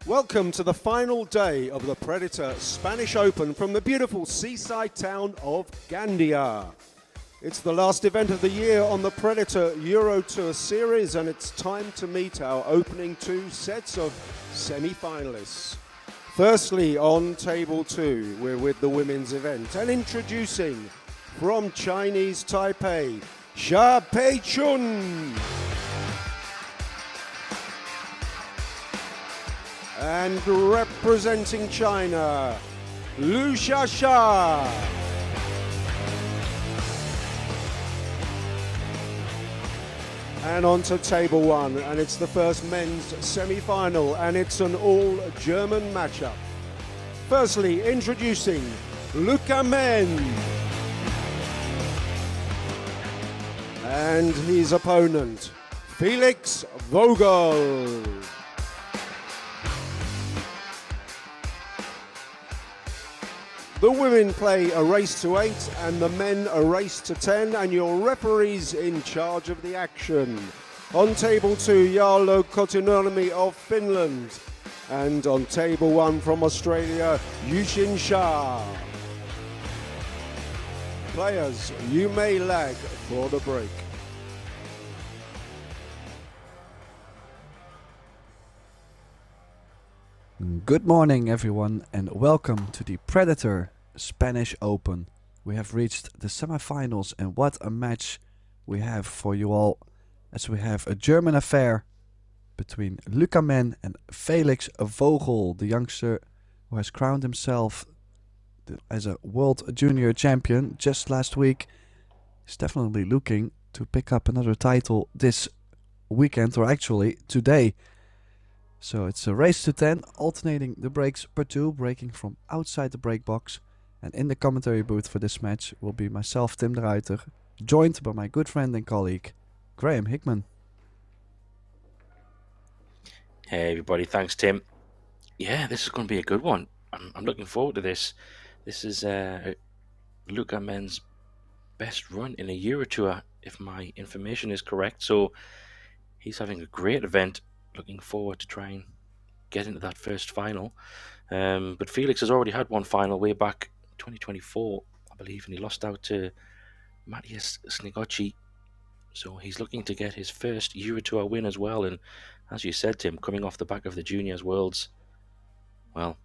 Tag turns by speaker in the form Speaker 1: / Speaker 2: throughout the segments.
Speaker 1: Welcome to the final day of the Predator Spanish Open from the beautiful seaside town of Gandia. It's the last event of the year on the Predator EuroTour series, and it's time to meet our opening two sets of semi-finalists. Firstly, on table two, we're with the women's event, and introducing from Chinese Taipei, Xia Peichun. And representing China, Luca. And on to table one, and it's the first men's semi-final, and it's an all-German matchup. Firstly, introducing Luca MENN and his opponent, FELIX Vogel. The women play a race to 8 and the men a race to 10, and your referees in charge of the action. On table 2, Jarlo Kotinurmi of Finland, and on table 1 from Australia, Yushin Shah. Players, you may lag for the break.
Speaker 2: Good morning everyone, and welcome to the Predator Spanish Open. We have reached the semi-finals, and what a match we have for you all, as we have a German affair between Luca MENN and FELIX Vogel, the youngster who has crowned himself as a world junior champion just last week. He's definitely looking to pick up another title this weekend, or actually today. So it's a race to 10, alternating the breaks per 2, breaking from outside the break box. And in the commentary booth for this match will be myself, Tim de Ruiter, joined by my good friend and colleague, Graham Hickman.
Speaker 3: Hey everybody, thanks Tim. Yeah, this is going to be a good one. I'm looking forward to this. This is Luca MENN's best run in a EuroTour, if my information is correct. So he's having a great event. Looking forward to try and get into that first final. But FELIX has already had one final way back 2024, I believe, and he lost out to Matthias Snigocci. So he's looking to get his first EuroTour win as well. And as you said, Tim, coming off the back of the Juniors Worlds, well,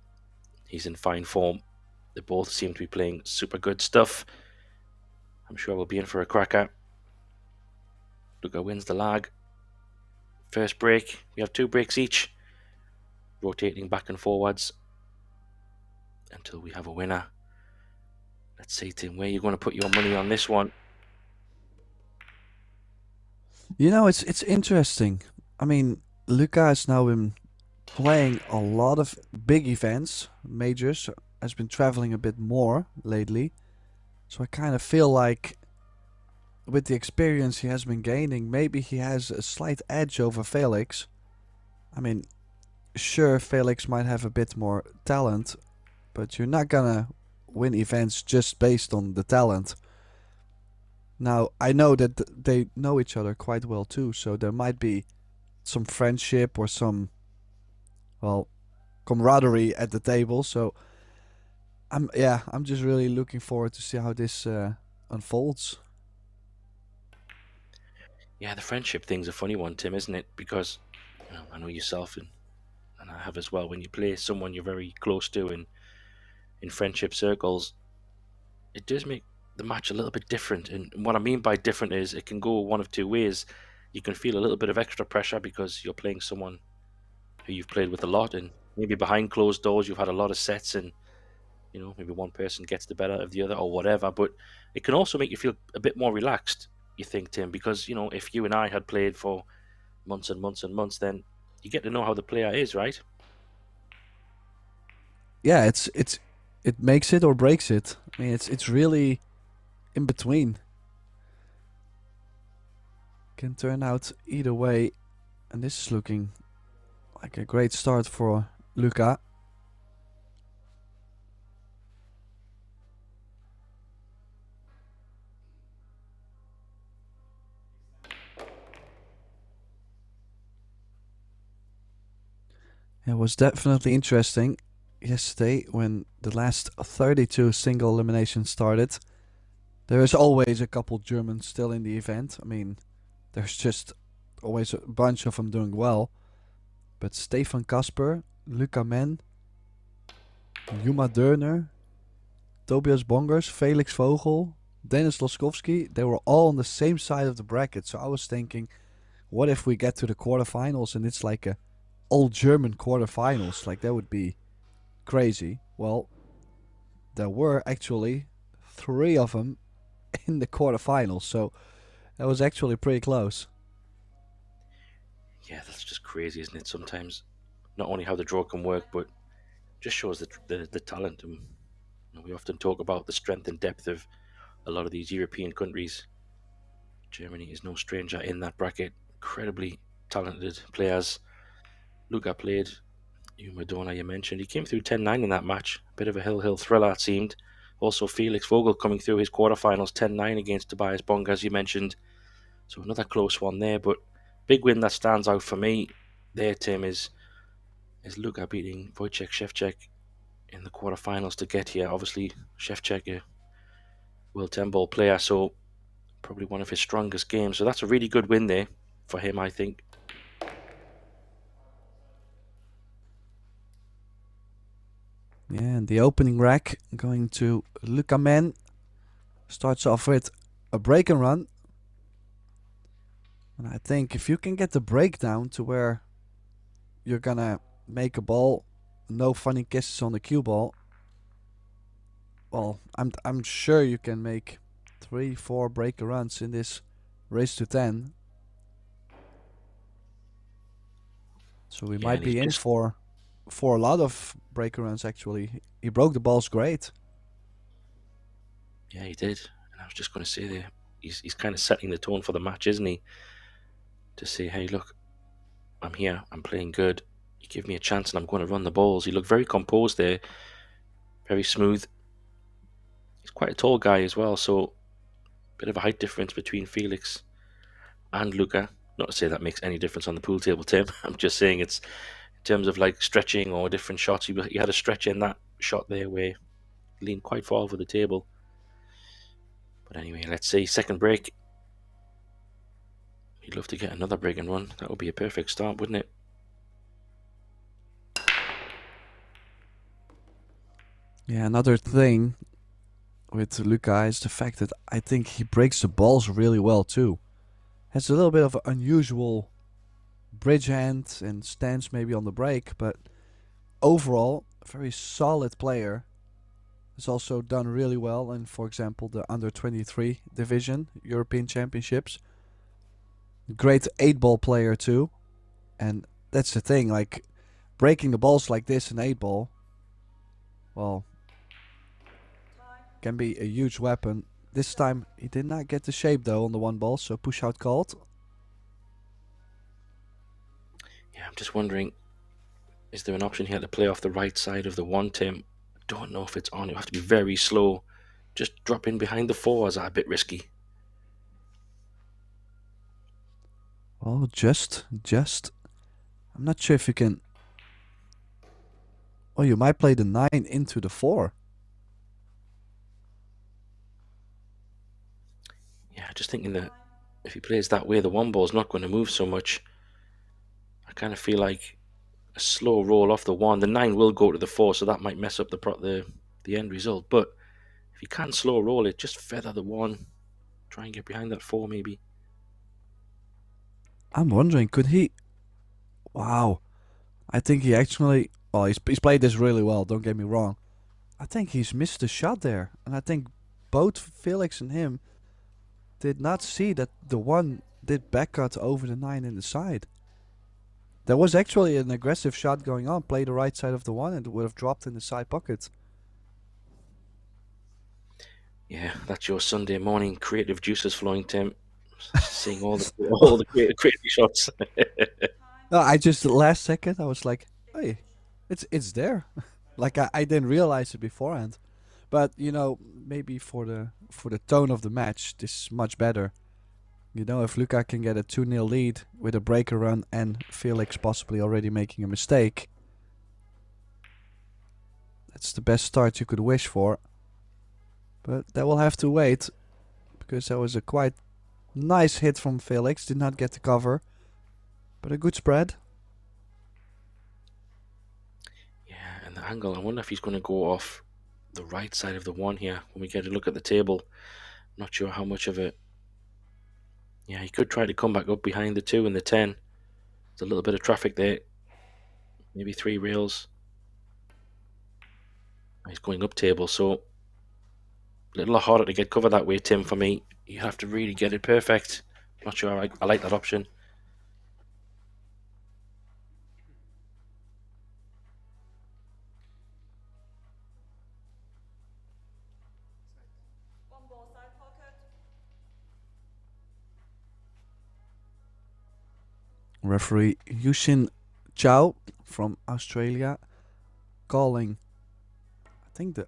Speaker 3: he's in fine form. They both seem to be playing super good stuff. I'm sure we'll be in for a cracker. Luca wins the lag. First break, we have 2 breaks each, rotating back and forwards until we have a winner. Let's see, Tim, where are you going to put your money on this one?
Speaker 2: You know, it's interesting. I mean, Luca has now been playing a lot of big events, majors, has been traveling a bit more lately. So I kind of feel like with the experience he has been gaining, maybe he has a slight edge over FELIX. I mean, sure, FELIX might have a bit more talent, but you're not gonna win events just based on the talent. Now, I know that they know each other quite well too, so there might be some friendship or some, well, camaraderie at the table. So I'm just really looking forward to see how this unfolds.
Speaker 3: Yeah, the friendship thing's a funny one, Tim, isn't it? Because I know yourself, and I have as well. When you play someone you're very close to in friendship circles, it does make the match a little bit different. And what I mean by different is it can go one of two ways. You can feel a little bit of extra pressure because you're playing someone who you've played with a lot, and maybe behind closed doors you've had a lot of sets, and maybe one person gets the better of the other or whatever. But it can also make you feel a bit more relaxed, you think, Tim, because if you and I had played for months and months and months, then you get to know how the player is, right?
Speaker 2: Yeah, it makes it or breaks it. I mean, it's really in between. Can turn out either way, and this is looking like a great start for Luca. It was definitely interesting yesterday when the last 32 single eliminations started. There is always a couple Germans still in the event. I mean, there's just always a bunch of them doing well. But Stefan Kasper, Luca MENN, Juma Dörner, Tobias Bongers, Felix Vogel, Dennis Loskovsky, they were all on the same side of the bracket. So I was thinking, what if we get to the quarterfinals and it's like a all German quarterfinals? Like, that would be crazy. Well, there were actually 3 of them in the quarterfinals, so that was actually pretty close.
Speaker 3: Yeah, that's just crazy, isn't it? Sometimes, not only how the draw can work, but just shows the talent. And we often talk about the strength and depth of a lot of these European countries. Germany is no stranger in that bracket. Incredibly talented players. Luca played. Madonna, you mentioned. He came through 10-9 in that match. Bit of a hill thriller, it seemed. Also, Felix Vogel coming through his quarterfinals 10-9 against Tobias Bong, as you mentioned. So another close one there. But big win that stands out for me there, Tim, is Luca beating Wojciech Szewczak in the quarterfinals to get here. Obviously, Szewczak, a World 10 ball player, so probably one of his strongest games. So that's a really good win there for him, I think.
Speaker 2: Yeah, and the opening rack going to Luca MENN. Starts off with a break and run. And I think if you can get the breakdown to where you're gonna make a ball, no funny kisses on the cue ball, well, I'm sure you can make 3-4 breaker runs in this race to 10. So we might be in for a lot of breaker runs, actually. He broke the balls great.
Speaker 3: Yeah, he did. And I was just going to say there, he's kind of setting the tone for the match, isn't he? To say, hey, look, I'm here, I'm playing good. You give me a chance and I'm going to run the balls. He looked very composed there, very smooth. He's quite a tall guy as well, so a bit of a height difference between Felix and Luca. Not to say that makes any difference on the pool table, Tim. I'm just saying it's in terms of like stretching or different shots. He had a stretch in that shot there where he leaned quite far over the table. But anyway, let's see. Second break. He'd love to get another break and run. That would be a perfect start, wouldn't it?
Speaker 2: Yeah, another thing with Luca is the fact that I think he breaks the balls really well too. Has a little bit of an unusual bridge hand and stance maybe on the break, but overall, a very solid player. Has also done really well in, for example, the under 23 division, European Championships. Great 8-ball player too. And that's the thing, like, breaking the balls like this in 8-ball, well, can be a huge weapon. This time he did not get the shape though on the 1 ball, so push out called.
Speaker 3: Yeah, I'm just wondering, is there an option here to play off the right side of the 1, Tim? Don't know if it's on. You have to be very slow. Just drop in behind the 4 is a bit risky.
Speaker 2: Well, just. I'm not sure if you can. Well, you might play the 9 into the 4.
Speaker 3: Yeah, just thinking that if he plays that way, the 1 ball is not going to move so much. I kind of feel like a slow roll off the 1. The 9 will go to the 4, so that might mess up the end result. But if you can't slow roll it, just feather the 1. Try and get behind that 4 maybe.
Speaker 2: I'm wondering, could he... Wow. I think he actually... Well, he's played this really well, don't get me wrong. I think he's missed a shot there. And I think both Felix and him did not see that the 1 did backcut over the 9 in the side. There was actually an aggressive shot going on. Play the right side of the 1 and it would have dropped in the side pocket.
Speaker 3: Yeah, that's your Sunday morning creative juices flowing, Tim. Seeing all the creative shots.
Speaker 2: No, I just, the last second, I was like, hey, it's there. Like, I didn't realize it beforehand. But, you know, maybe for the tone of the match, this is much better. You know, if Luca can get a 2-0 lead with a breaker run and Felix possibly already making a mistake, That's the best start you could wish for. But that will have to wait, because that was a quite nice hit from FELIX. Did not get the cover, but a good spread.
Speaker 3: Yeah, and the angle, I wonder if he's going to go off the right side of the 1 here when we get a look at the table. Not sure how much of it. Yeah, he could try to come back up behind the 2 and the 10. There's a little bit of traffic there. Maybe 3 rails. He's going up table, so a little harder to get cover that way, Tim, for me. You have to really get it perfect. Not sure I like that option.
Speaker 2: Referee Yushin Chow from Australia calling, I think, the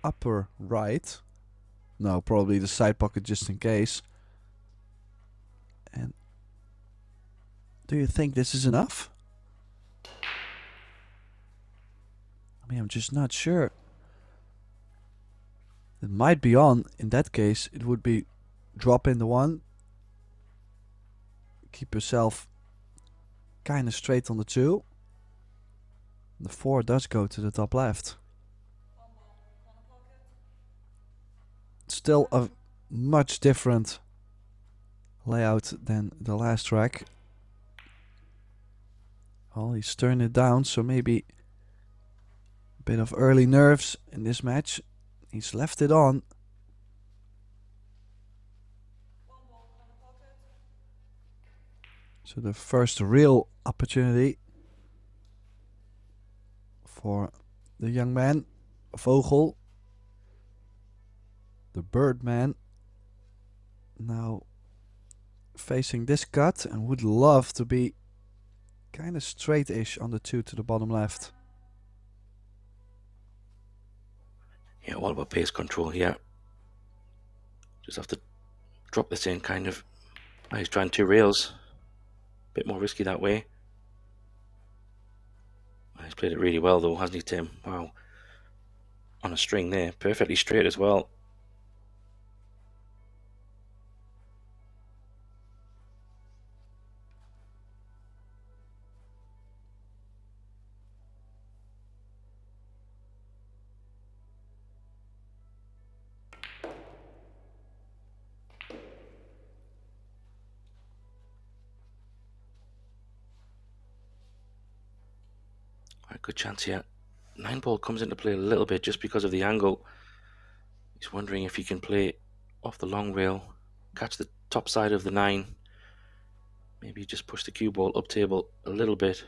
Speaker 2: upper right. No, probably the side pocket just in case. And do you think this is enough? I mean, I'm just not sure. It might be on. In that case, it would be drop in the 1. Keep yourself kind of straight on the 2. The 4 does go to the top left. Still a much different layout than the last track. Well, he's turned it down, so maybe a bit of early nerves in this match. He's left it on. So the first real opportunity for the young man, Vogel, the Birdman, now facing this cut and would love to be kind of straight-ish on the 2 to the bottom left.
Speaker 3: Yeah, all about pace control here. Just have to drop this in, kind of. Oh, he's trying 2 rails. Bit more risky that way. He's played it really well though, hasn't he, Tim? Wow. On a string there, perfectly straight as well. Right, good chance here. 9 ball comes into play a little bit just because of the angle. He's wondering if he can play off the long rail, catch the top side of the 9. Maybe just push the cue ball up table a little bit.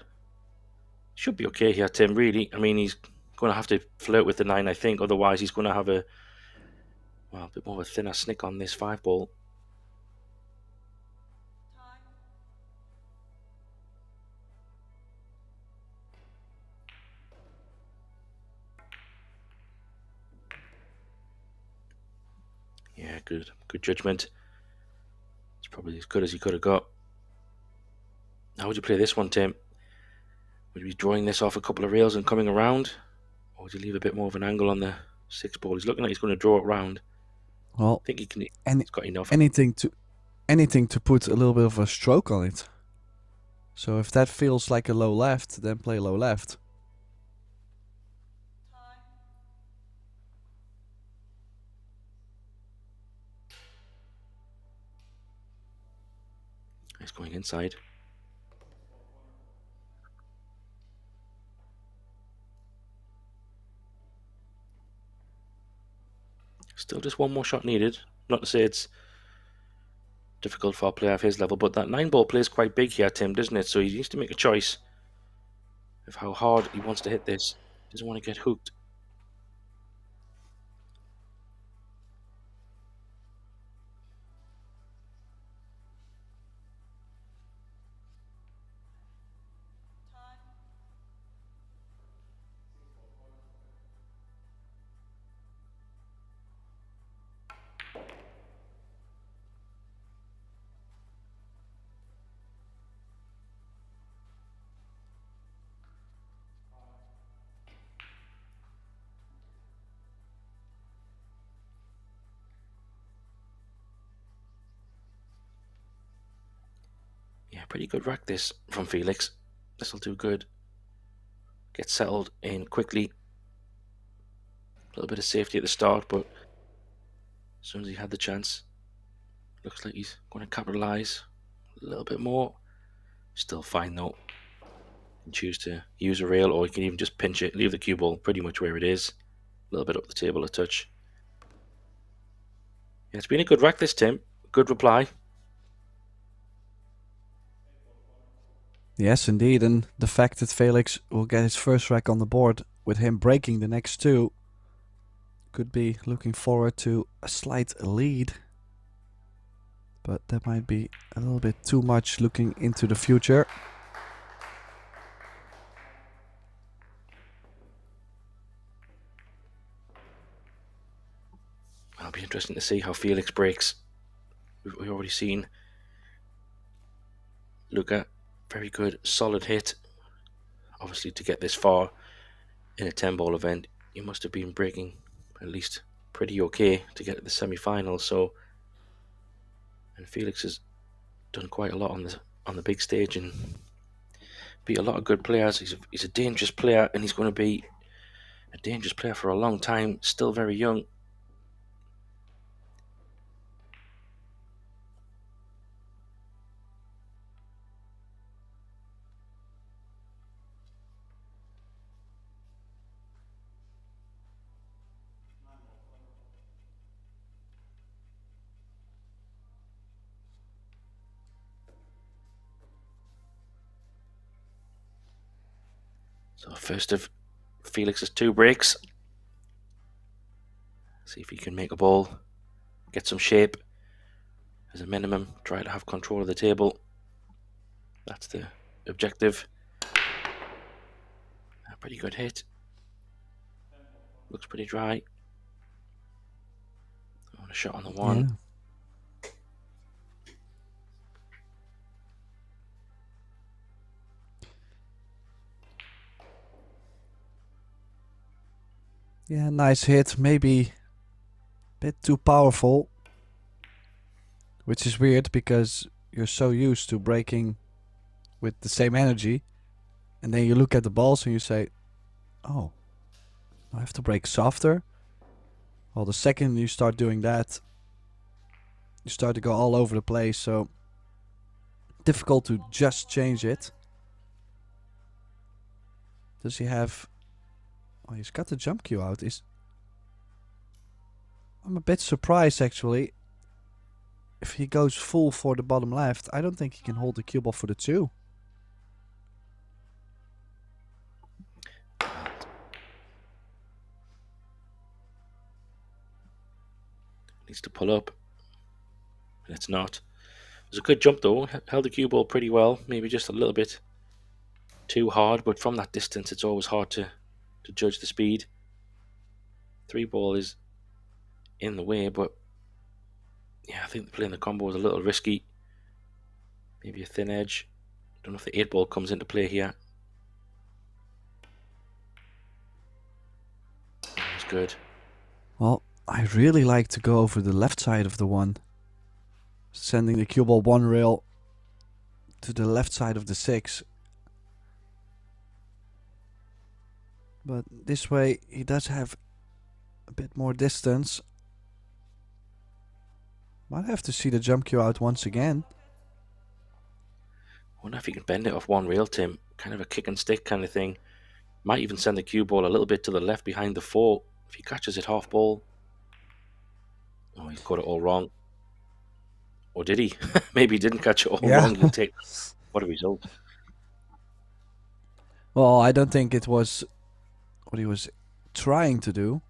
Speaker 3: Should be okay here, Tim, really. I mean, he's going to have to flirt with the 9, I think. Otherwise, he's going to have a bit more of a thinner snick on this 5 ball. Yeah, good judgment. It's probably as good as he could have got. How would you play this one, Tim? Would you be drawing this off a couple of rails and coming around? Or would you leave a bit more of an angle on the 6 ball? He's looking like he's going to draw it round.
Speaker 2: Well,
Speaker 3: I think he can.
Speaker 2: he's
Speaker 3: got enough.
Speaker 2: Anything to put a little bit of a stroke on it. So if that feels like a low left, then play low left.
Speaker 3: He's going inside. Still just one more shot needed. Not to say it's difficult for a player of his level, but that 9 ball plays quite big here, Tim, doesn't it? So he needs to make a choice of how hard he wants to hit this. He doesn't want to get hooked. Yeah, pretty good rack this from Felix. This will do good. Get settled in quickly. A little bit of safety at the start, but as soon as he had the chance, looks like he's going to capitalise a little bit more. Still fine though. You can choose to use a rail, or you can even just pinch it, leave the cue ball pretty much where it is. A little bit up the table a touch. Yeah, it's been a good rack this, Tim. Good reply.
Speaker 2: Yes, indeed, and the fact that Felix will get his first rack on the board with him breaking the next two could be looking forward to a slight lead. But that might be a little bit too much looking into the future.
Speaker 3: It'll be interesting to see how Felix breaks. We've already seen Luca, very good, solid hit. Obviously, to get this far in a 10-ball event, you must have been breaking at least pretty okay to get to the semi-final. So, and Felix has done quite a lot on the big stage and beat a lot of good players. He's a dangerous player, and he's going to be a dangerous player for a long time. Still very young. So first of Felix's two breaks. See if he can make a ball, get some shape. As a minimum, try to have control of the table. That's the objective. A pretty good hit. Looks pretty dry. A shot on the one.
Speaker 2: Yeah. Yeah, nice hit. Maybe a bit too powerful. Which is weird because you're so used to breaking with the same energy. And then you look at the balls and you say, oh, I have to break softer. Well, the second you start doing that, you start to go all over the place. So difficult to just change it. Does he have... Oh, he's got the jump cue out. I'm a bit surprised actually. If he goes full for the bottom left, I don't think he can hold the cue ball for the two.
Speaker 3: Needs to pull up. It's not. It was a good jump though. Held the cue ball pretty well. Maybe just a little bit too hard, but from that distance it's always hard to judge the speed. 3-ball is in the way, but yeah, I think playing the combo is a little risky. Maybe a thin edge. Don't know if the 8-ball comes into play here. That's good.
Speaker 2: Well, I really like to go over the left side of the one. Sending the cue ball one rail to the left side of the 6. But this way he does have a bit more distance. Might have to see the jump cue out once again.
Speaker 3: I wonder if he can bend it off one rail, Tim. Kind of a kick and stick kind of thing. Might even send the cue ball a little bit to the left behind the 4. If he catches it half ball. Oh, he got it all wrong. Or did he? Maybe he didn't catch it all wrong. He'll take... What a result.
Speaker 2: Well, I don't think it was what he was trying to do.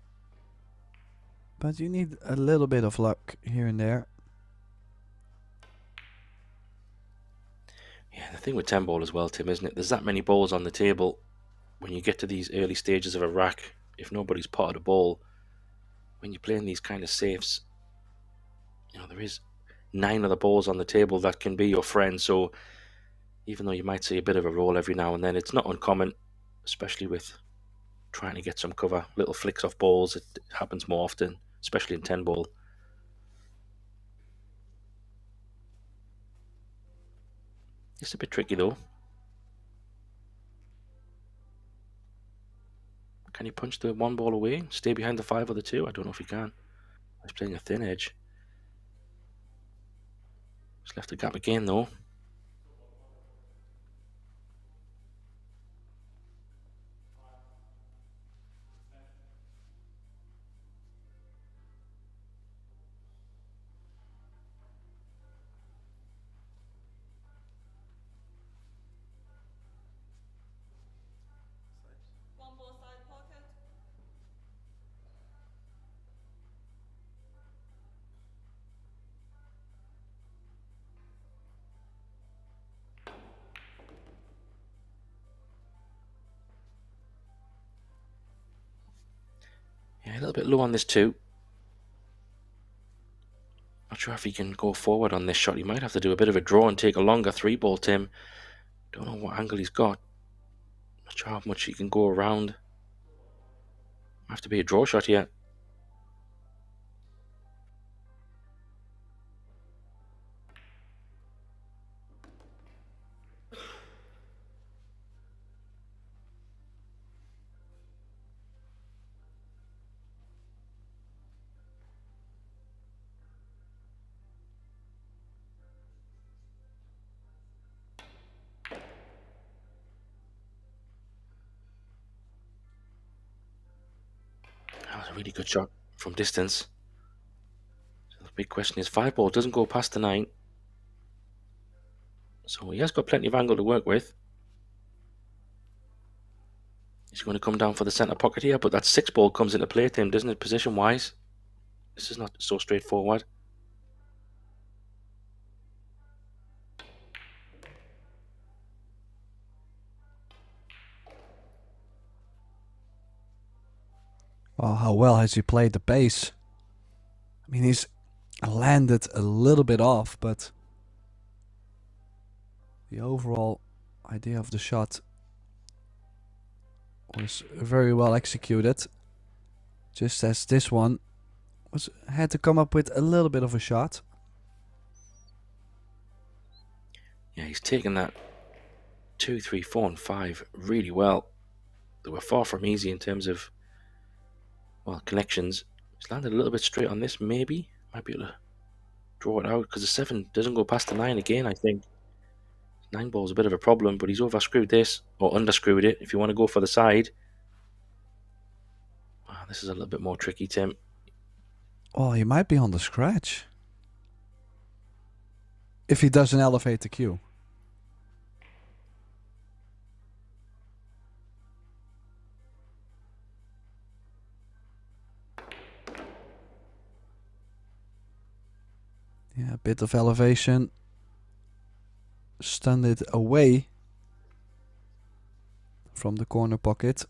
Speaker 2: But you need a little bit of luck here and there.
Speaker 3: Yeah, the thing with 10-ball as well, Tim, isn't it? There's that many balls on the table. When you get to these early stages of a rack, if nobody's potted a ball, when you're playing these kind of safes, you know, there is 9 other balls on the table that can be your friend. So even though you might see a bit of a roll every now and then, it's not uncommon, especially with trying to get some cover. Little flicks off balls, it happens more often, especially in 10-ball. It's a bit tricky though. Can he punch the one ball away? Stay behind the 5 or the 2? I don't know if he can. He's playing a thin edge. He's left a gap again though. Yeah, a little bit low on this 2. Not sure if he can go forward on this shot. He might have to do a bit of a draw and take a longer 3-ball, Tim. Don't know what angle he's got. Not sure how much he can go around. Have to be a draw shot here. That was a really good shot from distance. So the big question is 5-ball doesn't go past the 9. So he has got plenty of angle to work with. He's going to come down for the centre pocket here, but that 6-ball comes into play, Tim, doesn't it, position-wise? This is not so straightforward.
Speaker 2: Well, how well has he played the base? I mean, he's landed a little bit off, but the overall idea of the shot was very well executed. Just as this one had to come up with a little bit of a shot.
Speaker 3: Yeah, he's taken that 2, 3, 4, and 5 really well. They were far from easy in terms of, well, connections. He's landed a little bit straight on this, maybe. Might be able to draw it out, because the 7 doesn't go past the 9 again, I think. 9-ball's a bit of a problem, but he's overscrewed this, or underscrewed it, if you want to go for the side. Wow, this is a little bit more tricky, Tim.
Speaker 2: Oh, he might be on the scratch. If he doesn't elevate the cue. Yeah, a bit of elevation. Stunned it away from the corner pocket.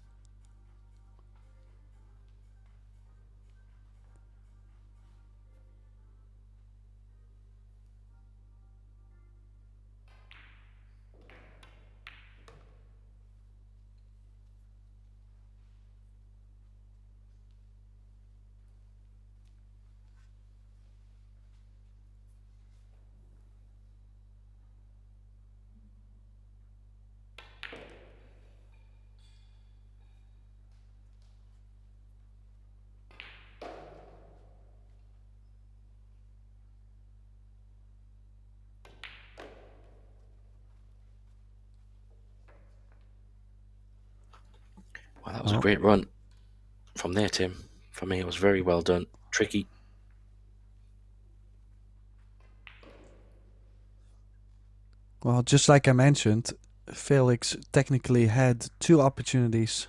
Speaker 3: Well, that was a great run from there, Tim. For me, it was very well done. Tricky.
Speaker 2: Well, just like I mentioned, Felix technically had 2 opportunities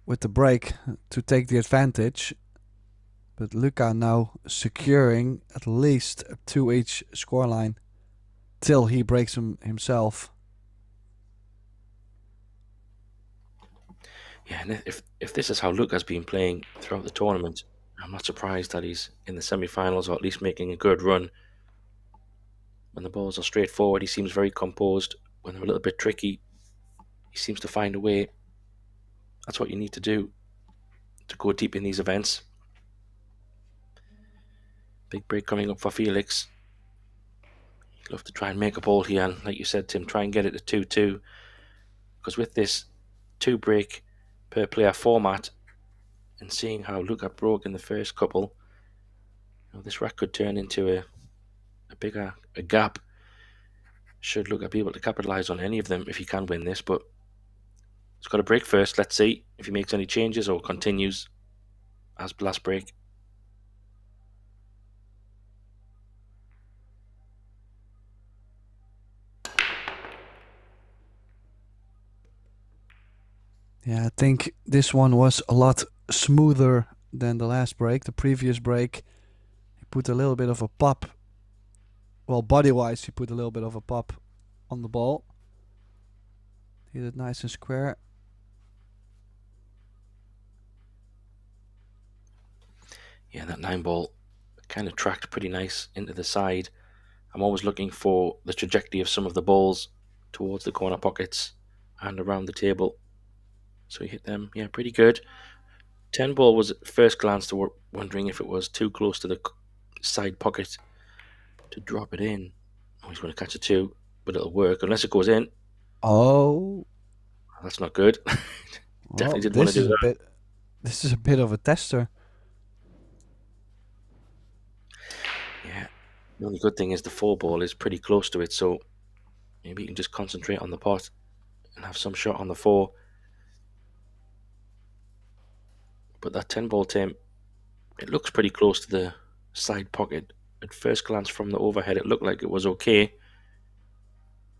Speaker 2: with the break to take the advantage. But Luca now securing at least a 2-each scoreline till he breaks himself.
Speaker 3: Yeah, and if this is how Luca's been playing throughout the tournament, I'm not surprised that he's in the semi-finals, or at least making a good run. When the balls are straightforward, he seems very composed. When they're a little bit tricky, he seems to find a way. That's what you need to do to go deep in these events. Big break coming up for Felix. Love to try and make a ball here, and like you said, Tim, try and get it to 2-2. Because with this 2-break per player format, and seeing how Luca broke in the first couple, this rack could turn into a bigger gap. Should Luca be able to capitalize on any of them if he can win this, but he's got to break first. Let's see if he makes any changes or continues as last break.
Speaker 2: Yeah, I think this one was a lot smoother than the last break. The previous break, he put a little bit of a pop. Well, body-wise, he put a little bit of a pop on the ball. Hit it nice and square.
Speaker 3: Yeah, that 9 ball kind of tracked pretty nice into the side. I'm always looking for the trajectory of some of the balls towards the corner pockets and around the table. So he hit them, yeah, pretty good. 10 ball was at first glance wondering if it was too close to the side pocket to drop it in. Oh, he's going to catch a 2, but it'll work unless it goes in.
Speaker 2: Oh,
Speaker 3: that's not good. Definitely didn't want to do that.
Speaker 2: This is a bit of a tester.
Speaker 3: Yeah, the only good thing is the 4 ball is pretty close to it, so maybe you can just concentrate on the pot and have some shot on the 4. But that 10 ball, Tim, it looks pretty close to the side pocket. At first glance from the overhead, it looked like it was okay. It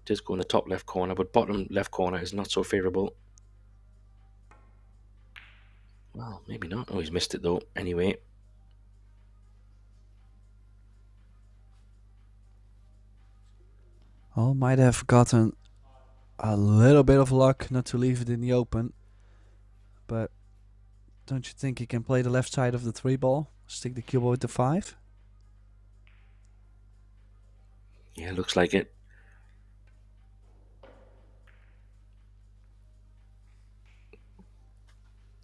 Speaker 3: does go in the top left corner, but bottom left corner is not so favourable. Well, maybe not. Oh, he's missed it though. Anyway.
Speaker 2: Oh, might have gotten a little bit of luck not to leave it in the open. But don't you think he can play the left side of the 3 ball? Stick the cue ball with the 5?
Speaker 3: Yeah, looks like it.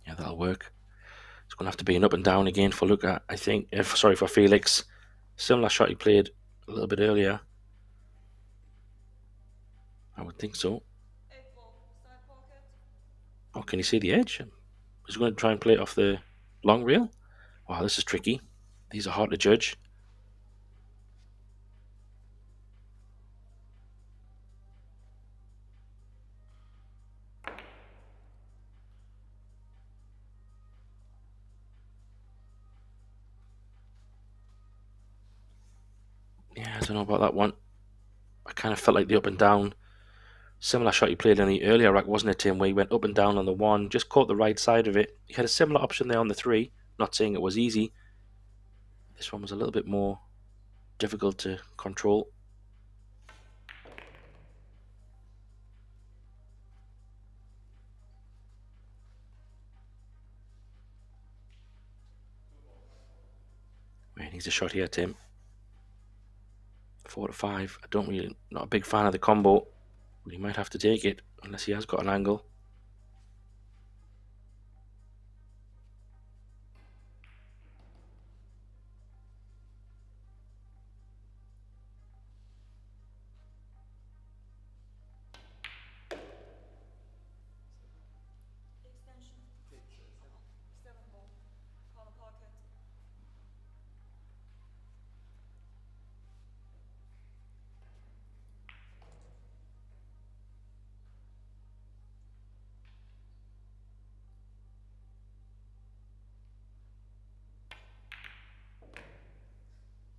Speaker 3: Yeah, that'll work. It's going to have to be an up and down again for Luca, I think. Sorry, for Felix. Similar shot he played a little bit earlier. I would think so. Oh, can you see the edge? He's going to try and play it off the long rail. Wow, this is tricky. These are hard to judge. Yeah, I don't know about that one. I kind of felt like the up and down. Similar shot he played in the earlier rack, wasn't it, Tim? Where he went up and down on the 1, just caught the right side of it. He had a similar option there on the 3. Not saying it was easy. This one was a little bit more difficult to control. He needs a shot here, Tim. 4 to 5. Not a big fan of the combo. He might have to take it unless he has got an angle.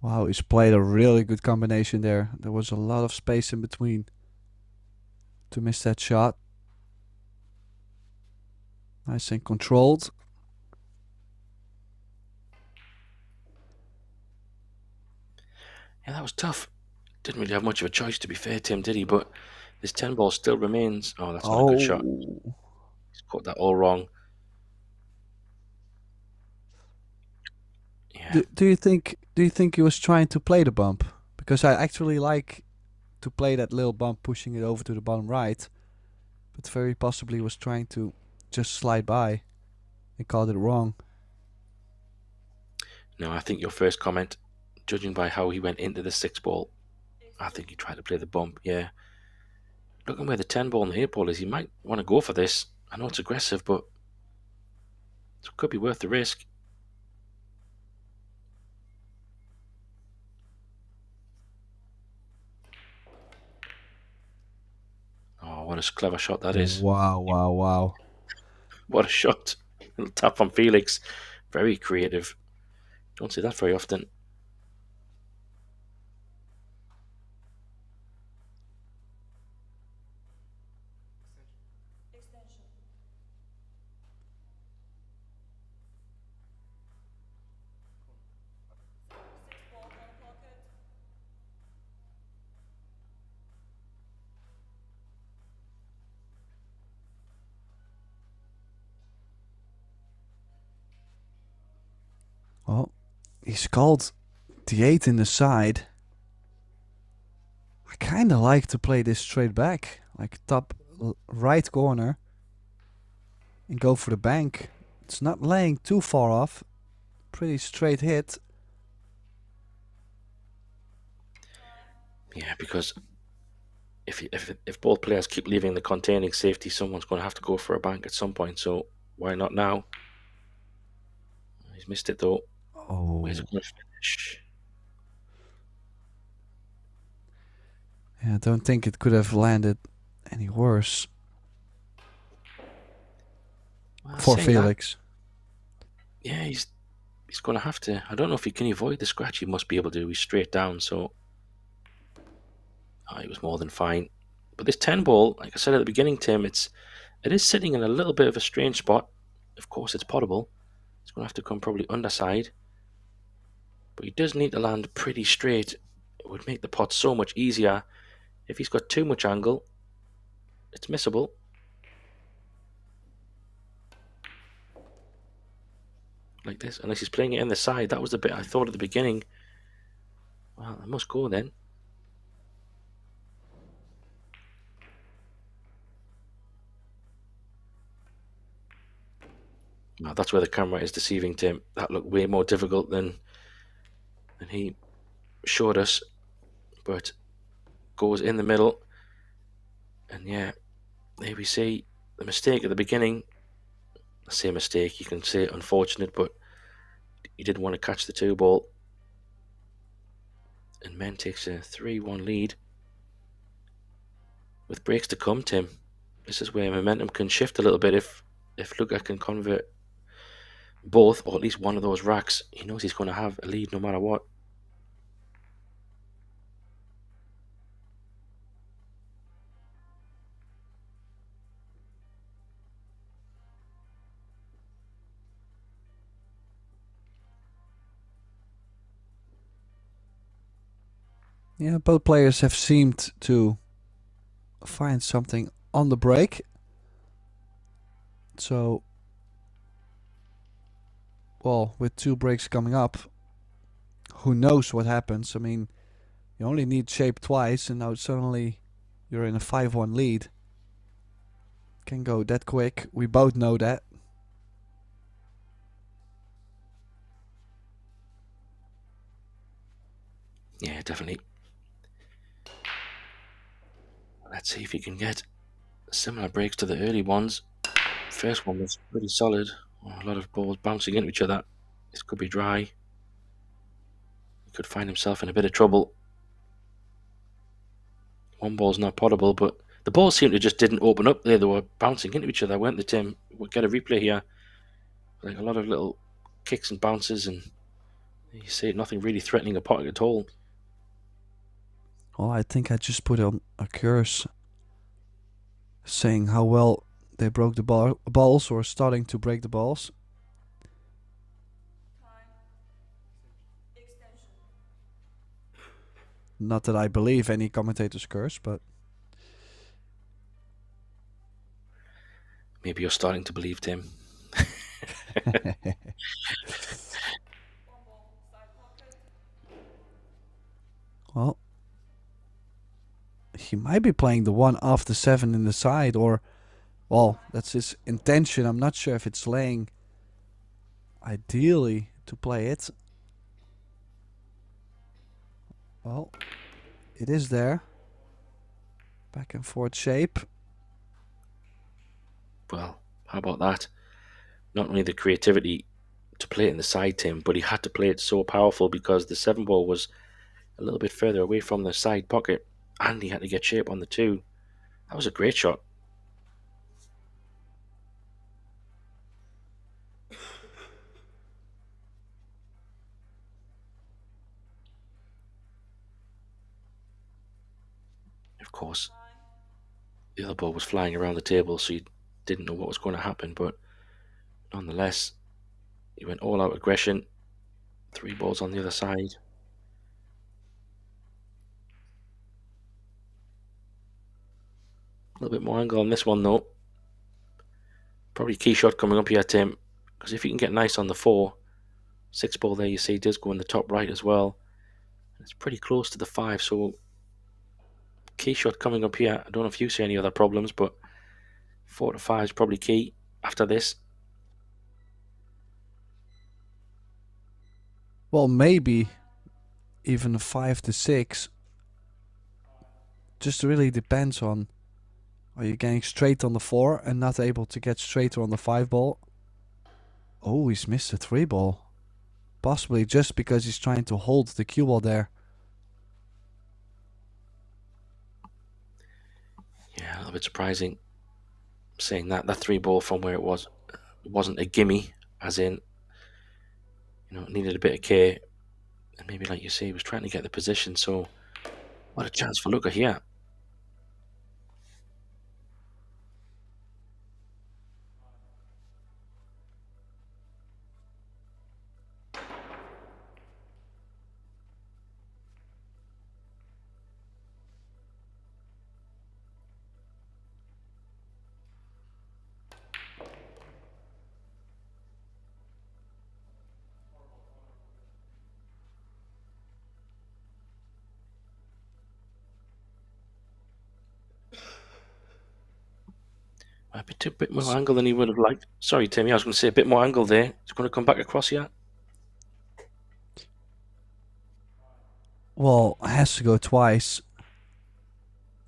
Speaker 2: Wow, he's played a really good combination there. There was a lot of space in between to miss that shot. Nice and controlled.
Speaker 3: Yeah, that was tough. Didn't really have much of a choice, to be fair, Tim, did he? But his 10 ball still remains. Oh, that's not a good shot. He's caught that all wrong. Yeah.
Speaker 2: Do you think he was trying to play the bump? Because I actually like to play that little bump, pushing it over to the bottom right, but very possibly was trying to just slide by and called it wrong.
Speaker 3: No, I think your first comment, judging by how he went into the 6 ball, I think he tried to play the bump, yeah. Looking where the 10 ball and the 8 ball is, he might want to go for this. I know it's aggressive, but it could be worth the risk. Oh, what a clever shot that is.
Speaker 2: Wow, wow, wow.
Speaker 3: What a shot. Little tap from FELIX. Very creative. Don't see that very often.
Speaker 2: Well, he's called the 8 in the side. I kind of like to play this straight back, like top right corner, and go for the bank. It's not laying too far off. Pretty straight hit.
Speaker 3: Yeah, because if both players keep leaving the containing safety, someone's going to have to go for a bank at some point. So why not now? He's missed it though.
Speaker 2: Oh.
Speaker 3: Where's it going to finish?
Speaker 2: Yeah, I don't think it could have landed any worse for FELIX.
Speaker 3: Yeah, he's going to have to. I don't know if he can avoid the scratch. He must be able to. He's straight down, so he was more than fine. But this 10 ball, like I said at the beginning, Tim, it is sitting in a little bit of a strange spot. Of course, it's potable. It's going to have to come probably underside. But he does need to land pretty straight. It would make the pot so much easier. If he's got too much angle, it's missable. Like this, unless he's playing it in the side. That was the bit I thought at the beginning. Well, I must go then. Now that's where the camera is deceiving Tim. That looked way more difficult than he showed us, but goes in the middle. And yeah, there we see the mistake at the beginning. I say mistake, you can say unfortunate, but he didn't want to catch the 2 ball. And MENN takes a 3-1 lead. With breaks to come, Tim, this is where momentum can shift a little bit. If Luca can convert both, or at least one of those racks, he knows he's going to have a lead no matter what.
Speaker 2: Yeah, both players have seemed to find something on the break. So, well, with 2 breaks coming up, who knows what happens? I mean, you only need shape twice, and now suddenly you're in a 5-1 lead. Can go that quick. We both know that.
Speaker 3: Yeah, definitely. Let's see if he can get similar breaks to the early ones. First one was pretty solid. A lot of balls bouncing into each other. This could be dry. He could find himself in a bit of trouble. One ball's not potable, but the balls seemed to just didn't open up there. They were bouncing into each other, weren't they, Tim? We'll get a replay here. Like a lot of little kicks and bounces, and you see nothing really threatening a pot at all.
Speaker 2: Well, I think I just put on a curse saying how well they broke the balls, or starting to break the balls. Not that I believe any commentator's curse, but
Speaker 3: maybe you're starting to believe, Tim.
Speaker 2: Well, he might be playing the 1 off the 7 in the side, or, well, that's his intention. I'm not sure if it's laying ideally to play it. Well, It is there. Back and forth shape.
Speaker 3: Well, how about that? Not only the creativity to play it in the side, Tim, but he had to play it so powerful because the 7 ball was a little bit further away from the side pocket, and he had to get shape on the 2. That was a great shot. Of course, the other ball was flying around the table, so you didn't know what was going to happen, but nonetheless, he went all out aggression. 3 balls on the other side. A little bit more angle on this one, though. Probably key shot coming up here, Tim, because if you can get nice on the 4, 6 ball there, you see, does go in the top right as well. It's pretty close to the 5, so key shot coming up here. I don't know if you see any other problems, but 4 to 5 is probably key after this.
Speaker 2: Well, maybe even a 5 to 6. Just really depends on, are you getting straight on the 4 and not able to get straighter on the 5 ball? Oh, he's missed a 3 ball. Possibly just because he's trying to hold the cue ball there.
Speaker 3: Yeah, a little bit surprising saying that 3 ball from where it wasn't a gimme, as in, it needed a bit of care, and maybe like you say, he was trying to get the position. So what a chance for Luca here. A bit more angle than he would have liked. Sorry, Timmy, I was going to say a bit more angle there. It's going to come back across here.
Speaker 2: Well, has to go twice.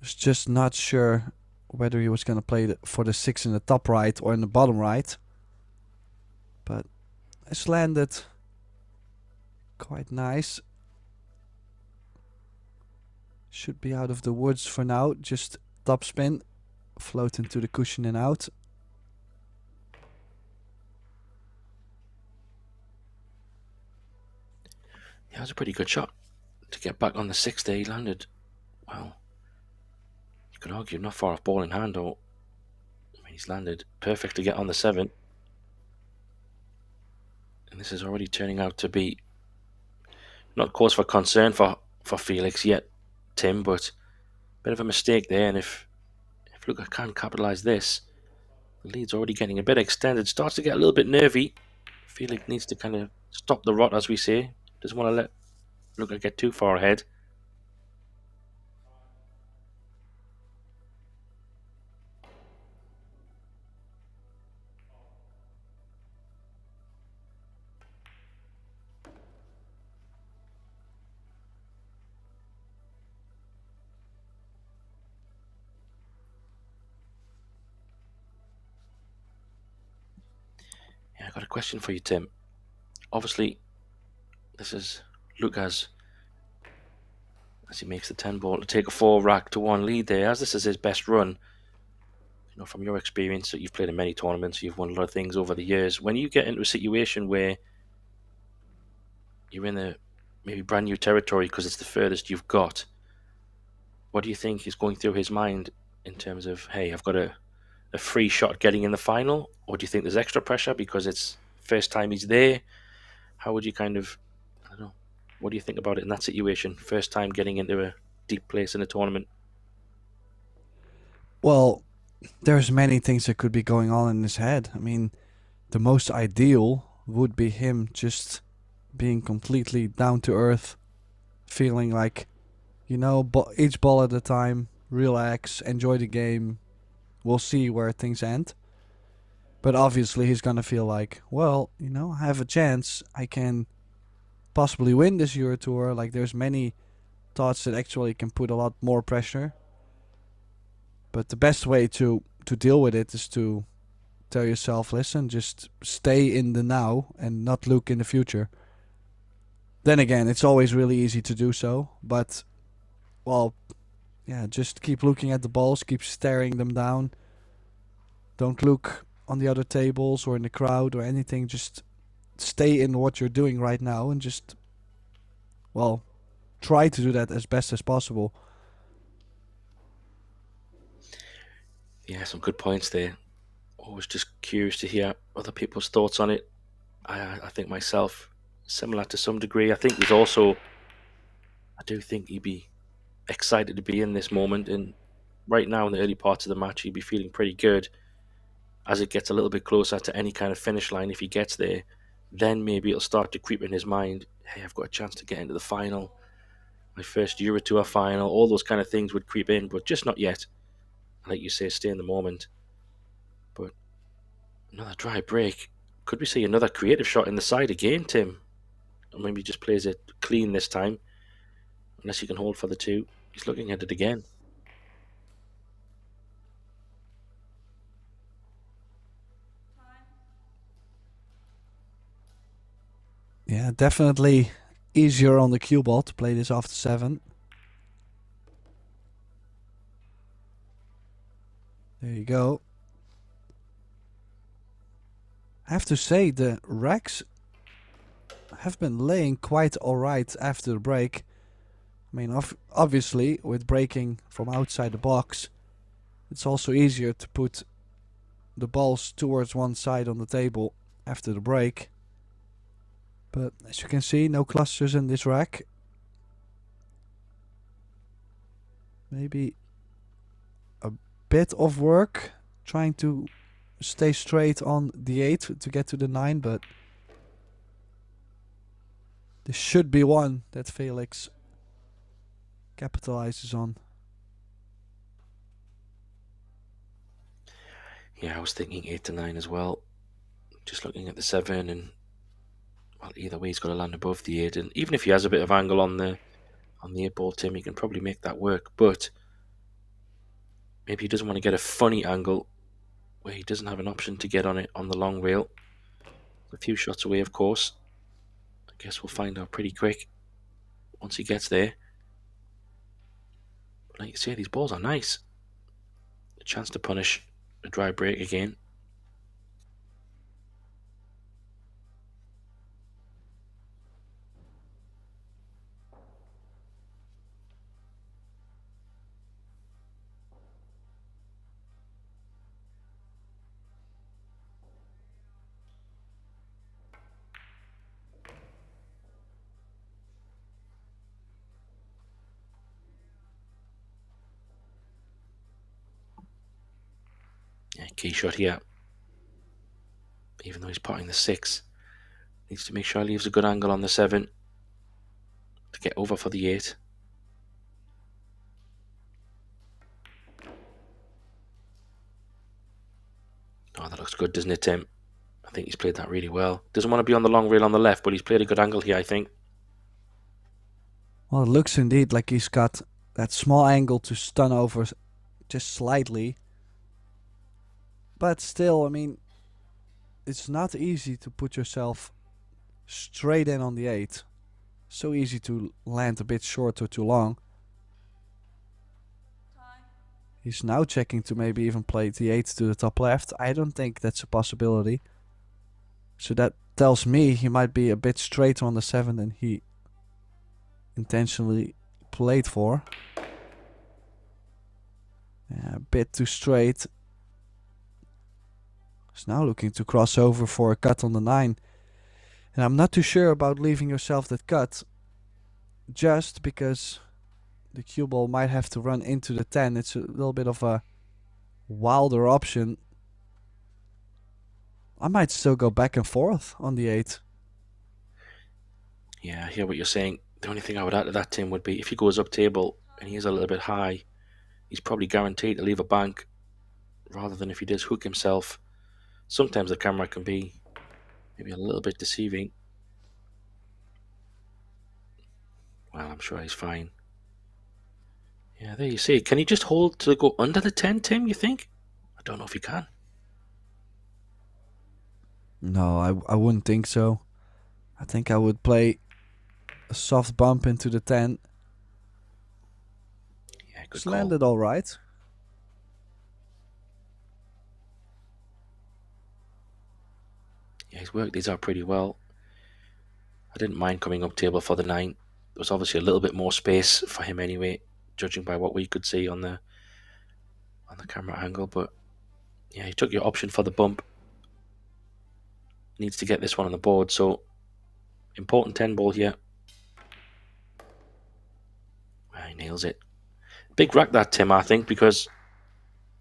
Speaker 2: Was just not sure whether he was going to play for the 6 in the top right or in the bottom right. But it's landed quite nice. Should be out of the woods for now. Just top spin. Float into the cushion and out.
Speaker 3: Yeah, that was a pretty good shot to get back on the 6 there. He landed, well, you could argue not far off ball in hand, or he's landed perfect to get on the 7. And this is already turning out to be not cause for concern for Felix yet, Tim, but a bit of a mistake there. And if Luca can capitalise this, the lead's already getting a bit extended. Starts to get a little bit nervy. Felix needs to kind of stop the rot, as we say. Doesn't want to let Luca get too far ahead. Yeah, I got a question for you, Tim. Obviously, this is Luca's, as he makes the 10 ball to take a 4 rack to 1 lead there, as this is his best run. From your experience, that you've played in many tournaments, you've won a lot of things over the years. When you get into a situation where you're in a maybe brand new territory because it's the furthest you've got, what do you think is going through his mind in terms of, hey, I've got a free shot getting in the final? Or do you think there's extra pressure because it's first time he's there? How would you I don't know, what do you think about it in that situation? First time getting into a deep place in a tournament.
Speaker 2: Well, there's many things that could be going on in his head. I mean, the most ideal would be him just being completely down to earth, feeling like, each ball at a time, relax, enjoy the game. We'll see where things end. But obviously he's gonna feel like, well, I have a chance. I can possibly win this EuroTour. Like, there's many thoughts that actually can put a lot more pressure. But the best way to deal with it is to tell yourself, listen, just stay in the now and not look in the future. Then again, it's always really easy to do so, but, well, yeah, just keep looking at the balls, keep staring them down. Don't look on the other tables or in the crowd or anything. Just stay in what you're doing right now and just, well, try to do that as best as possible.
Speaker 3: Yeah, some good points there. Always just curious to hear other people's thoughts on it. I think myself, similar to some degree. I do think he'd be excited to be in this moment, and right now in the early parts of the match he'd be feeling pretty good. As it gets a little bit closer to any kind of finish line, if he gets there, then maybe it'll start to creep in his mind, hey, I've got a chance to get into the final, my first EuroTour final. All those kind of things would creep in, but just not yet. Like you say, stay in the moment. But another dry break. Could we see another creative shot in the side again, Tim? Or maybe he just plays it clean this time, unless he can hold for the two. He's looking at it again.
Speaker 2: Yeah, definitely easier on the cue ball to play this after 7. There you go. I have to say, the racks have been laying quite alright after the break. I mean, obviously, with breaking from outside the box, it's also easier to put the balls towards one side on the table after the break. But as you can see, no clusters in this rack. Maybe a bit of work trying to stay straight on the 8 to get to the 9, but this should be one that FELIX capitalizes on.
Speaker 3: Yeah, I was thinking 8 to 9 as well. Just looking at the 7, and well, either way he's got to land above the 8, and even if he has a bit of angle on the 8 ball, Tim, he can probably make that work. But maybe he doesn't want to get a funny angle where he doesn't have an option to get on it on the long rail. A few shots away, of course. I guess we'll find out pretty quick once he gets there. But like you say, these balls are nice. A chance to punish a dry break again. Yeah, key shot here. Even though he's potting the 6, needs to make sure he leaves a good angle on the 7 to get over for the 8. Oh, that looks good, doesn't it, Tim? I think he's played that really well. Doesn't want to be on the long rail on the left, but he's played a good angle here, I think.
Speaker 2: Well, it looks indeed like he's got that small angle to stun over just slightly. But still, I mean, it's not easy to put yourself straight in on the 8. So easy to land a bit short or too long. He's now checking to maybe even play the 8 to the top left. I don't think that's a possibility. So that tells me he might be a bit straighter on the 7 than he intentionally played for. Yeah, a bit too straight. He's now looking to cross over for a cut on the 9. And I'm not too sure about leaving yourself that cut, just because the cue ball might have to run into the 10. It's a little bit of a wilder option. I might still go back and forth on the 8.
Speaker 3: Yeah, I hear what you're saying. The only thing I would add to that, Tim, would be if he goes up table and he is a little bit high, he's probably guaranteed to leave a bank, rather than if he does hook himself. Sometimes the camera can be maybe a little bit deceiving. Well, I'm sure he's fine. Yeah, there you see. Can he just hold to go under the 10, Tim, you think? I don't know if he can.
Speaker 2: No, I wouldn't think so. I think I would play a soft bump into the 10.
Speaker 3: Yeah, good
Speaker 2: It's
Speaker 3: call.
Speaker 2: landed all right.
Speaker 3: Yeah, he's worked these out pretty well. I didn't mind coming up table for the 9. There was obviously a little bit more space for him anyway, judging by what we could see on the camera angle. But yeah, he took your option for the bump. Needs to get this one on the board, so important 10 ball here. He nails it. Big rack that, Tim, I think, because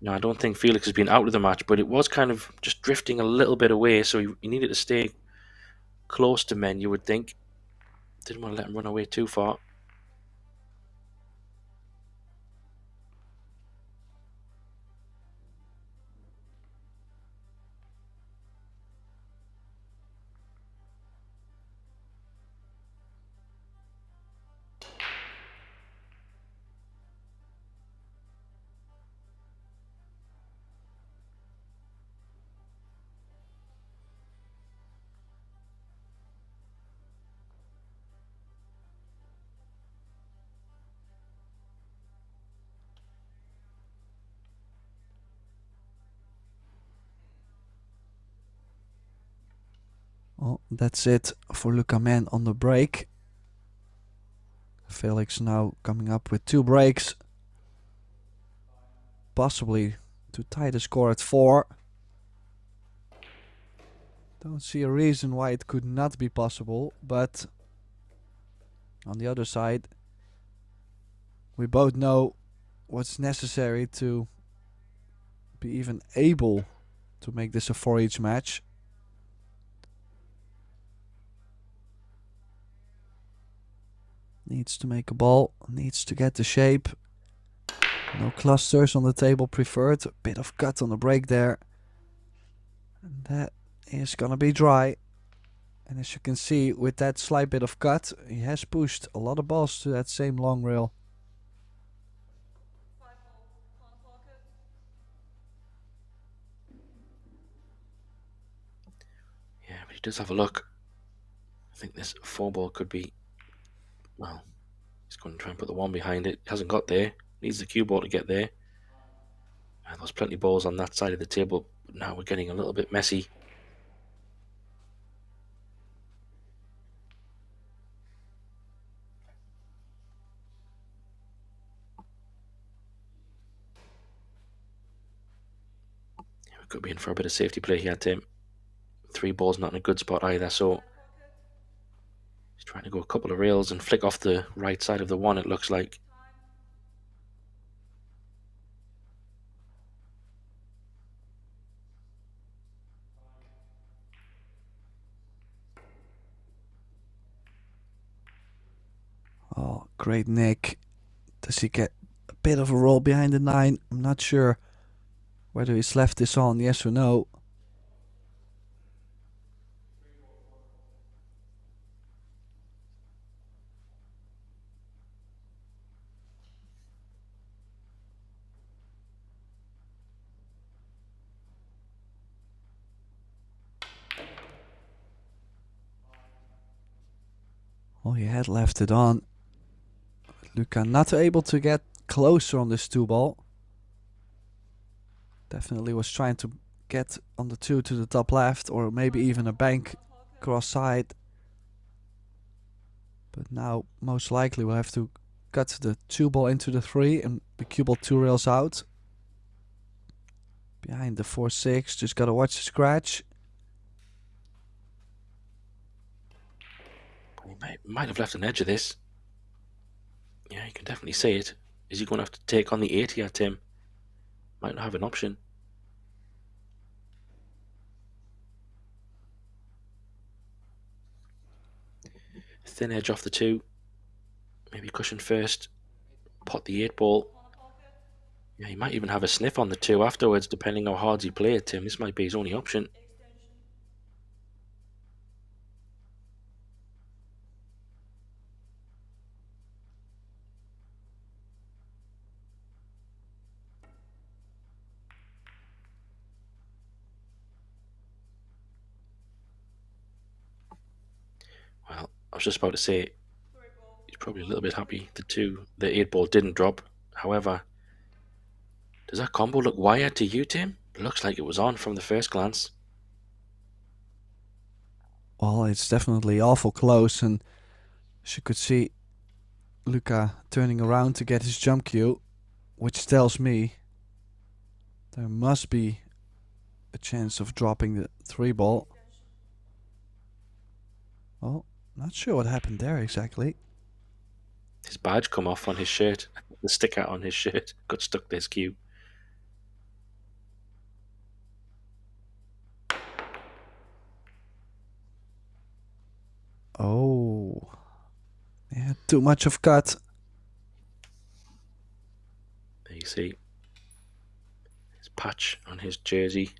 Speaker 3: I don't think Felix has been out of the match, but it was kind of just drifting a little bit away, so he needed to stay close to MENN, you would think. Didn't want to let him run away too far.
Speaker 2: Well, that's it for Luca MENN on the break. Felix now coming up with 2 breaks. Possibly to tie the score at 4. Don't see a reason why it could not be possible, but on the other side, we both know what's necessary to be even able to make this a 4 each match. Needs to make a ball, needs to get the shape. No clusters on the table preferred. A bit of cut on the break there. And that is gonna be dry. And as you can see, with that slight bit of cut, he has pushed a lot of balls to that same long rail.
Speaker 3: Yeah, but he does have a look. I think this 4 ball could be, well, he's going to try and put the 1 behind it. Hasn't got there. Needs the cue ball to get there. And there's plenty of balls on that side of the table, but now we're getting a little bit messy. Yeah, we could be in for a bit of safety play here, Tim. 3 balls not in a good spot either, so he's trying to go a couple of rails and flick off the right side of the 1, it looks like.
Speaker 2: Oh, great nick. Does he get a bit of a roll behind the 9? I'm not sure whether he's left this on, yes or no. Oh, he had left it on. Luca not able to get closer on this 2 ball. Definitely was trying to get on the 2 to the top left, or maybe even a bank cross side. But now most likely we'll have to cut the 2 ball into the 3 and the cue ball 2 rails out. Behind the 4-6, just gotta watch the scratch.
Speaker 3: He might have left an edge of this. Yeah, you can definitely see it. Is he going to have to take on the 8 here, Tim? Might not have an option. Thin edge off the 2. Maybe cushion first. Pot the 8 ball. Yeah, he might even have a sniff on the 2 afterwards, depending how hard he plays, Tim. This might be his only option. was just about to say, he's probably a little bit happy the 8 ball didn't drop. However, does that combo look wired to you, Tim? It looks like it was on from the first glance.
Speaker 2: Well, it's definitely awful close, and as you could see, Luca turning around to get his jump cue, which tells me there must be a chance of dropping the 3 ball. Well, not sure what happened there exactly.
Speaker 3: His badge come off on his shirt. The sticker on his shirt got stuck to his cue.
Speaker 2: Oh, yeah, too much of cut.
Speaker 3: There you see his patch on his jersey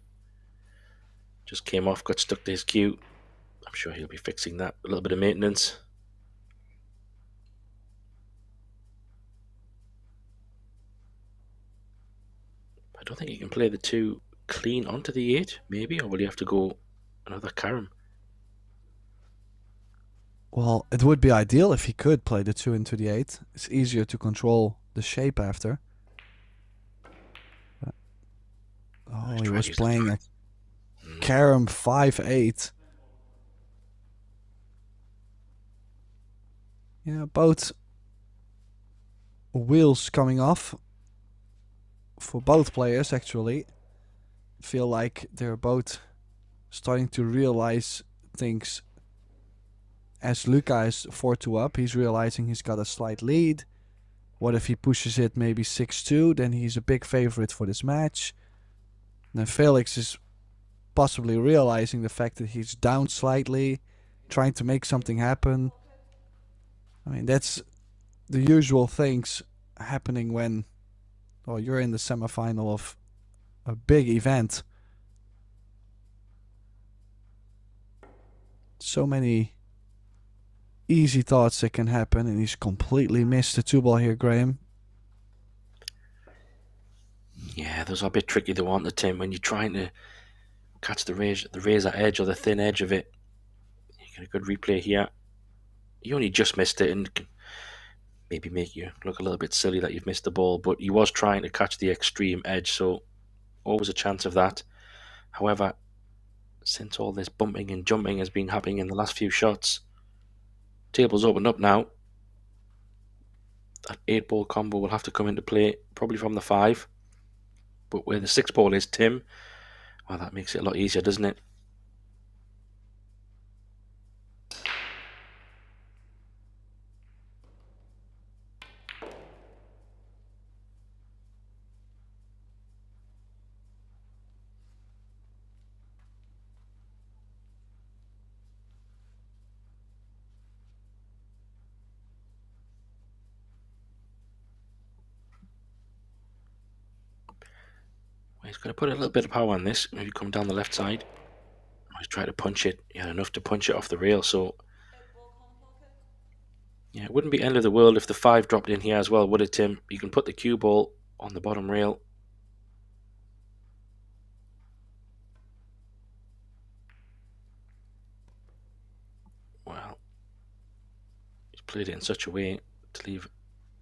Speaker 3: just came off, got stuck to his cue. I'm sure he'll be fixing that. A little bit of maintenance. I don't think he can play the 2 clean onto the 8, maybe, or will he have to go another carom?
Speaker 2: Well, it would be ideal if he could play the 2 into the 8. It's easier to control the shape after. Oh, he was playing a carom 5-8. Yeah, both wheels coming off for both players, actually. Feel like they're both starting to realize things. As Luca is 4-2 up, he's realizing he's got a slight lead. What if he pushes it maybe 6-2? Then he's a big favorite for this match. Then FELIX is possibly realizing the fact that he's down slightly, trying to make something happen. I mean, that's the usual things happening when, well, you're in the semifinal of a big event. So many easy thoughts that can happen, and he's completely missed the 2 ball here, Graham.
Speaker 3: Yeah, those are a bit tricky, though, aren't they, Tim? When you're trying to catch the razor edge or the thin edge of it. You get a good replay here. You only just missed it, and can maybe make you look a little bit silly that you've missed the ball, but he was trying to catch the extreme edge, so always a chance of that. However, since all this bumping and jumping has been happening in the last few shots, table's opened up now. That 8 ball combo will have to come into play, probably from the 5. But where the 6 ball is, Tim, well, that makes it a lot easier, doesn't it? He's going to put a little bit of power on this. Maybe come down the left side. He's trying to punch it. He had enough to punch it off the rail, so yeah, it wouldn't be end of the world if the 5 dropped in here as well, would it, Tim? You can put the cue ball on the bottom rail. Well, he's played it in such a way to leave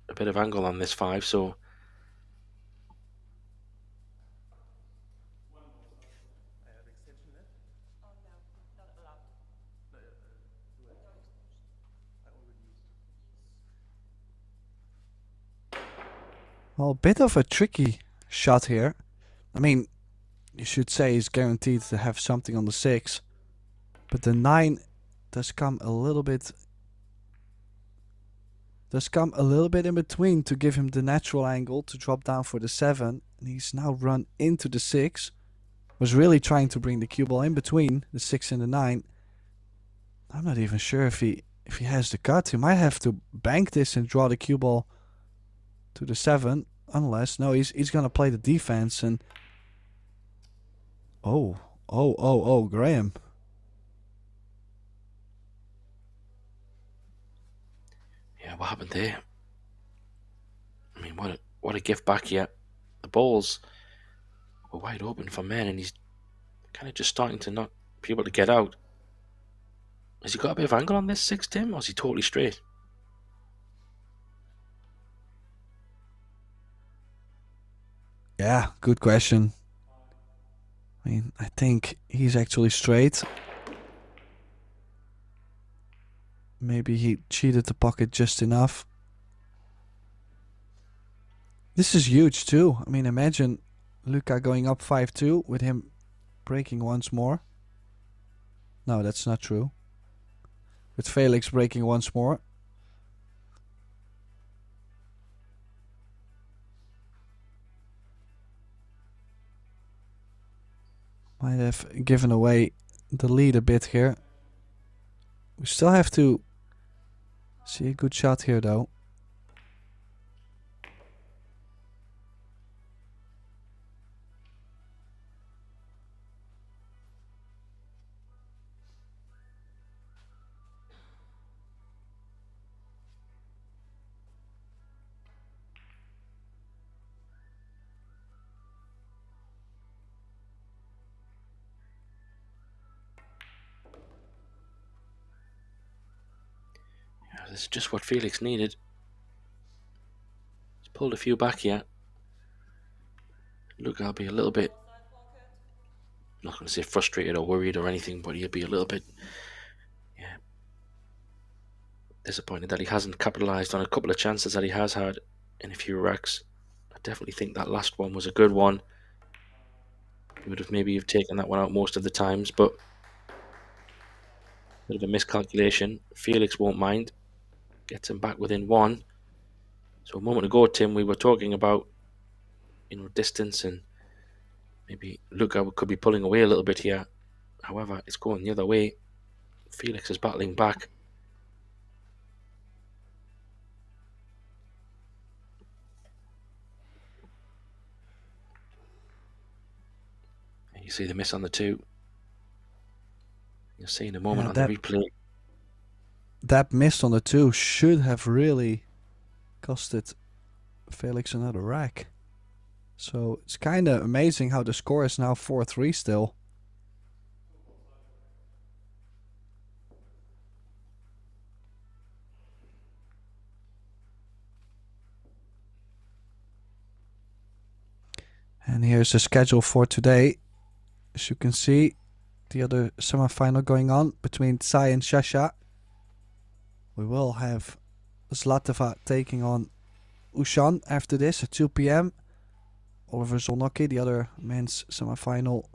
Speaker 3: a bit of angle on this 5, so
Speaker 2: Well, a bit of a tricky shot here. I mean, you should say he's guaranteed to have something on the 6. But the 9 does come a little bit in between to give him the natural angle to drop down for the 7. And he's now run into the 6. Was really trying to bring the cue ball in between the 6 and the 9. I'm not even sure if he has the cut. He might have to bank this and draw the cue ball to the 7, unless no, he's gonna play the defense. And oh, Graham.
Speaker 3: Yeah, what happened there? I mean, what a gift back here. The balls were wide open for MENN, and he's kind of just starting to not be able to get out. Has he got a bit of angle on this 6, Tim, or is he totally straight?
Speaker 2: Yeah, good question. I mean, I think he's actually straight. Maybe he cheated the pocket just enough. This is huge too. I mean, imagine Luca going up 5-2 with him breaking once more. No, that's not true. With FELIX breaking once more. Might have given away the lead a bit here. We still have to see a good shot here though.
Speaker 3: Yeah, this is just what FELIX needed. He's pulled a few back here. Look, I'll be a little bit, I'm not going to say frustrated or worried or anything, but he'll be a little bit, yeah, disappointed that he hasn't capitalised on a couple of chances that he has had in a few racks. I definitely think that last one was a good one. He would have maybe taken that one out most of the times, but a bit of a miscalculation. FELIX won't mind. Gets him back within 1. So a moment ago, Tim, we were talking about, distance and maybe Luca could be pulling away a little bit here. However, it's going the other way. FELIX is battling back. And you see the miss on the 2. You'll see in a moment on the replay.
Speaker 2: That miss on the 2 should have really costed FELIX another rack. So it's kind of amazing how the score is now 4-3 still. And here's the schedule for today. As you can see, the other semi-final going on between Tsai and Shasha. We will have Zlatova taking on Ushan after this at 2 p.m. Oliver Zolnocki, the other men's semi-final,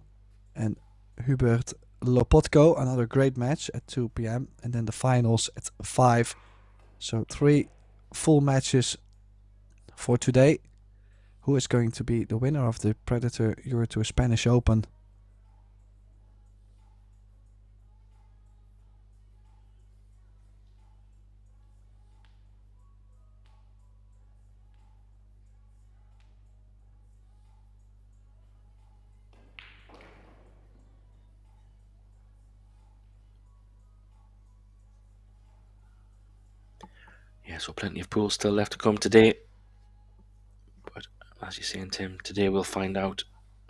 Speaker 2: and Hubert Lopotko, another great match at 2 p.m. and then the finals at 5. So 3 full matches for today. Who is going to be the winner of the Predator EuroTour Spanish Open?
Speaker 3: Yeah, so plenty of pools still left to come today. But as you're saying, Tim, today we'll find out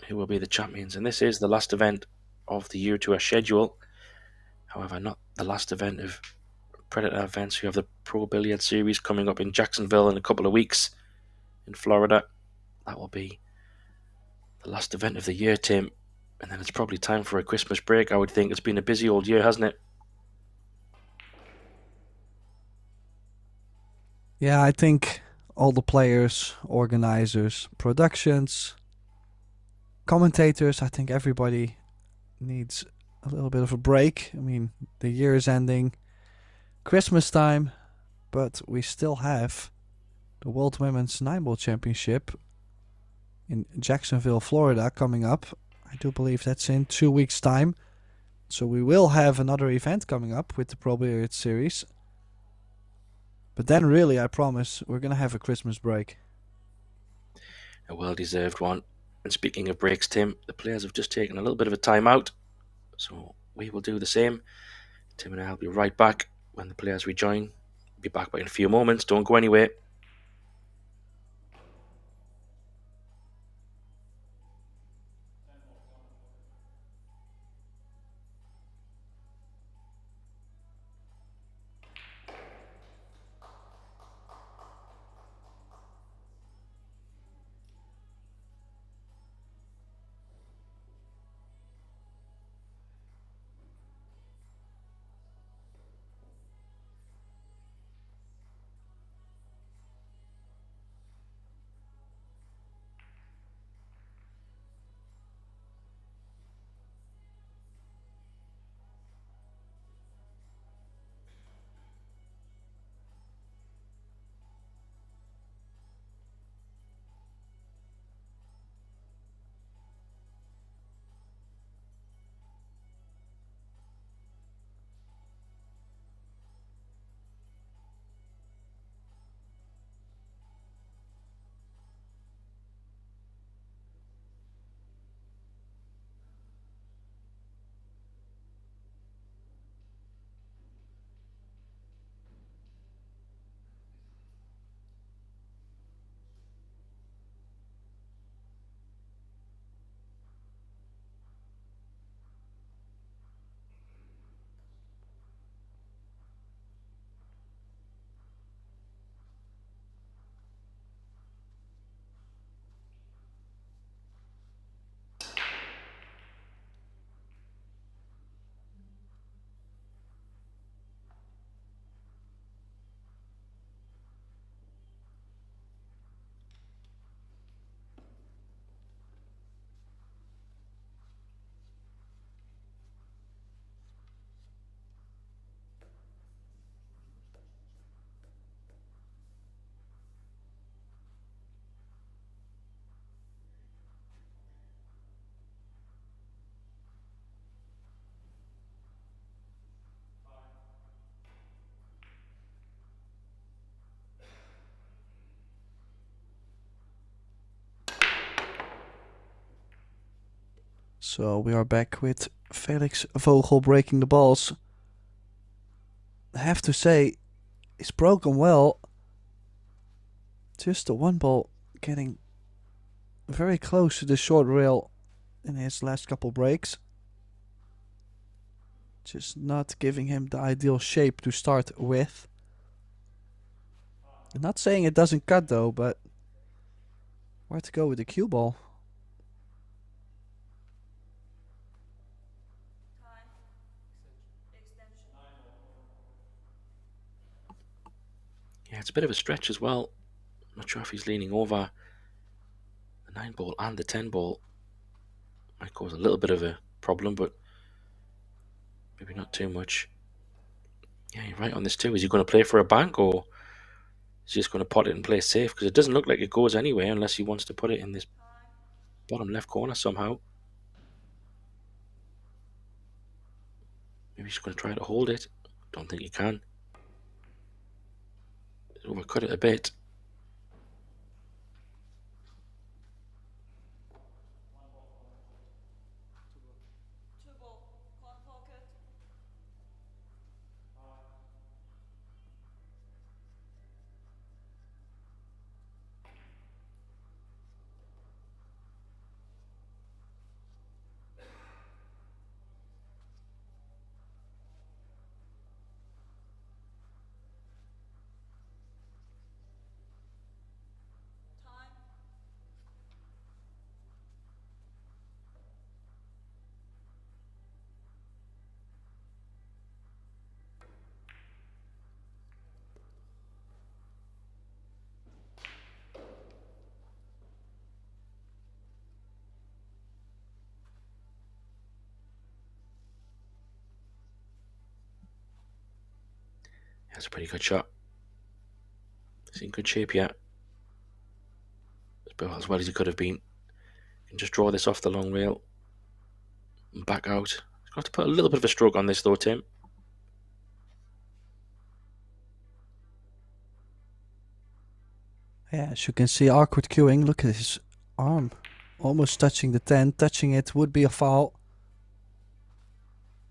Speaker 3: who will be the champions. And this is the last event of the EuroTour schedule. However, not the last event of Predator events. We have the Pro Billiard Series coming up in Jacksonville in a couple of weeks in Florida. That will be the last event of the year, Tim. And then it's probably time for a Christmas break, I would think. It's been a busy old year, hasn't it?
Speaker 2: Yeah, I think all the players, organizers, productions, commentators, I think everybody needs a little bit of a break. I mean, the year is ending, Christmas time, but we still have the World Women's 9-Ball Championship in Jacksonville, Florida coming up. I do believe that's in 2 weeks' time. So we will have another event coming up with the Pro Billiard Series. But then really, I promise, we're going to have a Christmas break.
Speaker 3: A well-deserved one. And speaking of breaks, Tim, the players have just taken a little bit of a time out. So we will do the same. Tim and I will be right back when the players rejoin. Be back in a few moments. Don't go anywhere.
Speaker 2: So we are back with Felix Vogel breaking the balls. I have to say, he's broken well. Just the one ball getting very close to the short rail in his last couple breaks. Just not giving him the ideal shape to start with. I'm not saying it doesn't cut though, but where to go with the cue ball?
Speaker 3: Yeah, it's a bit of a stretch as well. I'm not sure if he's leaning over the 9 ball and the 10 ball. Might cause a little bit of a problem, but maybe not too much. Yeah, you're right on this too. Is he going to play for a bank, or is he just going to pot it and play safe? Because it doesn't look like it goes anywhere unless he wants to put it in this bottom left corner somehow. Maybe he's going to try to hold it. Don't think he can. Overcut it a bit. That's a pretty good shot. He's in good shape yet. As well as he could have been. Can just draw this off the long rail and back out. He's got to put a little bit of a stroke on this though, Tim.
Speaker 2: Yeah, as you can see, awkward cueing. Look at his arm. Almost touching the 10. Touching it would be a foul.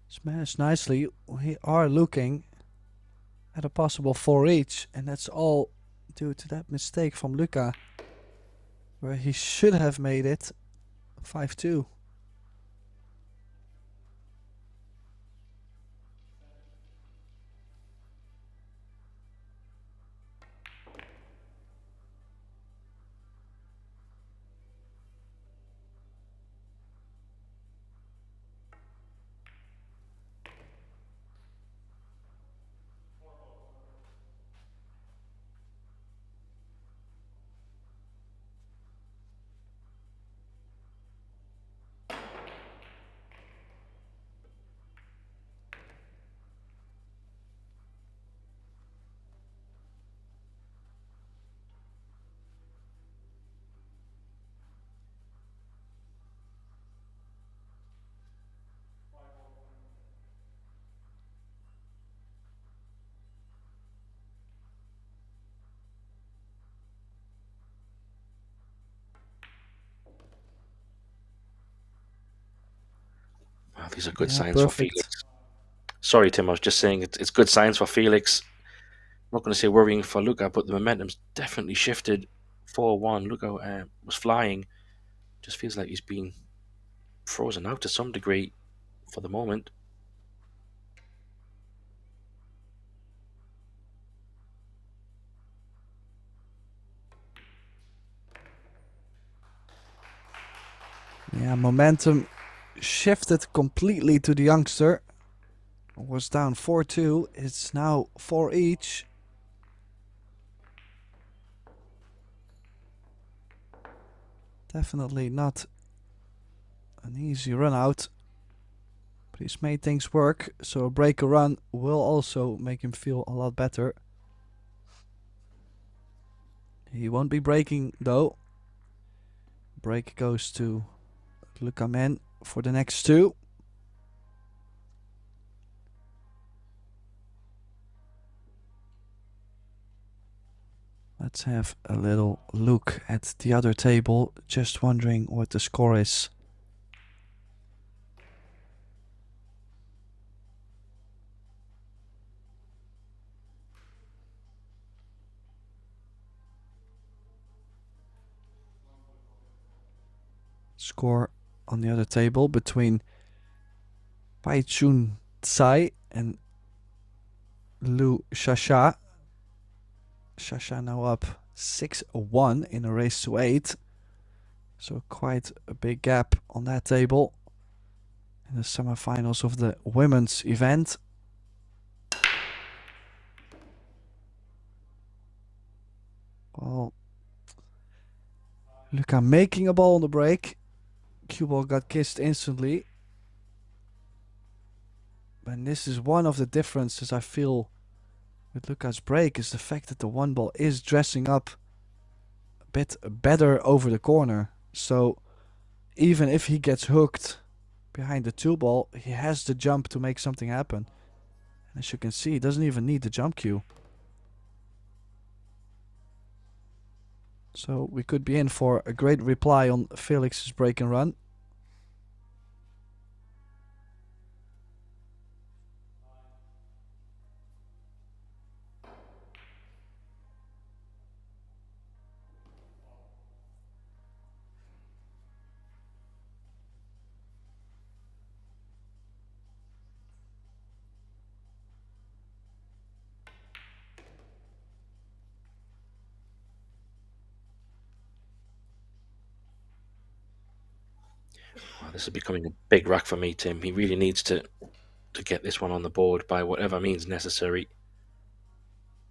Speaker 2: Smashed nicely. We are looking at a possible 4 each. And that's all due to that mistake from Luca, where he should have made it 5-2.
Speaker 3: Wow, these are good
Speaker 2: Yeah,
Speaker 3: signs for
Speaker 2: perfect.
Speaker 3: Felix. Sorry, Tim, I was just saying it's good signs for Felix. I'm not going to say worrying for Luca, but the momentum's definitely shifted. 4-1. Luca was flying. Just feels like he's been frozen out to some degree for the moment.
Speaker 2: Yeah, momentum shifted completely to the youngster. Was down 4-2. It's now 4 each. Definitely not an easy run out. But he's made things work. So a break a run will also make him feel a lot better. He won't be breaking though. Break goes to Luca MENN for the next 2. Let's have a little look at the other table. Just wondering what the score is. score on the other table between Pai Chun Tsai and Lu Shasha. Shasha now up 6-1 in a race to 8. So quite a big gap on that table in the semifinals of the women's event. Well, Luca making a ball on the break. Cue ball got kissed instantly. And this is one of the differences I feel with Luca's break, is the fact that the one ball is dressing up a bit better over the corner. So even if he gets hooked behind the two ball, he has the jump to make something happen. And as you can see, he doesn't even need the jump cue. So we could be in for a great reply on Felix's break and run.
Speaker 3: Well, this is becoming a big rack for me, Tim. He really needs to get this one on the board by whatever means necessary,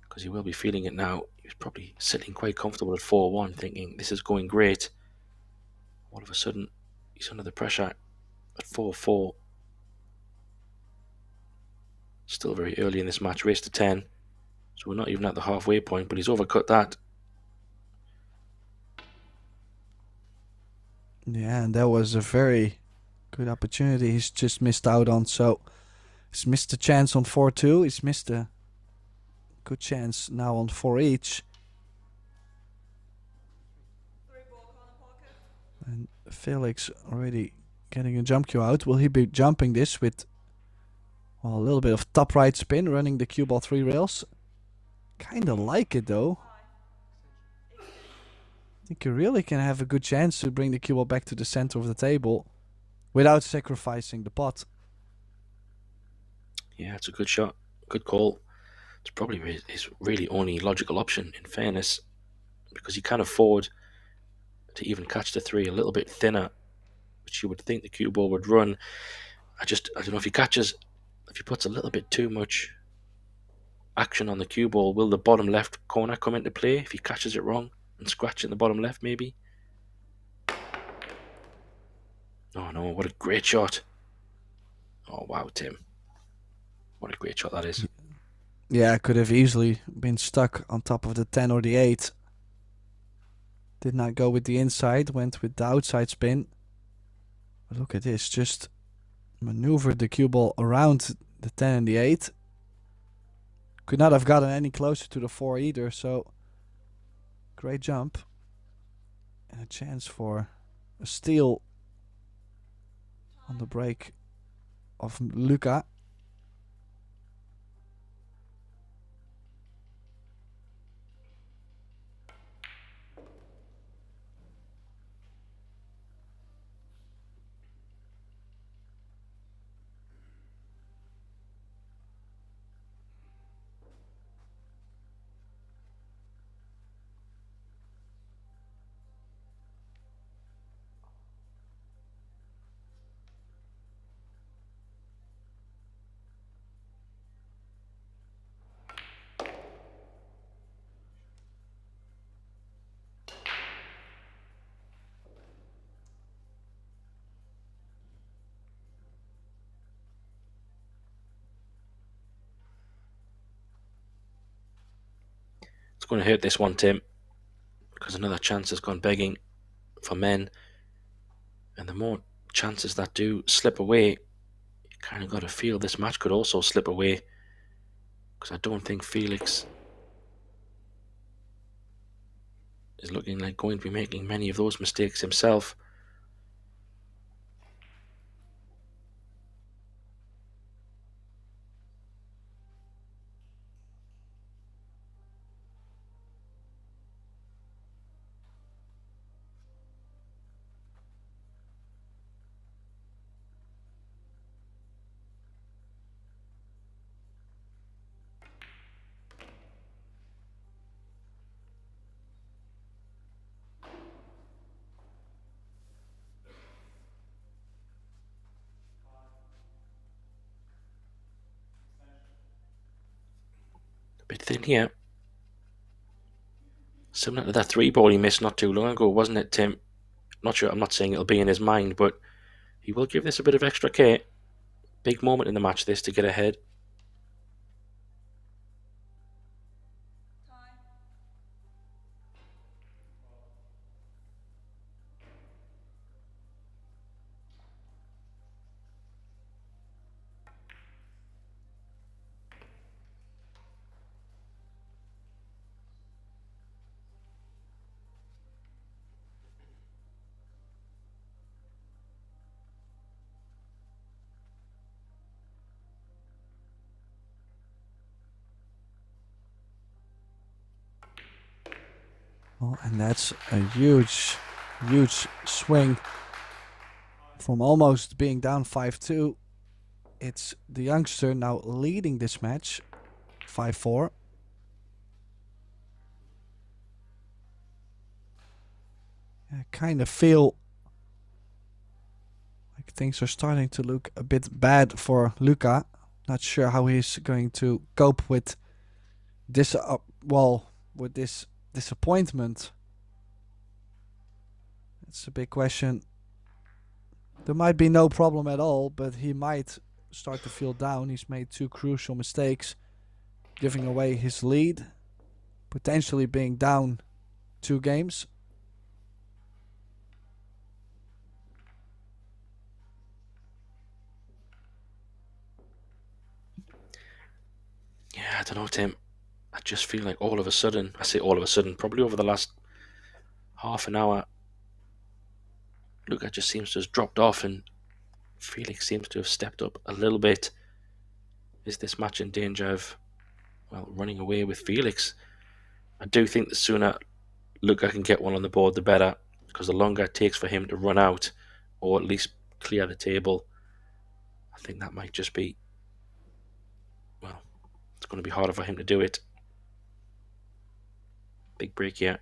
Speaker 3: because he will be feeling it now. He's probably sitting quite comfortable at 4-1, thinking this is going great. All of a sudden, he's under the pressure at 4-4. Still very early in this match, race to 10. So we're not even at the halfway point, but he's overcut that.
Speaker 2: Yeah, and that was a very good opportunity he's just missed out on. So he's missed a chance on 4-2. He's missed a good chance now on 4 each. And Felix already getting a jump cue out. Will he be jumping this with, well, a little bit of top right spin, running the cue ball 3 rails? Kinda like it though. I think you really can have a good chance to bring the cue ball back to the center of the table without sacrificing the pot.
Speaker 3: Yeah, it's a good shot. Good call. It's probably his really only logical option, in fairness, because he can afford to even catch the 3 a little bit thinner, which you would think the cue ball would run. I don't know if he puts a little bit too much action on the cue ball, will the bottom left corner come into play if he catches it wrong and scratch it in the bottom left, maybe? Oh no, what a great shot. Oh wow, Tim. What a great shot that is.
Speaker 2: Yeah, could have easily been stuck on top of the 10 or the 8. Did not go with the inside, went with the outside spin. But look at this, just maneuvered the cue ball around the 10 and the 8. Could not have gotten any closer to the 4 either, so great jump. And a chance for a steal on the break of Luca.
Speaker 3: It's going to hurt this one, Tim, because another chance has gone begging for MENN. And the more chances that do slip away, you kind of got to feel this match could also slip away, because I don't think Felix is looking like going to be making many of those mistakes himself. bit thin here. Similar to that 3-ball he missed not too long ago, wasn't it, Tim? Not sure. I'm not saying it'll be in his mind, but he will give this a bit of extra care. Big moment in the match, this, to get ahead.
Speaker 2: Well, and that's a huge, huge swing from almost being down 5-2. It's the youngster now leading this match, 5-4. I kind of feel like things are starting to look a bit bad for Luca. Not sure how he's going to cope with this, with this disappointment. It's a big question. There might be no problem at all, but he might start to feel down. He's made 2 crucial mistakes, giving away his lead, potentially being down 2 games.
Speaker 3: Yeah, I don't know, Tim. I just feel like all of a sudden, I say all of a sudden, probably over the last half an hour, Luca just seems to have dropped off and Felix seems to have stepped up a little bit. Is this match in danger of, well, running away with Felix? I do think the sooner Luca can get one on the board, the better, because the longer it takes for him to run out or at least clear the table, I think that might just be, well, it's going to be harder for him to do it. Big break here.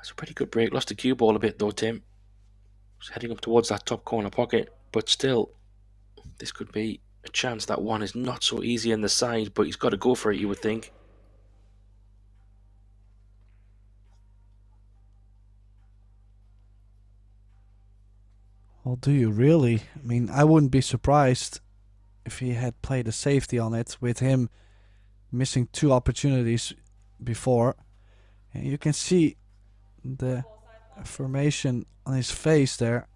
Speaker 3: That's a pretty good break. Lost the cue ball a bit though, Tim. Just heading up towards that top corner pocket, but still, this could be a chance. That one is not so easy in the side, but he's got to go for it, you would think.
Speaker 2: Well, do you really? I mean, I wouldn't be surprised if he had played a safety on it with him missing 2 opportunities before. And you can see the affirmation on his face there.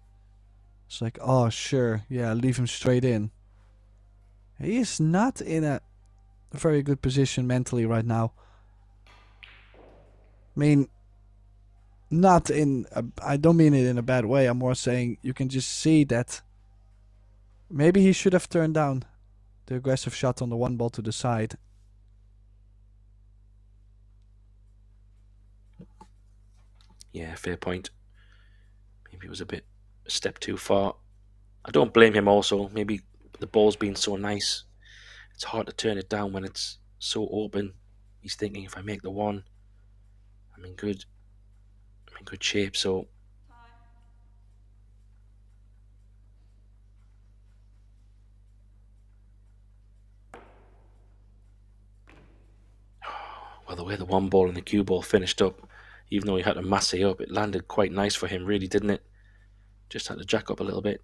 Speaker 2: It's like, oh, sure, yeah, leave him straight in. He is not in a very good position mentally right now. I mean, not in I don't mean it in a bad way. I'm more saying you can just see that maybe he should have turned down the aggressive shot on the 1 ball to the side.
Speaker 3: Yeah, fair point. Maybe it was a step too far. I don't blame him also. Maybe the ball's been so nice, it's hard to turn it down when it's so open. He's thinking, if I make the 1, I'm in good shape. So well, the way the 1 ball and the cue ball finished up, even though he had to mass it up, it landed quite nice for him, really, didn't it? Just had to jack up a little bit.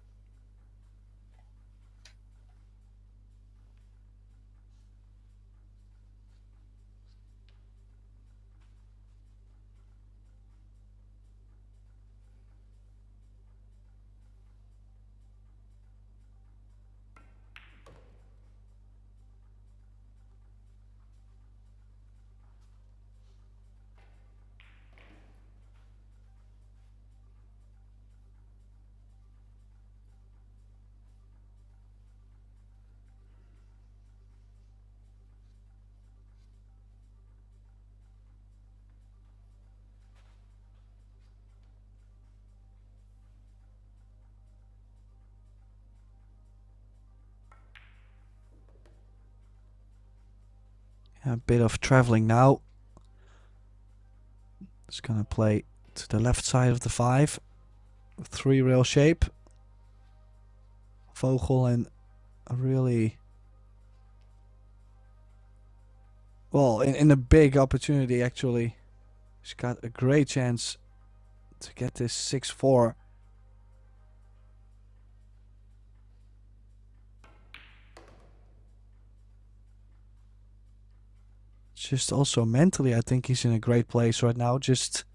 Speaker 2: A bit of traveling now. It's gonna play to the left side of the 5. 3-rail shape. Vogel and a really... Well, in a big opportunity actually. He's got a great chance to get this 6-4. Just also mentally, I think he's in a great place right now. Just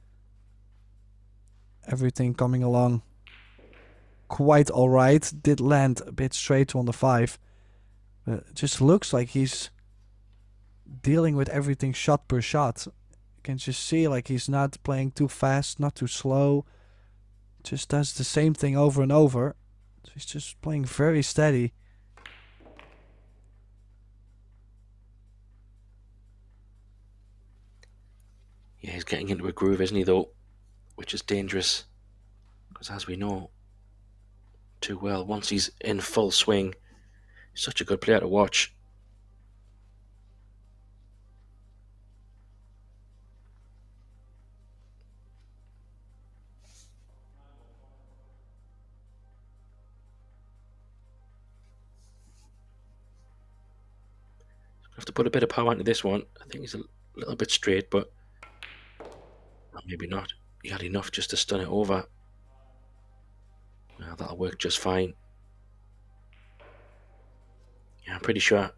Speaker 2: everything coming along quite alright. Did land a bit straight on the 5. But it just looks like he's dealing with everything shot per shot. You can just see like he's not playing too fast, not too slow. Just does the same thing over and over. So he's just playing very steady.
Speaker 3: Yeah, he's getting into a groove, isn't he, though? Which is dangerous. Because as we know too well, once he's in full swing, he's such a good player to watch. Have to put a bit of power into this one. I think he's a little bit straight, but maybe not. He had enough just to stun it over. Well, that'll work just fine. Yeah, I'm pretty sure.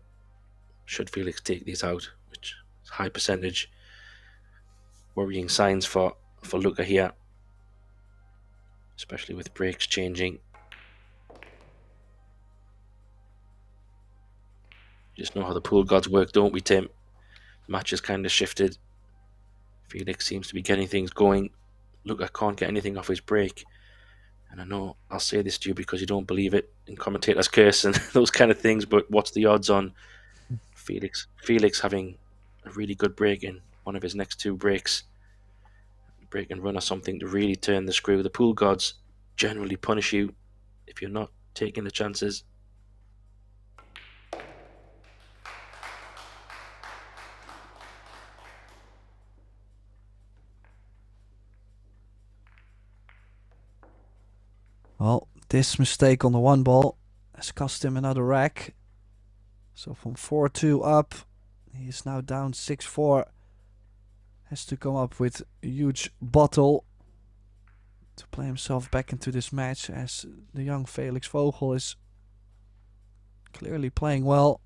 Speaker 3: Should Felix take these out, which is high percentage. Worrying signs for Luca here, especially with breaks changing. Just know how the pool gods work, don't we, Tim? The match has kind of shifted. Felix seems to be getting things going. Luca can't get anything off his break. And I know I'll say this to you because you don't believe it in commentators' curse and those kind of things, but what's the odds on Felix having a really good break in one of his next 2 breaks? Break and run or something to really turn the screw. The pool gods generally punish you if you're not taking the chances.
Speaker 2: Well, this mistake on the 1 ball has cost him another rack. So from 4-2 up, he is now down 6-4. Has to come up with a huge bottle to play himself back into this match, as the young Felix Vogel is clearly playing well.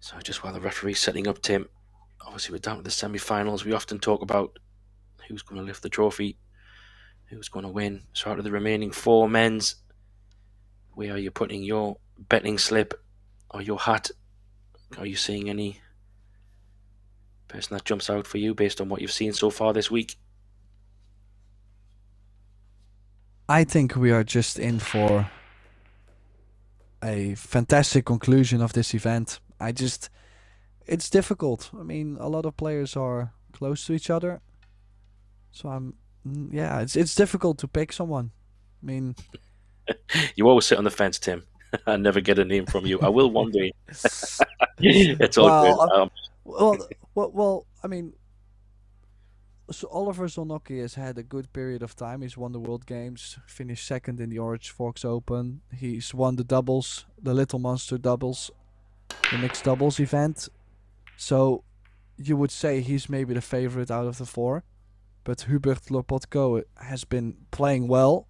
Speaker 3: So just while the referee's setting up, Tim, obviously we're down to the semi-finals. We often talk about who's going to lift the trophy, who's going to win. So out of the remaining 4 men's, where are you putting your betting slip or your hat? Are you seeing any person that jumps out for you based on what you've seen so far this week?
Speaker 2: I think we are just in for a fantastic conclusion of this event. It's difficult. I mean, a lot of players are close to each other. So it's difficult to pick someone. I mean...
Speaker 3: You always sit on the fence, Tim. I never get a name from you. I will one day. It's all good.
Speaker 2: Well, I mean... So Oliver Zonocki has had a good period of time. He's won the World Games, finished 2nd in the Orange Forks Open. He's won the doubles, the Little Monster doubles, the mixed doubles event. So you would say he's maybe the favorite out of the 4. But Hubert Lopotko has been playing well.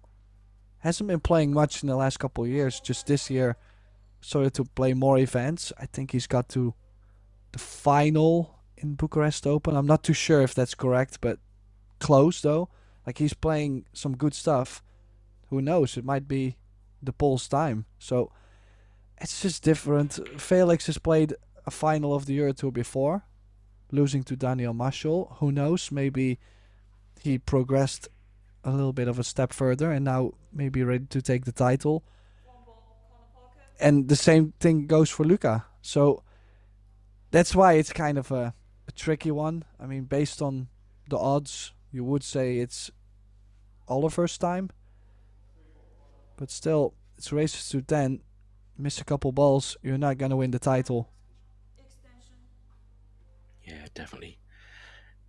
Speaker 2: Hasn't been playing much in the last couple of years. Just this year started to play more events. I think he's got to the final in Bucharest Open. I'm not too sure if that's correct, but close though. Like, he's playing some good stuff. Who knows? It might be the Pole's time. So it's just different. Felix has played a final of the EuroTour before, losing to Daniel Marshall. Who knows? Maybe he progressed a little bit of a step further and now maybe ready to take the title. And the same thing goes for Luca. So that's why it's kind of a a tricky one. I mean, based on the odds, you would say it's Oliver's time. But still, it's races to 10. Miss a couple balls, you're not going to win the title.
Speaker 3: Yeah, definitely.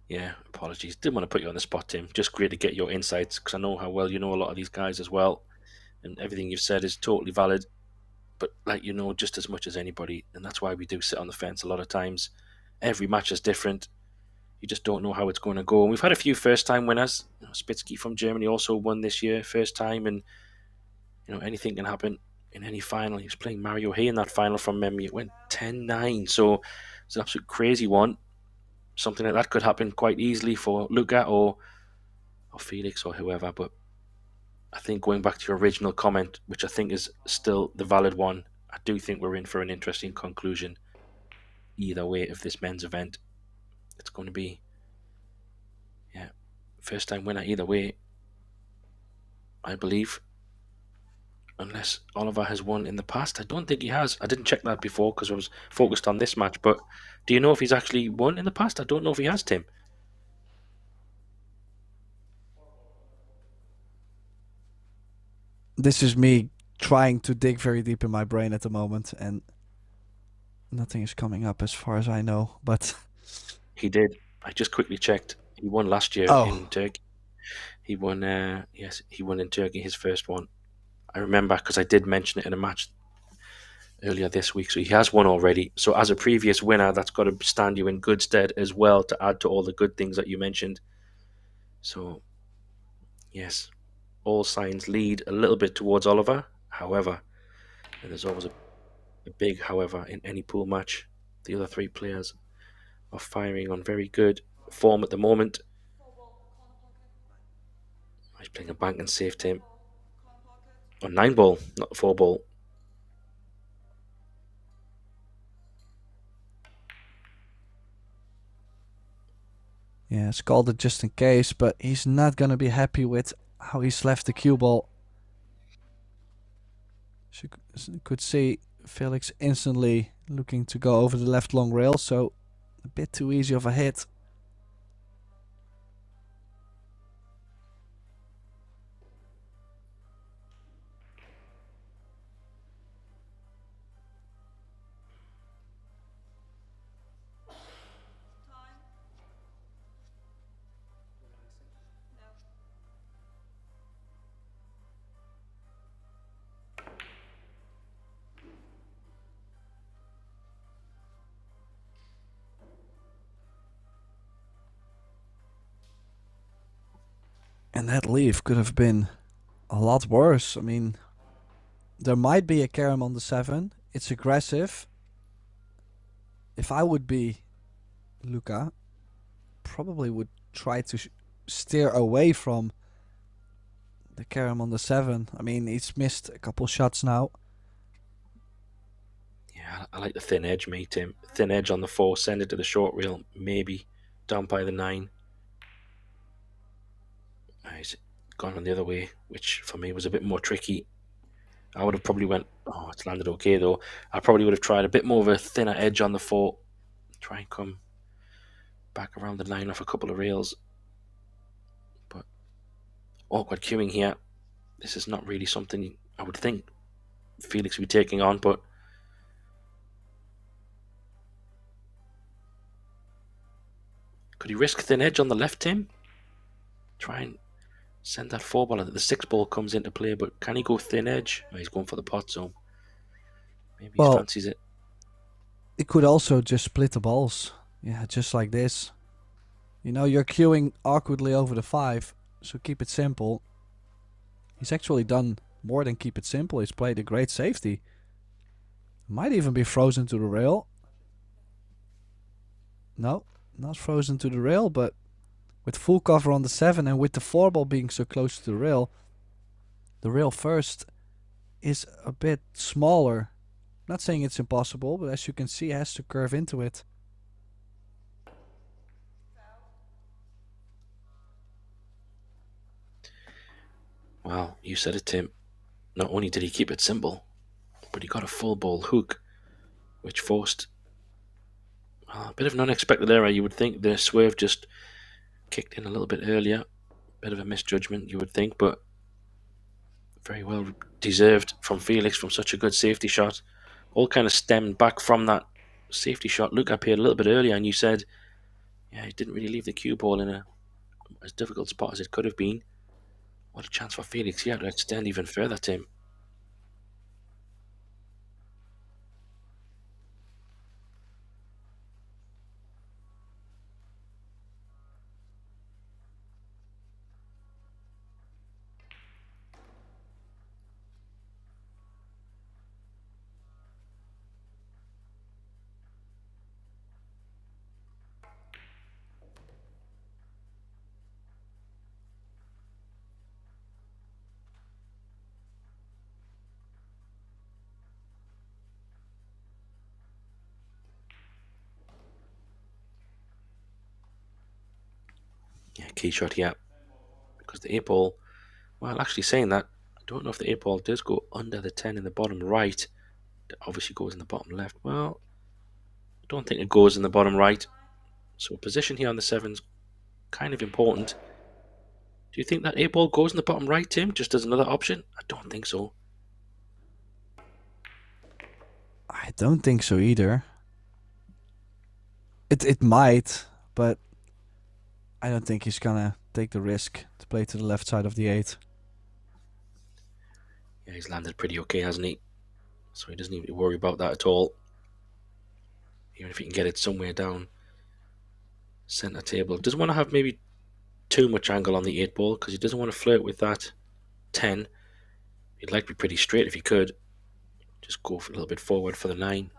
Speaker 3: Yeah, apologies. Didn't want to put you on the spot, Tim. Just great to get your insights, because I know how well you know a lot of these guys as well. And everything you've said is totally valid. But like, you know just as much as anybody. And that's why we do sit on the fence a lot of times. Every match is different. You just don't know how it's going to go. And we've had a few first-time winners. You know, Spitzky from Germany also won this year, first time. And, you know, anything can happen in any final. He was playing Mario Hay in that final from memory. It went 10-9. So it's an absolute crazy one. Something like that could happen quite easily for Luca or Felix or whoever. But I think going back to your original comment, which I think is still the valid one, I do think we're in for an interesting conclusion either way of this men's event. It's going to be, yeah, first time winner either way, I believe. Unless Oliver has won in the past. I don't think he has. I didn't check that before because I was focused on this match. But do you know if he's actually won in the past? I don't know if he has, Tim.
Speaker 2: This is me trying to dig very deep in my brain at the moment, and nothing is coming up as far as I know. But
Speaker 3: He did. I just quickly checked. He won last year in Turkey. He won, yes, he won in Turkey, his first one. I remember because I did mention it in a match earlier this week. So he has won already. So as a previous winner, that's got to stand you in good stead as well, to add to all the good things that you mentioned. So, yes, all signs lead a little bit towards Oliver. However, and there's always a big however in any pool match, the other three players are firing on very good form at the moment. He's playing a bank and safe team on 9-ball, not 4-ball.
Speaker 2: yeah, it's called it just in case, but he's not going to be happy with how he's left the cue ball. As you could see, Felix instantly looking to go over the left long rail, so a bit too easy of a hit. And that leave could have been a lot worse. I mean, there might be a carom on the 7. It's aggressive. If I would be Luca, probably would try to steer away from the carom on the 7. I mean, he's missed a couple shots now.
Speaker 3: Yeah, I like the thin edge, mate, Tim. Thin edge on the 4, send it to the short rail, maybe down by the 9. He's gone on the other way, which for me was a bit more tricky. I would have probably went, oh, it's landed okay though. I probably would have tried a bit more of a thinner edge on the 4. Try and come back around the 9 off a couple of rails. But awkward queuing here. This is not really something I would think Felix would be taking on, but could he risk thin edge on the left, Tim? Try and send that 4-ball. The 6-ball comes into play, but can he go thin edge? Oh, he's going for the pot, so maybe he fancies it.
Speaker 2: It could also just split the balls. Yeah, just like this. You know, you're queuing awkwardly over the 5, so keep it simple. He's actually done more than keep it simple. He's played a great safety. Might even be frozen to the rail. No, not frozen to the rail, but with full cover on the 7 and with the 4-ball being so close to the rail first is a bit smaller. Not saying it's impossible, but as you can see, it has to curve into it.
Speaker 3: Wow, you said it, Tim. Not only did he keep it simple, but he got a full ball hook, which forced Well, a bit of an unexpected error. You would think the swerve just kicked in a little bit earlier. Bit of a misjudgment, you would think, but very well deserved from FELIX from such a good safety shot. All kind of stemmed back from that safety shot. Luca appeared a little bit earlier, and you said, yeah, he didn't really leave the cue ball in as difficult spot as it could have been. What a chance for FELIX here to extend even further, Tim. Yeah, key shot here. Because the 8 ball, well, actually saying that, I don't know if the 8 ball does go under the 10 in the bottom right. It obviously goes in the bottom left. Well, I don't think it goes in the bottom right. So position here on the 7's kind of important. Do you think that 8 ball goes in the bottom right, Tim, just as another option? I don't think so.
Speaker 2: I don't think so either. It might, but I don't think he's gonna take the risk to play to the left side of the 8.
Speaker 3: Yeah, he's landed pretty okay, hasn't he? So he doesn't need to worry about that at all. Even if he can get it somewhere down center table. Doesn't want to have maybe too much angle on the 8 ball because he doesn't want to flirt with that 10. He'd like to be pretty straight if he could. Just go for a little bit forward for the 9.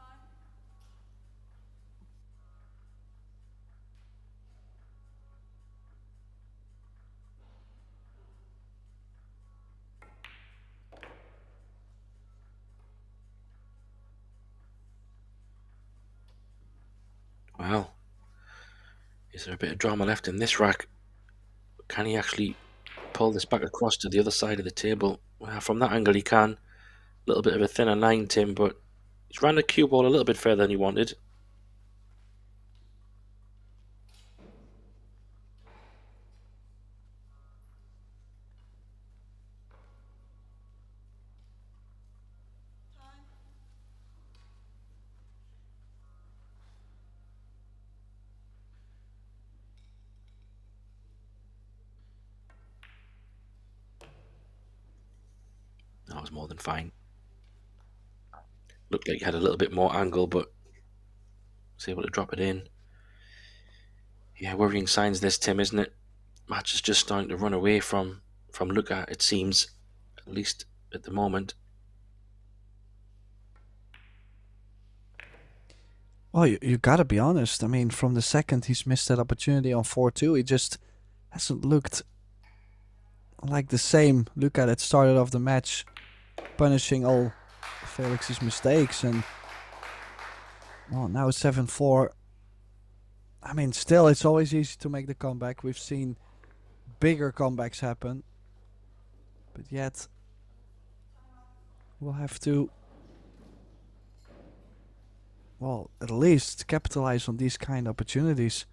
Speaker 3: Well, is there a bit of drama left in this rack? Can he actually pull this back across to the other side of the table? Well, from that angle he can. A little bit of a thinner 9, Tim, but he's ran the cue ball a little bit further than he wanted. That was more than fine. Looked like he had a little bit more angle, but was able to drop it in. Yeah, worrying signs this, Tim, isn't it? Match is just starting to run away from Luca, it seems, at least at the moment.
Speaker 2: Well, you gotta be honest. I mean, from the second he's missed that opportunity on 4-2, he just hasn't looked like the same Luca that started off the match, punishing all Felix's mistakes. And well, now it's 7-4. I mean, still, it's always easy to make the comeback. We've seen bigger comebacks happen, but yet we'll have to, well, at least capitalize on these kind of opportunities.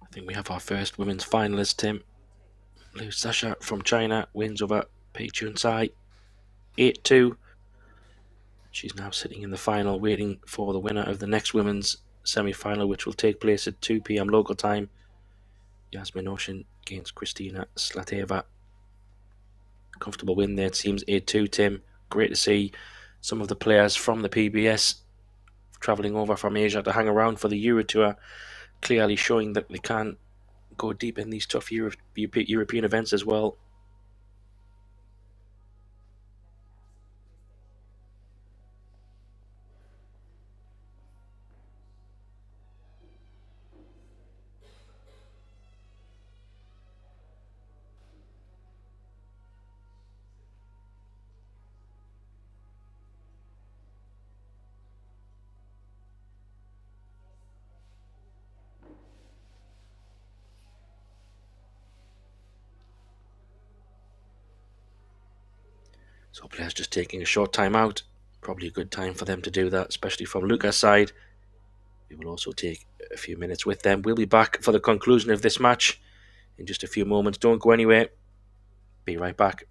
Speaker 3: I think we have our first women's finalist, Tim. Liu Sasha from China wins over Pei Chun Tsai 8-2. She's now sitting in the final waiting for the winner of the next women's semi-final, which will take place at 2 p.m. local time. Yasmin Oshin against Kristina Slateva. Comfortable win there, it seems, 8-2, Tim. Great to see some of the players from the PBS travelling over from Asia to hang around for the EuroTour, clearly showing that they can go deep in these tough European events as well. So players just taking a short time out. Probably a good time for them to do that, especially from Luca's side. We will also take a few minutes with them. We'll be back for the conclusion of this match in just a few moments. Don't go anywhere. Be right back.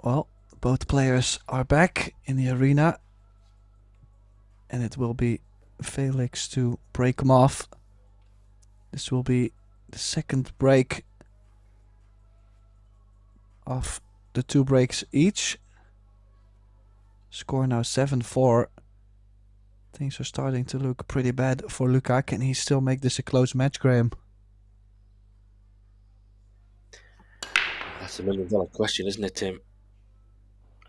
Speaker 2: Well, both players are back in the arena, and it will be FELIX to break them off. This will be the second break of the 2 breaks each. Score now 7-4. Things are starting to look pretty bad for Luca. Can he still make this a close match, Graham?
Speaker 3: That's a $1,000,000 question, isn't it, Tim?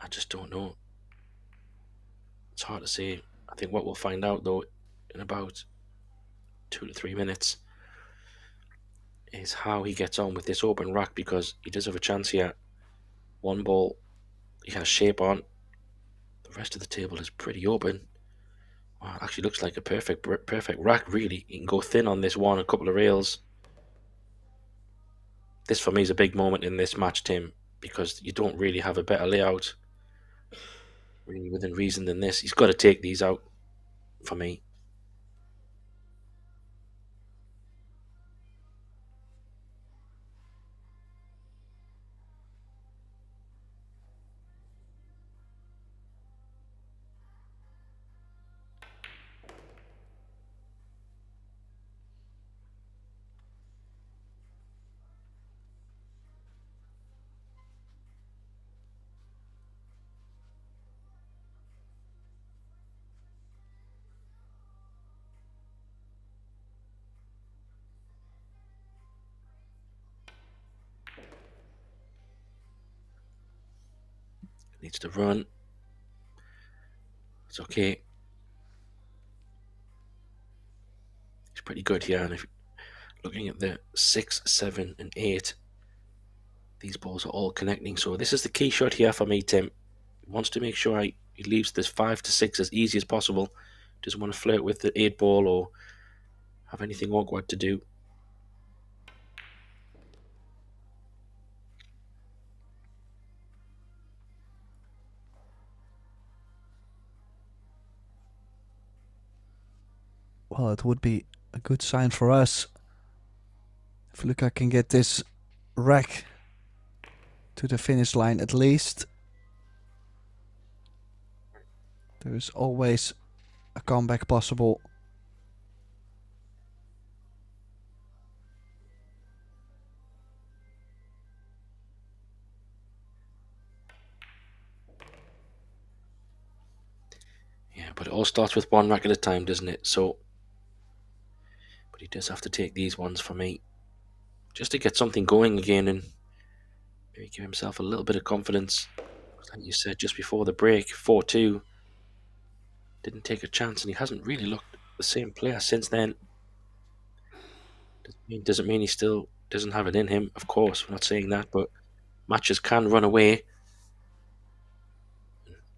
Speaker 3: I just don't know. It's hard to say. I think what we'll find out, though, in about 2 to 3 minutes is how he gets on with this open rack, because he does have a chance here. One ball, he has shape on. The rest of the table is pretty open. Wow, it actually looks like a perfect rack, really. You can go thin on this one, a couple of rails. This, for me, is a big moment in this match, Tim, because you don't really have a better layout, really, within reason than this. He's got to take these out, for me. Needs to run. It's okay. He's pretty good here. And if looking at the 6, 7, and 8, these balls are all connecting. So this is the key shot here for me, Tim. He wants to make sure he leaves this 5 to 6 as easy as possible. Doesn't want to flirt with the 8 ball or have anything awkward to do.
Speaker 2: Well, it would be a good sign for us if Luca can get this rack to the finish line at least. There is always a comeback possible.
Speaker 3: Yeah, but it all starts with one rack at a time, doesn't it? So, but he does have to take these ones for me, just to get something going again and maybe give himself a little bit of confidence. Like you said just before the break, 4-2. Didn't take a chance, and he hasn't really looked the same player since then. Doesn't mean he still doesn't have it in him. Of course, we're not saying that, but matches can run away.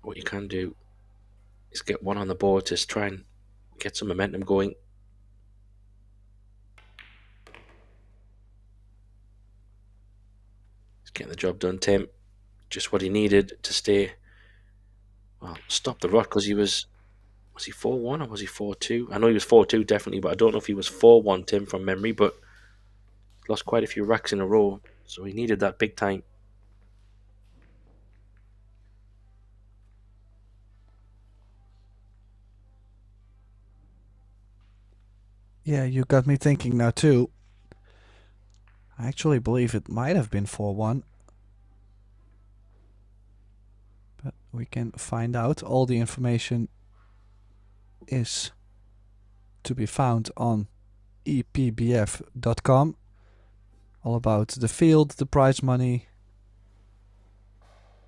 Speaker 3: What you can do is get one on the board to try and get some momentum going. He's getting the job done, Tim. Just what he needed to stay. Well, stop the rot, because he was he 4-1 or was he 4-2? I know he was 4-2 definitely, but I don't know if he was 4-1, Tim, from memory. But lost quite a few racks in a row, so he needed that big time.
Speaker 2: Yeah, you got me thinking now too. I actually believe it might have been 4-1. But we can find out. All the information is to be found on EPBF.com. All about the field, the prize money,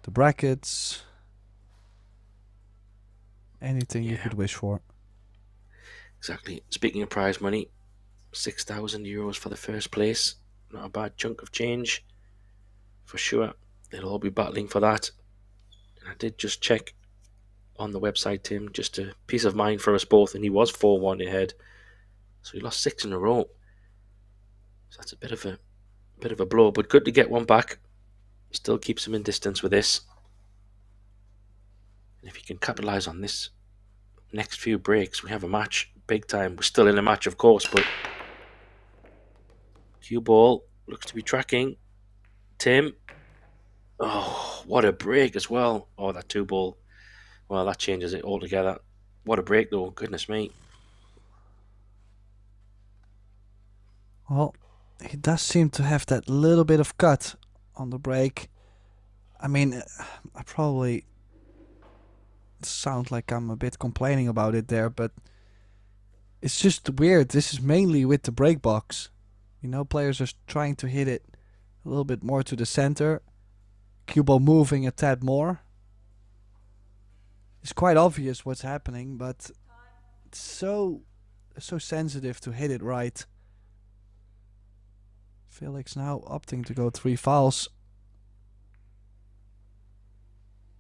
Speaker 2: the brackets, anything you could wish for.
Speaker 3: Exactly. Speaking of prize money, €6,000 for the first place. Not a bad chunk of change, for sure. They'll all be battling for that. And I did just check on the website, Tim, just a peace of mind for us both, and he was 4-1 ahead. So he lost 6 in a row. So that's a bit of a blow, but good to get one back. Still keeps him in distance with this. And if he can capitalize on this next few breaks, we have a match big time. We're still in a match, of course, but cue ball looks to be tracking. Tim. Oh, what a break as well. Oh, that 2 ball. Well, that changes it altogether. What a break, though. Goodness me.
Speaker 2: Well, he does seem to have that little bit of cut on the break. I mean, I probably sound like I'm a bit complaining about it there, but it's just weird. This is mainly with the break box. You know, players are trying to hit it a little bit more to the center. Cue ball moving a tad more. It's quite obvious what's happening, but it's so sensitive to hit it right. FELIX now opting to go 3 fouls.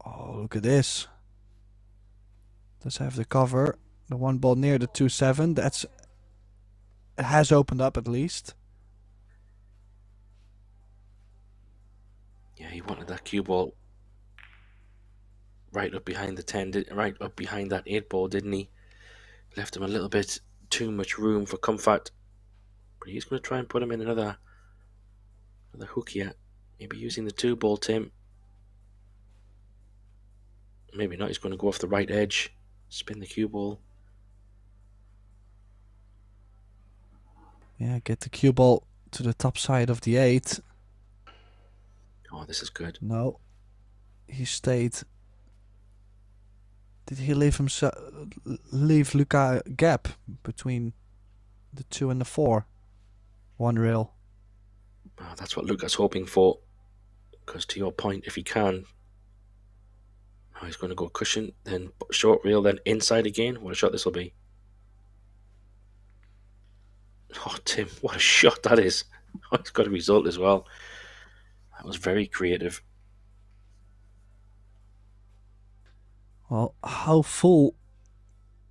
Speaker 2: Oh, look at this. Does have the cover. The 1 ball near the 2-7. It has opened up at least.
Speaker 3: Yeah, he wanted that cue ball right up behind the 10, right up behind that 8 ball, didn't he? Left him a little bit too much room for comfort. But he's going to try and put him in another hook here. Maybe using the 2 ball, Tim. Maybe not. He's going to go off the right edge. Spin the cue ball.
Speaker 2: Yeah, get the cue ball to the top side of the 8.
Speaker 3: Oh, this is good.
Speaker 2: No. He stayed. Did he leave Luca a gap between the 2 and the 4? 1 rail.
Speaker 3: Oh, that's what Luca's hoping for. Because to your point, if he can Oh, he's going to go cushion, then short reel, then inside again. What a shot this will be. Oh, Tim, what a shot that is. Oh, it's got a result as well. That was very creative.
Speaker 2: Well, how full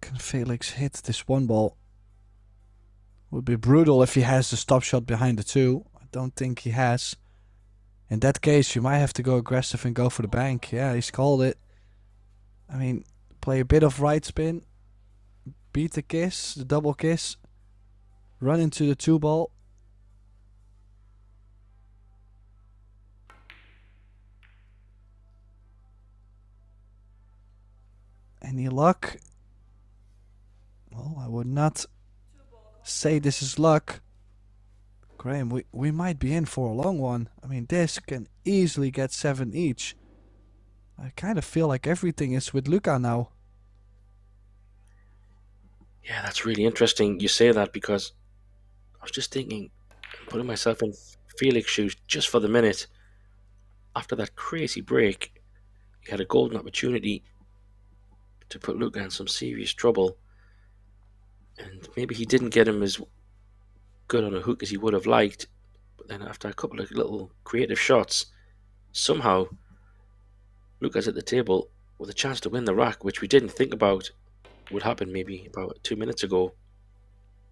Speaker 2: can Felix hit this one ball? Would be brutal if he has the stop shot behind the two. I don't think he has. In that case, you might have to go aggressive and go for the bank. Yeah, he's called it. I mean, play a bit of right spin. Beat the kiss, the double kiss. Run into the two ball. Any luck? Well, I would not say this is luck. Graham, we might be in for a long one. I mean, this can easily get 7 each. I kind of feel like everything is with Luca now.
Speaker 3: Yeah, that's really interesting you say that, because I was just thinking, putting myself in Felix shoes just for the minute. After that crazy break, he had a golden opportunity to put Luca in some serious trouble. And maybe he didn't get him as good on a hook as he would have liked. But then after a couple of little creative shots, somehow Luca's at the table with a chance to win the rack, which we didn't think about would happen maybe about 2 minutes ago.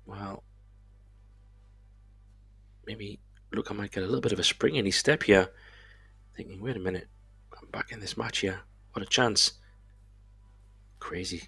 Speaker 3: Well, maybe Luca might get a little bit of a spring in his step here, thinking, wait a minute, I'm back in this match here. What a chance. Crazy.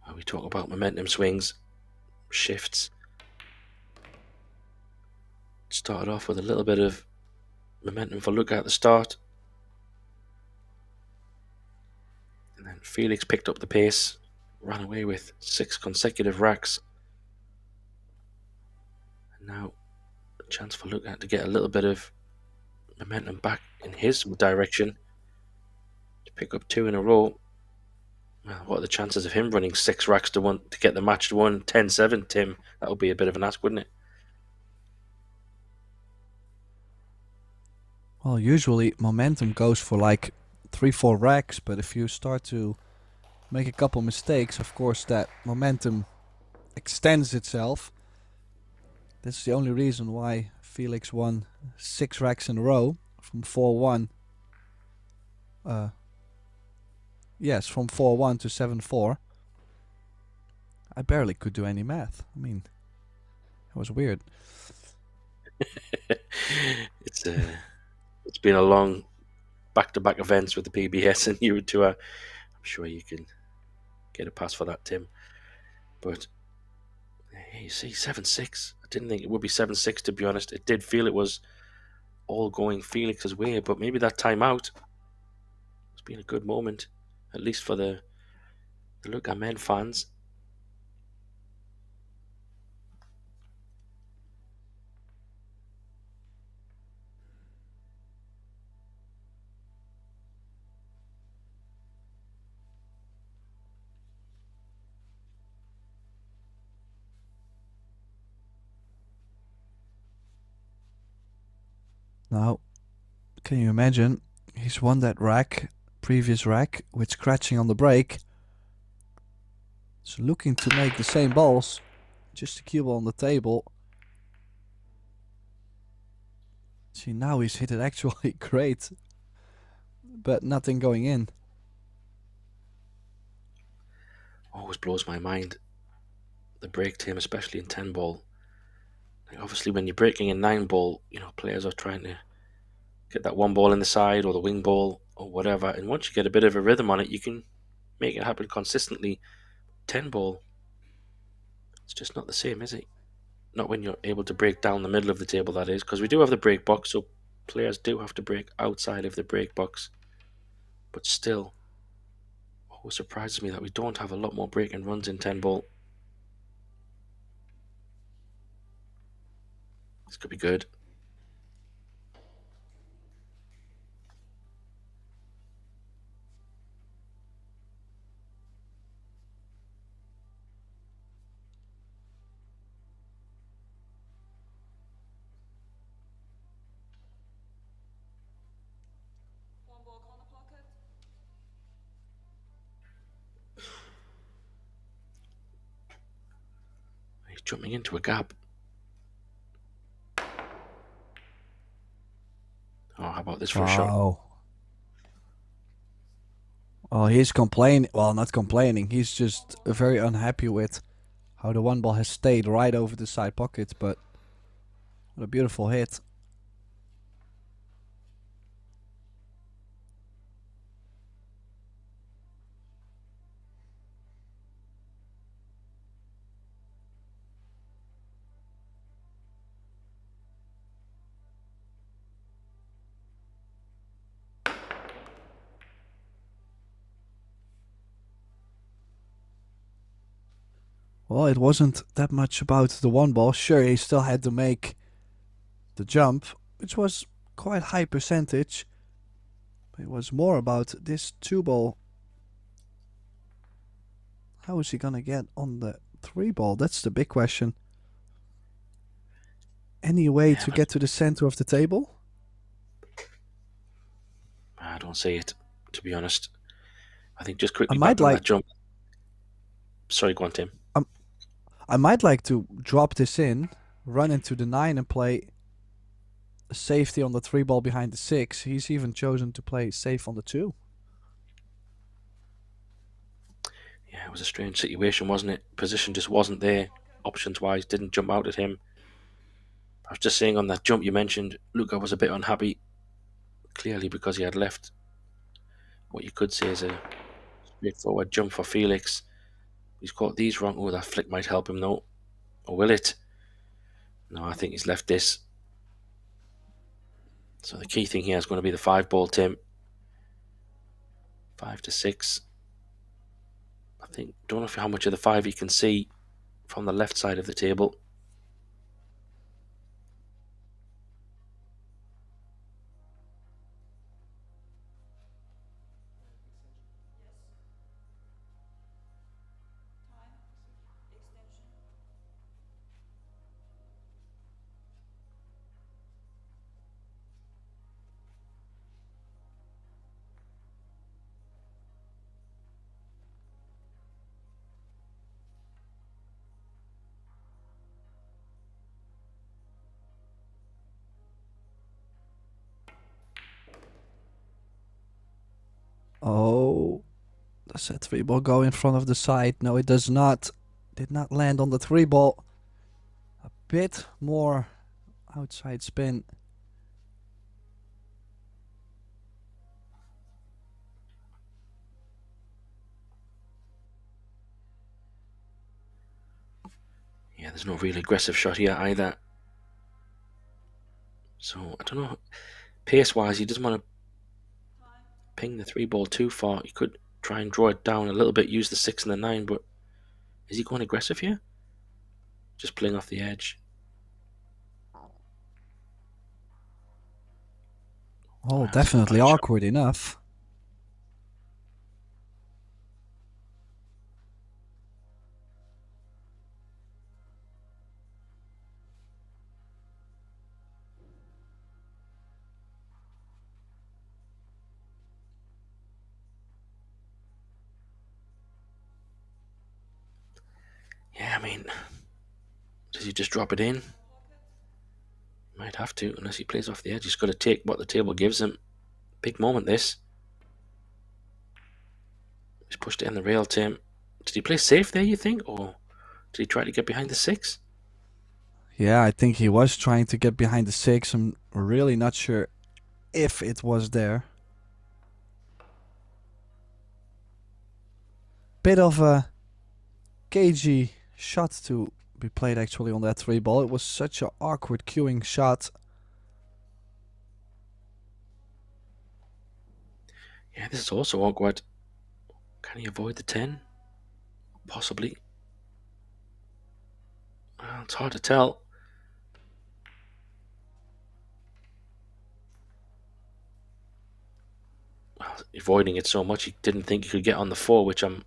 Speaker 3: When we talk about momentum swings, shifts, started off with a little bit of momentum for Luca at the start. And then Felix picked up the pace, ran away with 6 consecutive racks. And now a chance for Luca to get a little bit of momentum back in his direction, to pick up 2 in a row. Well, what are the chances of him running 6 racks to get the match to 10-7, Tim? That would be a bit of an ask, wouldn't it?
Speaker 2: Well, usually momentum goes for like 3-4 racks, but if you start to make a couple mistakes, of course that momentum extends itself. That's the only reason why Felix won 6 racks in a row from 4-1. Yes, from 4-1 to 7-4. I barely could do any math. I mean, it was weird.
Speaker 3: It's been a long back-to-back events with the PBS and EuroTour. I'm sure you can get a pass for that, Tim. But you see, 7-6. I didn't think it would be 7-6, to be honest. It did feel it was all going Felix's way, but maybe that timeout has been a good moment, at least for the Luca MENN fans.
Speaker 2: Now, can you imagine? He's won that rack, previous rack, with scratching on the break. So looking to make the same balls, just a cue on the table. See, now he's hit it actually great, but nothing going in.
Speaker 3: Always blows my mind, the break, Tim, especially in 10 ball. Like, obviously, when you're breaking in 9 ball, players are trying to get that 1 ball in the side or the wing ball or whatever. And once you get a bit of a rhythm on it, you can make it happen consistently. 10 ball, It's just not the same, is it? Not when you're able to break down the middle of the table, that is, because we do have the break box, so players do have to break outside of the break box. But still, it surprises me that we don't have a lot more break and runs in 10 ball. This could be good. He's jumping into a gap. Oh, how about this for a shot?
Speaker 2: Oh, he's complaining. Well, not complaining. He's just very unhappy with how the one ball has stayed right over the side pocket. But what a beautiful hit. Well, it wasn't that much about the one ball. Sure, he still had to make the jump, which was quite high percentage. But it was more about this two ball. How is he gonna get on the three ball? That's the big question. Any way to get to the center of the table?
Speaker 3: I don't see it, to be honest. I think just quickly
Speaker 2: I might
Speaker 3: back on
Speaker 2: like
Speaker 3: that jump. Sorry, go on, Tim.
Speaker 2: I might like to drop this in, run into the 9 and play a safety on the 3 ball behind the 6. He's even chosen to play safe on the 2.
Speaker 3: Yeah, it was a strange situation, wasn't it? Position just wasn't there. Options-wise, didn't jump out at him. I was just saying on that jump you mentioned, Luca was a bit unhappy, clearly because he had left what you could say is a straightforward jump for Felix. He's caught these wrong. Oh, that flick might help him though. Or will it? No, I think he's left this. So the key thing here is going to be the 5 ball, Tim. 5 to 6. I think, don't know how much of the 5 you can see from the left side of the table.
Speaker 2: Oh, does that 3 ball go in front of the side? No, it does not. Did not land on the 3 ball. A bit more outside spin.
Speaker 3: Yeah, there's no really aggressive shot here either. So, I don't know. Pace-wise, he doesn't want to ping the 3 ball too far. He could try and draw it down a little bit, use the 6 and the 9, but is he going aggressive here? Just playing off the edge.
Speaker 2: Oh, definitely awkward enough.
Speaker 3: Yeah, I mean, does he just drop it in? Might have to, unless he plays off the edge. He's got to take what the table gives him. Big moment, this. He's pushed it in the rail, Tim. Did he play safe there, you think? Or did he try to get behind the 6?
Speaker 2: Yeah, I think he was trying to get behind the 6. I'm really not sure if it was there. Bit of a cagey shot to be played actually on that 3 ball. It was such an awkward cueing shot.
Speaker 3: Yeah, this is also awkward. Can he avoid the 10? Possibly. Well, it's hard to tell. Well, avoiding it so much, he didn't think he could get on the 4, which I'm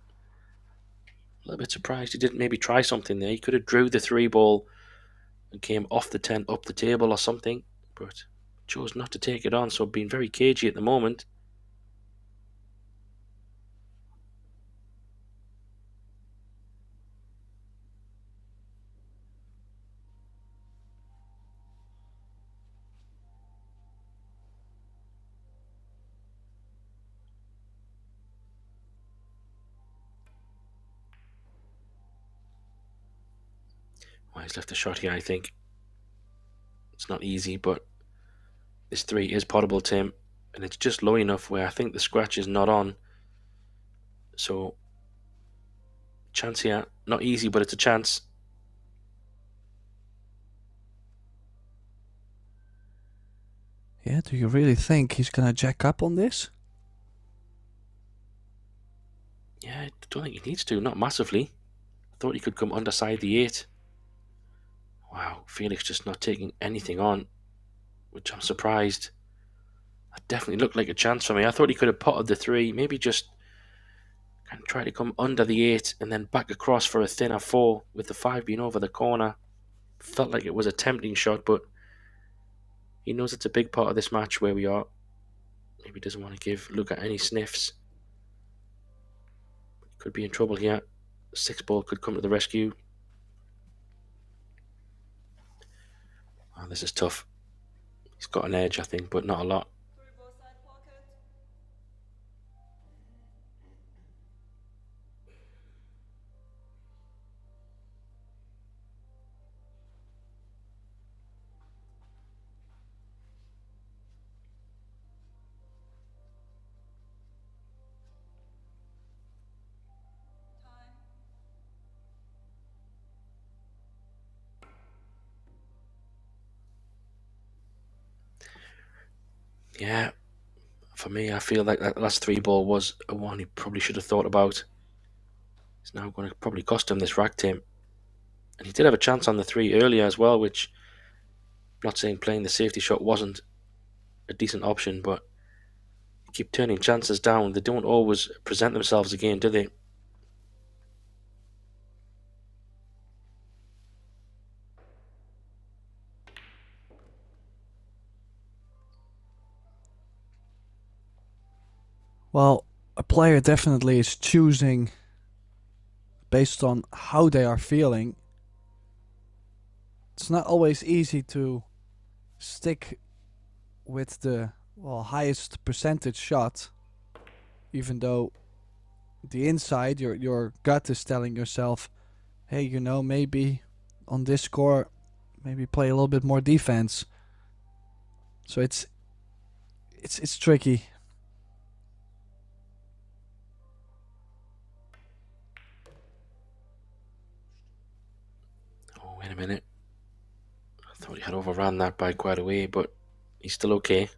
Speaker 3: a little bit surprised he didn't maybe try something there. He could have drew the 3 ball and came off the 10 up the table or something, but chose not to take it on, so being very cagey at the moment. Well, he's left a shot here, I think. It's not easy, but this 3 is potable to him, and it's just low enough where I think the scratch is not on. So, chance here. Not easy, but it's a chance.
Speaker 2: Yeah, do you really think he's gonna jack up on this?
Speaker 3: Yeah, I don't think he needs to, not massively. I thought he could come underside the 8. Wow, Felix just not taking anything on, which I'm surprised. That definitely looked like a chance for me. I thought he could have potted the 3, maybe just kind of try to come under the 8 and then back across for a thinner 4 with the 5 being over the corner. Felt like it was a tempting shot, but he knows it's a big part of this match where we are. Maybe doesn't want to give Luca any sniffs. Could be in trouble here. 6 ball could come to the rescue. Oh, this is tough. He's got an edge, I think, but not a lot. Yeah, for me, I feel like that last 3 ball was a one he probably should have thought about. It's now going to probably cost him this rack team. And he did have a chance on the 3 earlier as well, which I'm not saying playing the safety shot wasn't a decent option, but you keep turning chances down. They don't always present themselves again, do they?
Speaker 2: Well, a player definitely is choosing based on how they are feeling. It's not always easy to stick with the highest percentage shot, even though the inside your gut is telling yourself, hey, you know, maybe on this score, maybe play a little bit more defense. So it's tricky.
Speaker 3: Oh, wait a minute. I thought he had overrun that by quite a way, but he's still okay.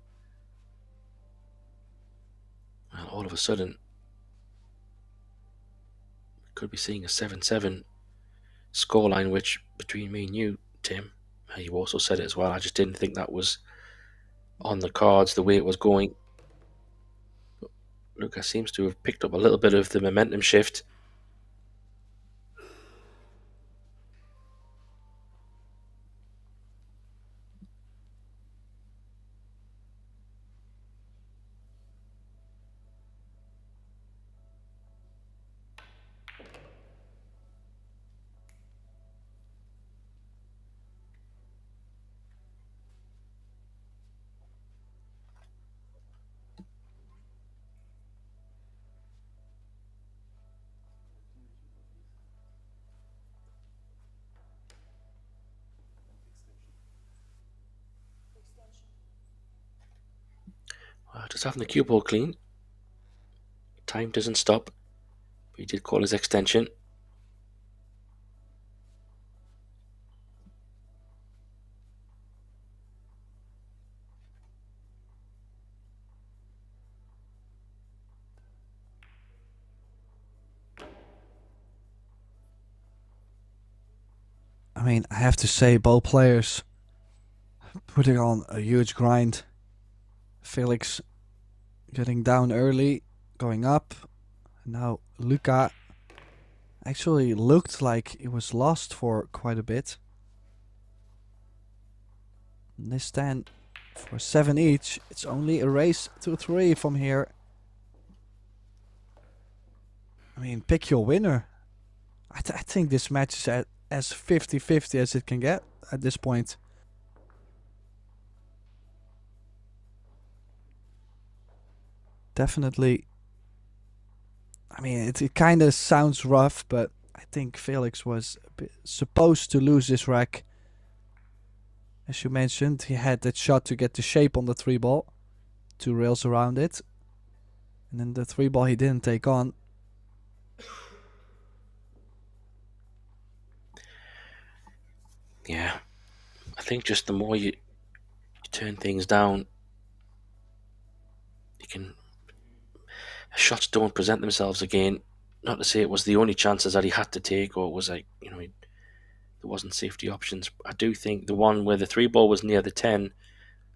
Speaker 3: Well, all of a sudden, we could be seeing a 7-7 scoreline, which between me and you, Tim, you also said it as well. I just didn't think that was on the cards the way it was going. But Luca seems to have picked up a little bit of the momentum shift. Just having the cue ball clean. Time doesn't stop. But he did call his extension.
Speaker 2: I mean, I have to say, both players putting on a huge grind. FELIX getting down early, going up. And now Luca actually looked like he was lost for quite a bit. And this stand for 7 each. It's only a race to 3 from here. I mean, pick your winner. I think this match is as 50-50 as it can get at this point. Definitely. I mean, it kind of sounds rough, but I think FELIX was supposed to lose this rack. As you mentioned, he had that shot to get the shape on the 3-ball. 2 rails around it. And then the 3-ball he didn't take on.
Speaker 3: Yeah, I think just the more you turn things down, you can. Shots don't present themselves again. Not to say it was the only chances that he had to take, or it was like, you know, there wasn't safety options. I do think the one where the 3-ball was near the 10,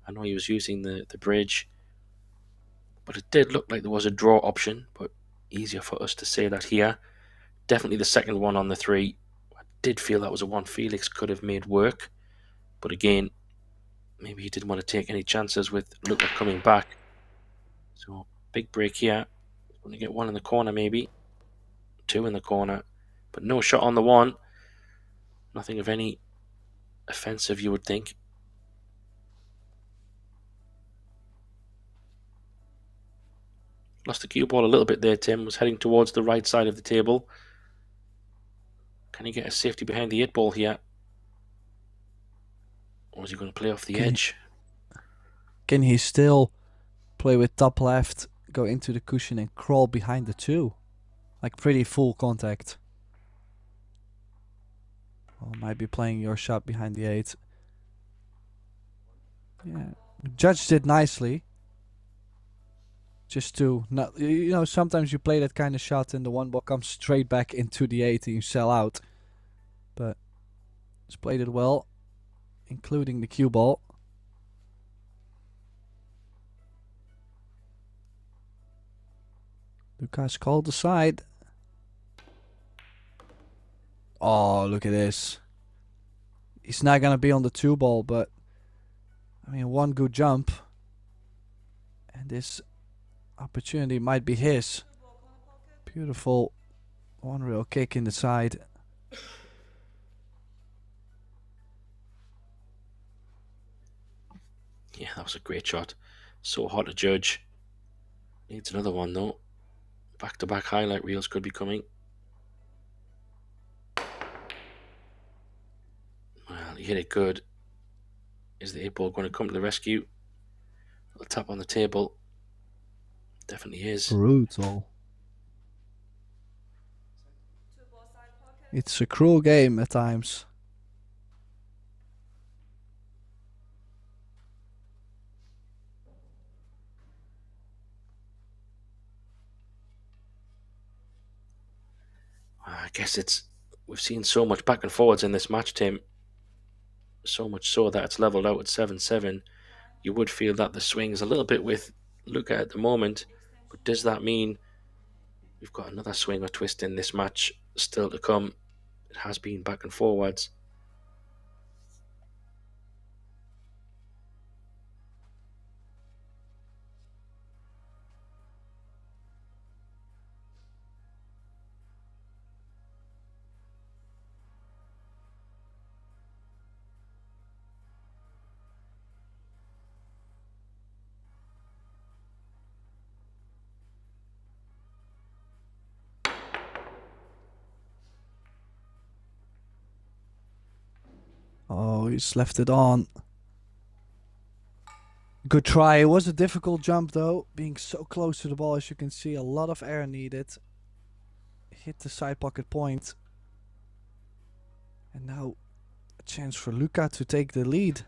Speaker 3: I know he was using the bridge, but it did look like there was a draw option, but easier for us to say that here. Definitely the second one on the 3. I did feel that was a one FELIX could have made work, but again, maybe he didn't want to take any chances with Luca coming back. So big break here. Going to get 1 in the corner, maybe 2 in the corner, but no shot on the 1. Nothing of any offensive, you would think. Lost the cue ball a little bit there. Tim was heading towards the right side of the table. Can he get a safety behind the 8-ball here? Or is he going to play off the edge?
Speaker 2: Can he still play with top left, go into the cushion and crawl behind the 2? Like pretty full contact. Well, might be playing your shot behind the 8. Yeah, judged it nicely. Just to not, you know, sometimes you play that kind of shot and the 1 ball comes straight back into the 8 and you sell out. But he's played it well, including the cue ball. Lucas called aside. Oh, look at this. He's not gonna be on the 2-ball, but I mean, 1 good jump, and this opportunity might be his. Beautiful 1 rail kick in the side.
Speaker 3: Yeah, that was a great shot. So hard to judge. Needs another one though. Back-to-back highlight reels could be coming. Well, he hit it good. Is the 8-ball going to come to the rescue? A little tap on the table. Definitely is.
Speaker 2: Brutal. It's a cruel game at times.
Speaker 3: I guess we've seen so much back and forwards in this match, Tim. So much so that it's leveled out at 7-7. You would feel that the swing's a little bit with Luca at the moment, but does that mean we've got another swing or twist in this match still to come? It has been back and forwards.
Speaker 2: Oh, he's left it on. Good try. It was a difficult jump though. Being so close to the ball, as you can see, a lot of air needed. Hit the side pocket point. And now a chance for Luca to take the lead.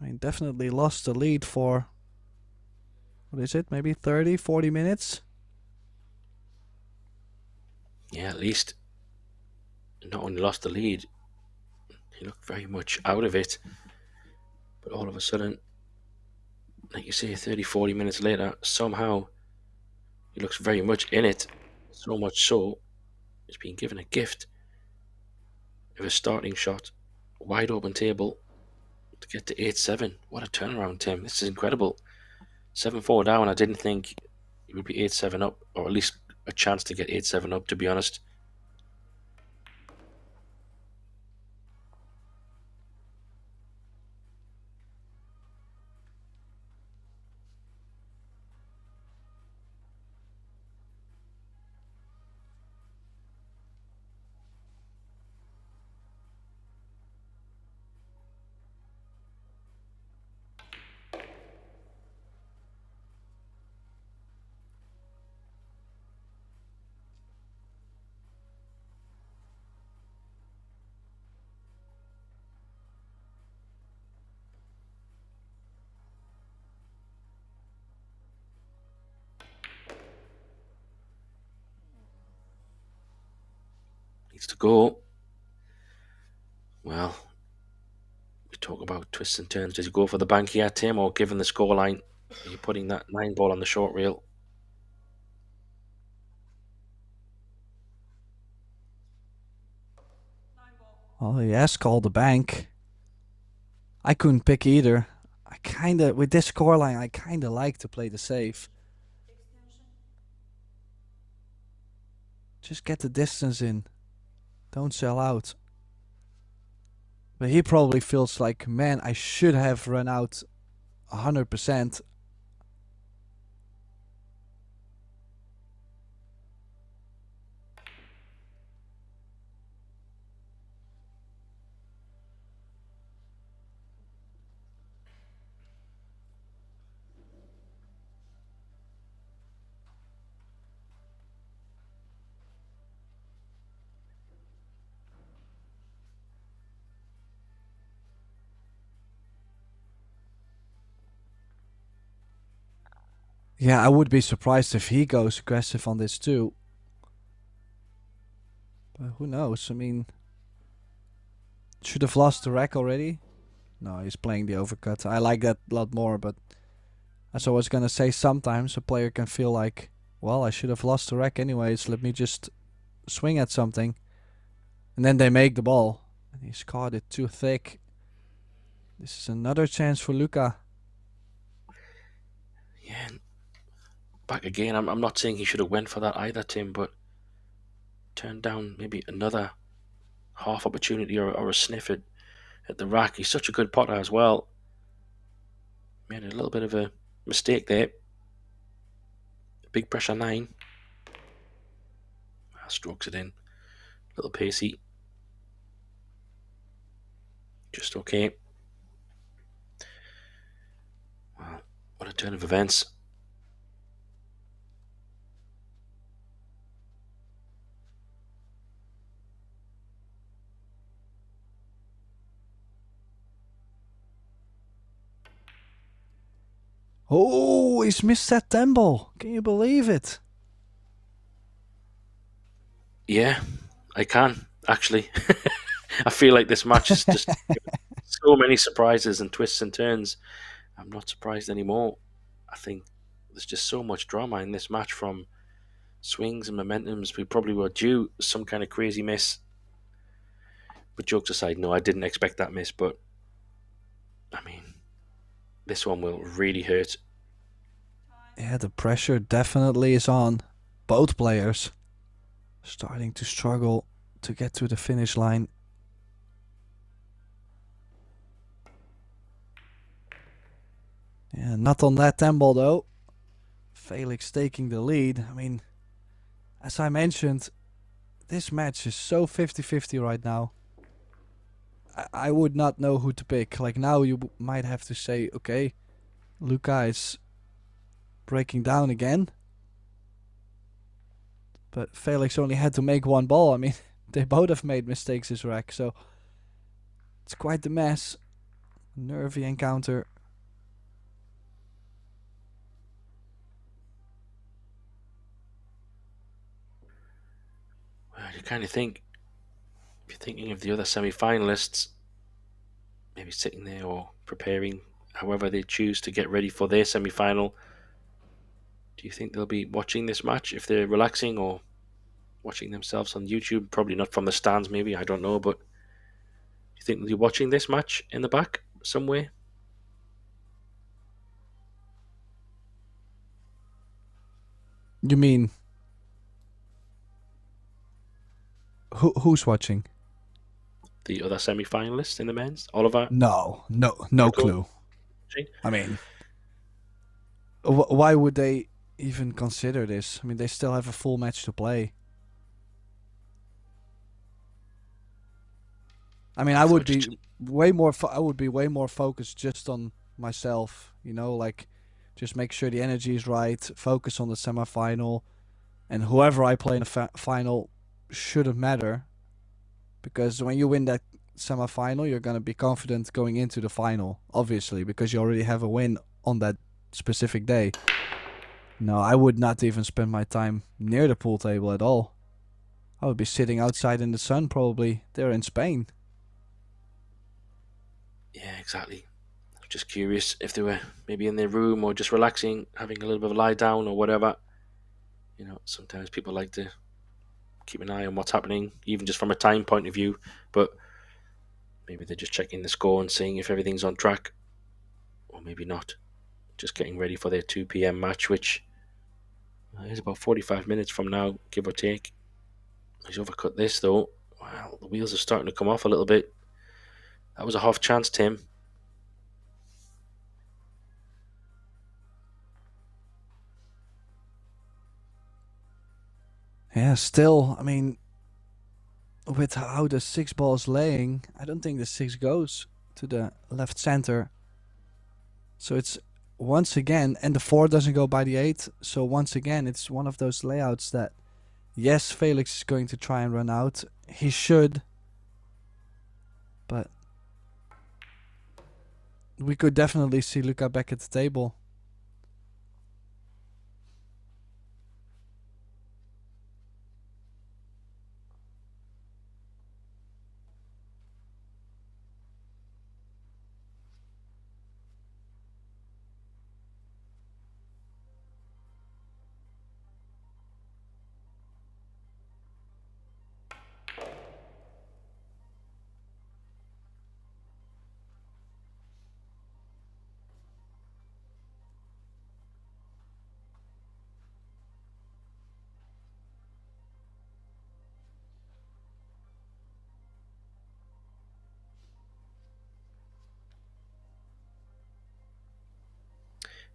Speaker 2: I mean, definitely lost the lead for, what is it, maybe 30, 40 minutes?
Speaker 3: Yeah, at least. not only lost the lead, he looked very much out of it. But all of a sudden, like you say, 30, 40 minutes later, somehow he looks very much in it. So much so, he's been given a gift of a starting shot, wide open table to get to 8-7. What a turnaround, Tim. This is incredible. 7-4 down. I didn't think he would be 8-7 up, or at least a chance to get 8-7 up, to be honest. Needs to go. Well, we talk about twists and turns. Does he go for the bank here, Tim, or given the scoreline, are you putting that 9 ball on the short reel?
Speaker 2: Oh, he has called the bank. I couldn't pick either. With this scoreline, I kinda like to play the safe. Just get the distance in. Don't sell out. But he probably feels like, man, I should have run out 100%. Yeah, I would be surprised if he goes aggressive on this too. But who knows? I mean, should have lost the rack already. No, he's playing the overcut. I like that a lot more, but as I was gonna say, sometimes a player can feel like, well, I should have lost the rack anyways. Let me just swing at something. And then they make the ball. And he's caught it too thick. This is another chance for Luca.
Speaker 3: Yeah. Back again. I'm not saying he should have went for that either, Tim, but turned down maybe another half opportunity or a sniff at the rack. He's such a good potter as well. Made a little bit of a mistake there. Big pressure 9. Strokes it in. A little pacey. Just okay. Wow, what a turn of events.
Speaker 2: Oh, he's missed that 10 ball. Can you believe it?
Speaker 3: Yeah, I can, actually. I feel like this match is just so many surprises and twists and turns. I'm not surprised anymore. I think there's just so much drama in this match, from swings and momentums. We probably were due some kind of crazy miss. But jokes aside, no, I didn't expect that miss. But, I mean, this one will really hurt.
Speaker 2: Yeah, the pressure definitely is on. Both players starting to struggle to get to the finish line. Yeah, not on that 10 ball though. Felix taking the lead. I mean, as I mentioned, this match is so 50-50 right now. I would not know who to pick. Like, now you might have to say, okay, Luca is breaking down again. But Felix only had to make 1 ball. I mean, they both have made mistakes this rack, so it's quite the mess. Nervy encounter.
Speaker 3: Well, you kind of think if you're thinking of the other semi-finalists, maybe sitting there or preparing, however they choose to get ready for their semi-final, do you think they'll be watching this match if they're relaxing, or watching themselves on YouTube? Probably not from the stands, maybe, I don't know, but do you think they'll be watching this match in the back somewhere?
Speaker 2: You mean who's watching?
Speaker 3: The other semi-finalists in the men's? Oliver?
Speaker 2: No
Speaker 3: Marco?
Speaker 2: clue. I mean, why would they even consider this? I mean, they still have a full match to play. I mean, I would be way more. I would be way more focused just on myself. You know, like just make sure the energy is right. Focus on the semifinal, and whoever I play in the final shouldn't matter, because when you win that semifinal, you're gonna be confident going into the final. Obviously, because you already have a win on that specific day. No, I would not even spend my time near the pool table at all. I would be sitting outside in the sun probably. They're in Spain.
Speaker 3: Yeah, exactly. I was just curious if they were maybe in their room or just relaxing, having a little bit of a lie down or whatever. You know, sometimes people like to keep an eye on what's happening, even just from a time point of view. But maybe they're just checking the score and seeing if everything's on track, or maybe not. Just getting ready for their 2 p.m. match, which is about 45 minutes from now, give or take. He's overcut this, though. Wow, the wheels are starting to come off a little bit. That was a half chance, Tim.
Speaker 2: Yeah, still, I mean, with how the 6 ball is laying, I don't think the 6 goes to the left center. So it's once again, and the 4 doesn't go by the 8. So once again, it's one of those layouts that, yes, FELIX is going to try and run out. He should. But we could definitely see Luca back at the table.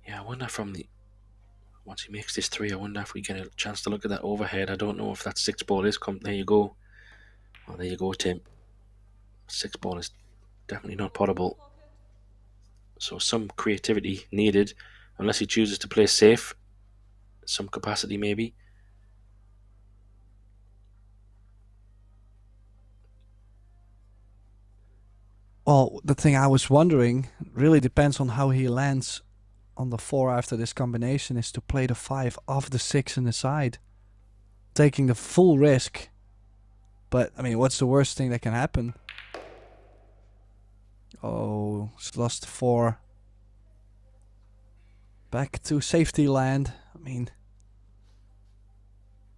Speaker 3: Yeah, I wonder once he makes this 3, I wonder if we get a chance to look at that overhead. I don't know if that 6 ball is there you go. Oh, there you go, Tim. 6 ball is definitely not potable. So some creativity needed, unless he chooses to play safe. Some capacity, maybe.
Speaker 2: Well, the thing I was wondering really depends on how he lands on the 4 after this combination, is to play the 5 off the 6 in the side, taking the full risk. But I mean, what's the worst thing that can happen? Oh, he's lost 4. Back to safety land. I mean,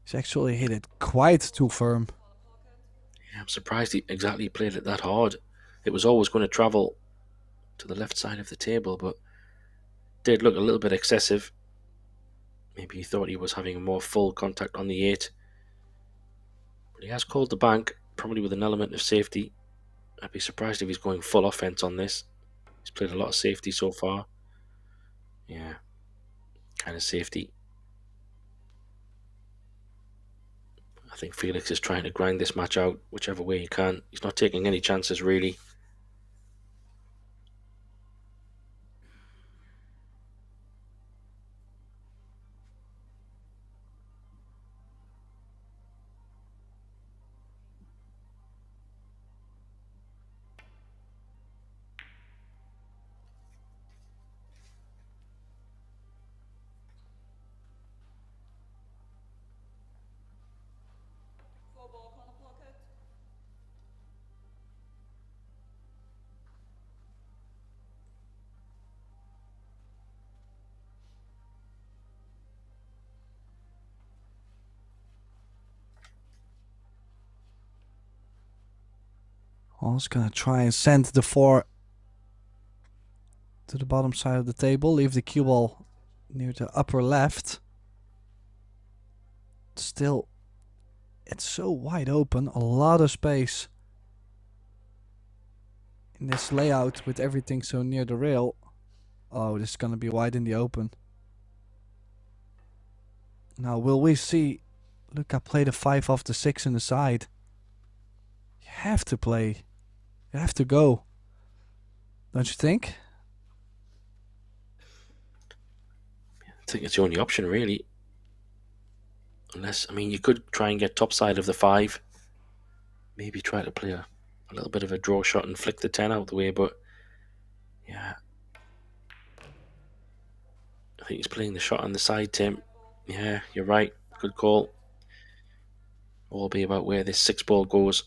Speaker 2: he's actually hit it quite too firm.
Speaker 3: Yeah, I'm surprised he exactly played it that hard. It was always going to travel to the left side of the table, but did look a little bit excessive. Maybe he thought he was having a more full contact on the 8. But he has called the bank, probably with an element of safety. I'd be surprised if he's going full offense on this. He's played a lot of safety so far. Yeah, kind of safety. I think FELIX is trying to grind this match out whichever way he can. He's not taking any chances, really.
Speaker 2: I was gonna try and send the 4 to the bottom side of the table, leave the cue ball near the upper left. Still, it's so wide open, a lot of space in this layout with everything so near the rail. Oh, this is gonna be wide in the open. Now, will we see Luca play the 5 off the 6 in the side? You have to play. You have to go. Don't you think?
Speaker 3: I think it's the only option, really. Unless, I mean, you could try and get top side of the 5. Maybe try to play a little bit of a draw shot and flick the 10 out the way, but yeah. I think he's playing the shot on the side, Tim. Yeah, you're right. Good call. All be about where this 6 ball goes.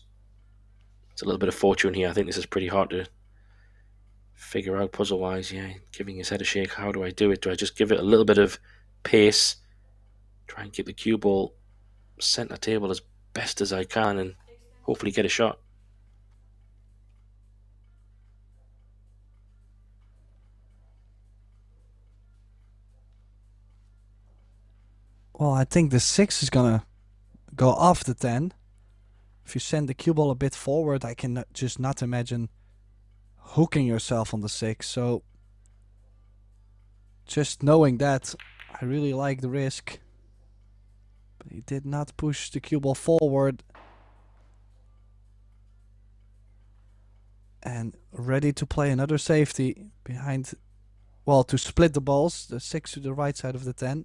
Speaker 3: It's a little bit of fortune here. I think this is pretty hard to figure out puzzle-wise. Yeah, giving his head a shake. How do I do it? Do I just give it a little bit of pace? Try and keep the cue ball center table as best as I can and hopefully get a shot.
Speaker 2: Well, I think the 6 is gonna go off the 10. If you send the cue ball a bit forward, I can just not imagine hooking yourself on the 6. So, just knowing that, I really like the risk. But he did not push the cue ball forward. And ready to play another safety behind, well, to split the balls, the 6 to the right side of the 10.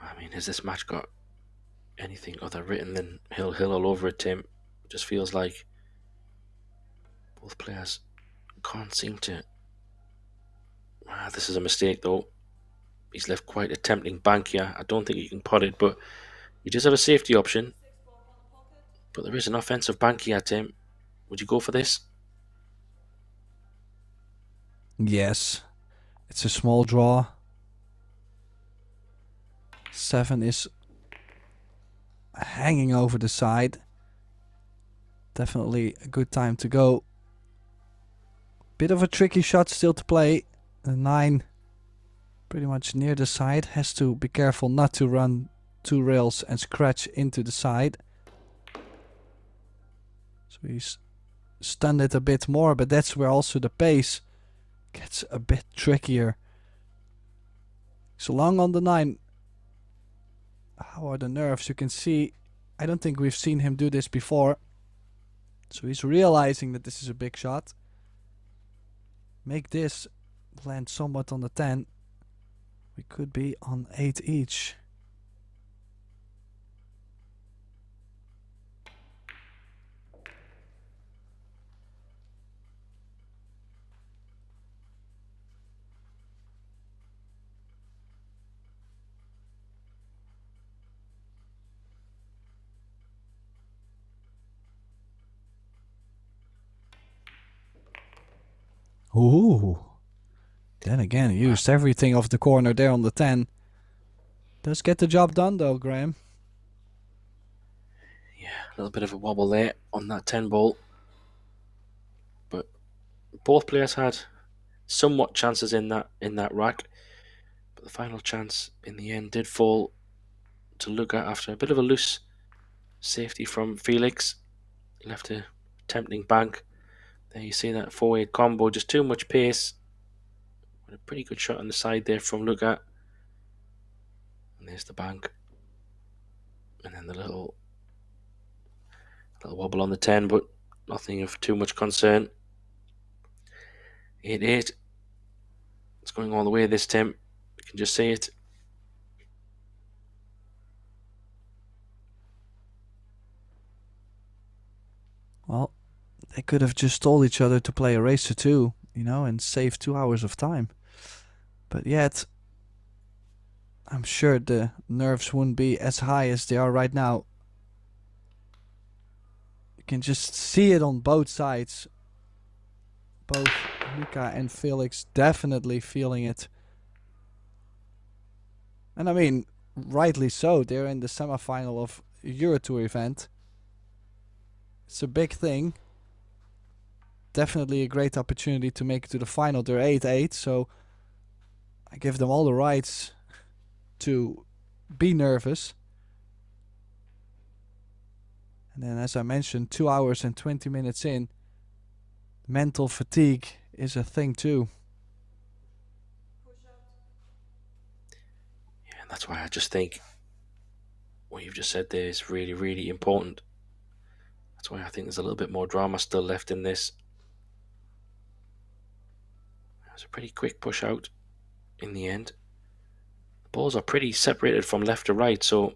Speaker 3: I mean, has this match got anything other written than hill all over it, Tim? It just feels like both players can't seem to. This is a mistake, though. He's left quite a tempting bank here. I don't think he can pot it, but he does have a safety option. But there is an offensive bank here, Tim. Would you go for this?
Speaker 2: Yes. It's a small draw. 7 is hanging over the side. Definitely a good time to go. Bit of a tricky shot still to play. The 9 pretty much near the side. Has to be careful not to run 2 rails and scratch into the side. So he's stunned it a bit more, but that's where also the pace gets a bit trickier. So long on the 9. How are the nerves? You can see, I don't think we've seen him do this before. So he's realizing that this is a big shot. Make this land somewhat on the 10. We could be on 8 each. Ooh. Then again, he used everything off the corner there on the 10. Does get the job done though, Graham.
Speaker 3: Yeah, a little bit of a wobble there on that 10 ball. But both players had somewhat chances in that rack. But the final chance in the end did fall to Luca after a bit of a loose safety from Felix. Left a tempting bank. There you see that 4-8 combo, just too much pace. A pretty good shot on the side there from Luca. And there's the bank. And then the little wobble on the 10, but nothing of too much concern. 8-8. It's going all the way this time. You can just see it.
Speaker 2: Well, they could have just told each other to play a race or two, you know, and save 2 hours of time. But yet, I'm sure the nerves wouldn't be as high as they are right now. You can just see it on both sides. Both Luca and Felix definitely feeling it. And I mean, rightly so. They're in the semifinal of a EuroTour event. It's a big thing. Definitely a great opportunity to make it to the final. They're 8-8, so I give them all the rights to be nervous. And then, as I mentioned, 2 hours and 20 minutes in, mental fatigue is a thing too.
Speaker 3: Yeah, and that's why I just think what you've just said there is really, really important. That's why I think there's a little bit more drama still left in this. It was a pretty quick push out in the end. The balls are pretty separated from left to right, so a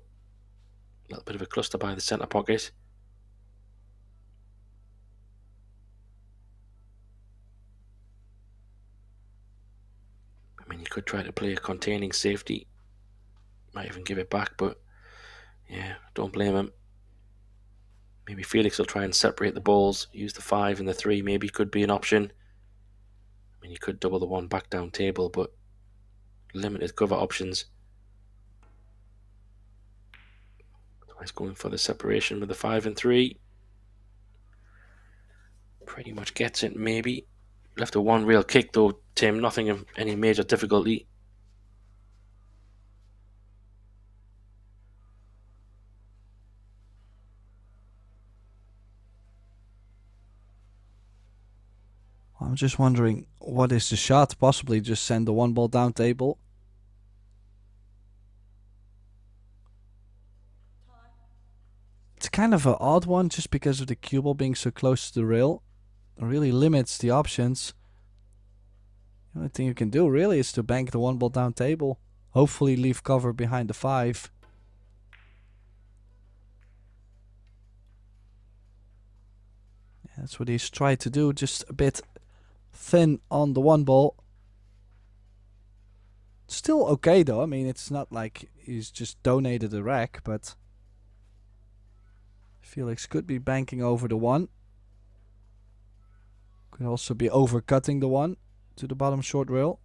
Speaker 3: little bit of a cluster by the centre pocket. I mean, you could try to play a containing safety. Might even give it back, but yeah, don't blame him. Maybe Felix will try and separate the balls, use the 5 and the 3, maybe could be an option. I mean, you could double the 1 back down table, but limited cover options. So he's going for the separation with the 5 and 3. Pretty much gets it, maybe. Left a 1 real kick though, Tim, nothing of any major difficulty.
Speaker 2: I'm just wondering, what is the shot? Possibly just send the 1 ball down table. It's kind of an odd one just because of the cue ball being so close to the rail. It really limits the options. The only thing you can do really is to bank the 1 ball down table. Hopefully leave cover behind the 5. Yeah, that's what he's tried to do, just a bit thin on the 1 ball. Still okay though, I mean it's not like he's just donated a rack, but Felix could be banking over the 1. Could also be overcutting the 1 to the bottom short rail.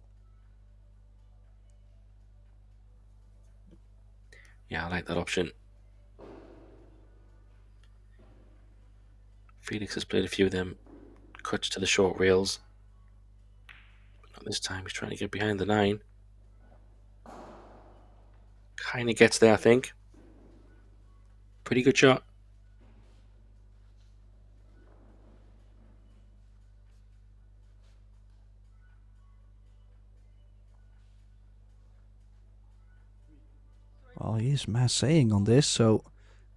Speaker 3: Yeah, I like that option. Felix has played a few of them cuts to the short rails. But not this time, he's trying to get behind the 9. Kind of gets there, I think. Pretty good shot.
Speaker 2: Well, he is massaying on this, so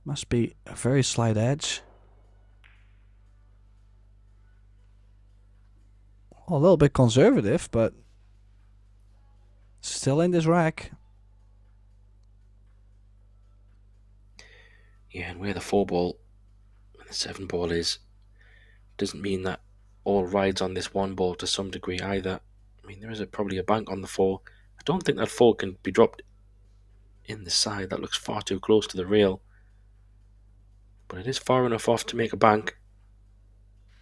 Speaker 2: must be a very slight edge. Well, a little bit conservative, but still in this rack.
Speaker 3: Yeah, and where the 4 ball and the 7 ball is, doesn't mean that all rides on this 1 ball to some degree either. I mean, there is probably a bank on the 4. I don't think that 4 can be dropped in the side. That looks far too close to the rail. But it is far enough off to make a bank.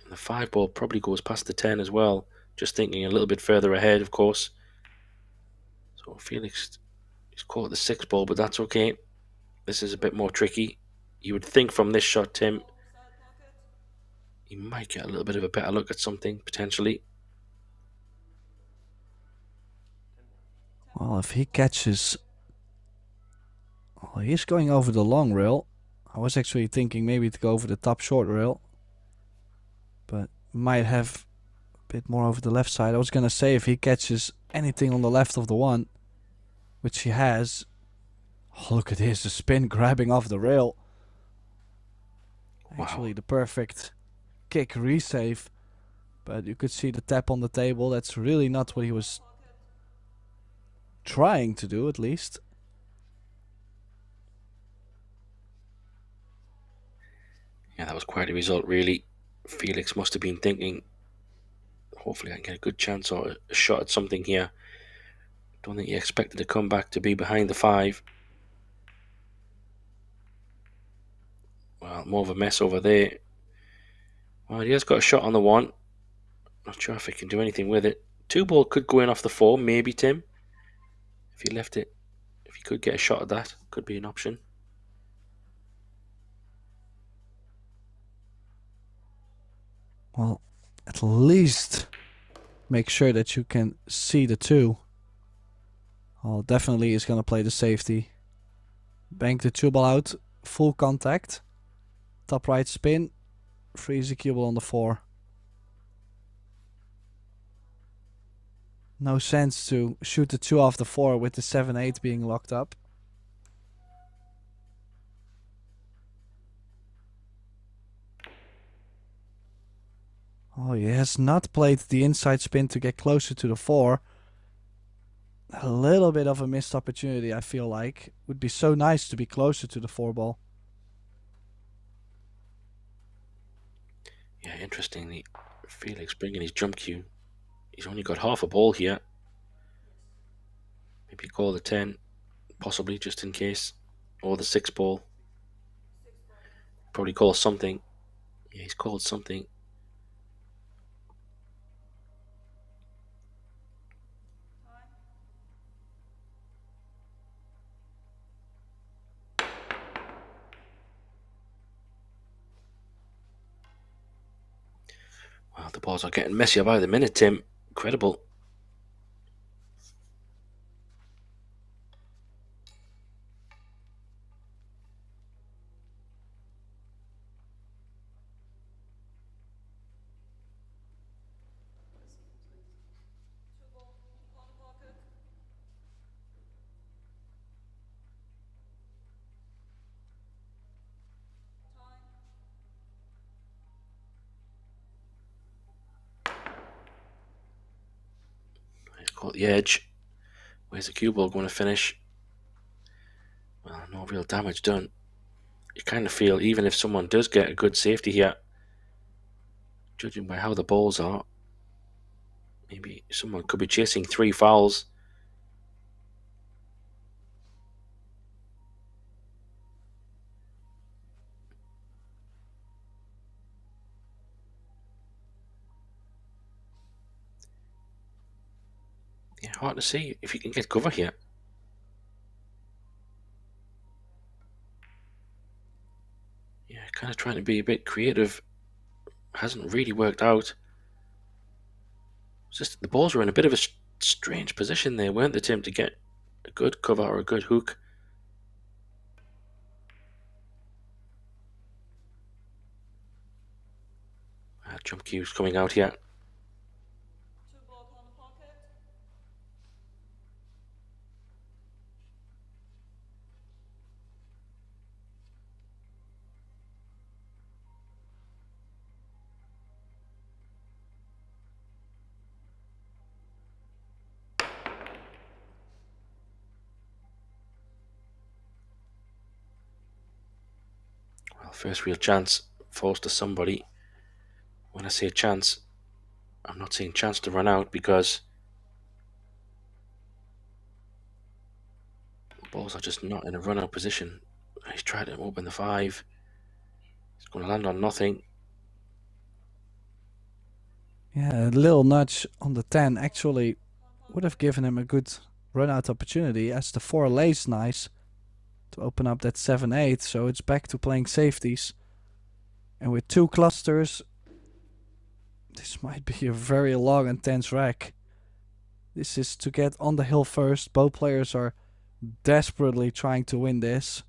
Speaker 3: And the 5 ball probably goes past the 10 as well. Just thinking a little bit further ahead, of course. So Felix is caught the 6 ball, but that's okay. This is a bit more tricky. You would think from this shot, Tim, he might get a little bit of a better look at something, potentially.
Speaker 2: Well, if he catches... Well, he's going over the long rail. I was actually thinking maybe to go over the top short rail. But might have a bit more over the left side. I was going to say if he catches anything on the left of the 1, which he has... Oh, look at this, the spin grabbing off the rail.
Speaker 3: Wow.
Speaker 2: Actually, the perfect kick resave. But you could see the tap on the table. That's really not what he was trying to do, at least.
Speaker 3: Yeah, that was quite a result, really. Felix must have been thinking, hopefully I can get a good chance or a shot at something here. Don't think he expected to come back to be behind the 5. Well, more of a mess over there. Well, he has got a shot on the 1. Not sure if he can do anything with it. 2 ball could go in off the 4, maybe, Tim. If he left it, if he could get a shot at that, could be an option.
Speaker 2: Well, at least make sure that you can see the 2. Well, definitely is going to play the safety. Bank the 2 ball out, full contact. Top right spin, freeze the cue ball on the 4. No sense to shoot the 2 off the 4 with the 7-8 being locked up. Oh, he has not played the inside spin to get closer to the 4. A little bit of a missed opportunity, I feel like. Would be so nice to be closer to the 4 ball.
Speaker 3: Yeah, interestingly, Felix bringing his jump cue. He's only got half a ball here. Maybe call the 10, possibly just in case. Or the 6 ball. Probably call something. Yeah, he's called something. Well, the balls are getting messier by the minute, Tim. Incredible. He's caught the edge. Where's the cue ball going to finish? Well, no real damage done. You kind of feel, even if someone does get a good safety here, judging by how the balls are, maybe someone could be chasing 3 fouls. Yeah, hard to see if you can get cover here. Yeah, kind of trying to be a bit creative. Hasn't really worked out. It's just the balls were in a bit of a strange position there, weren't they, Tim, to get a good cover or a good hook. Jump cues coming out here. Well, first real chance falls to somebody. When I say chance, I'm not saying chance to run out, because the balls are just not in a run out position. He's tried to open the 5. He's going to land on nothing.
Speaker 2: Yeah, a little nudge on the 10 actually would have given him a good run out opportunity, as the 4 lays nice to open up that 7-8. So it's back to playing safeties. And with 2 clusters, this might be a very long and tense rack. This is to get on the hill first. Both players are desperately trying to win this.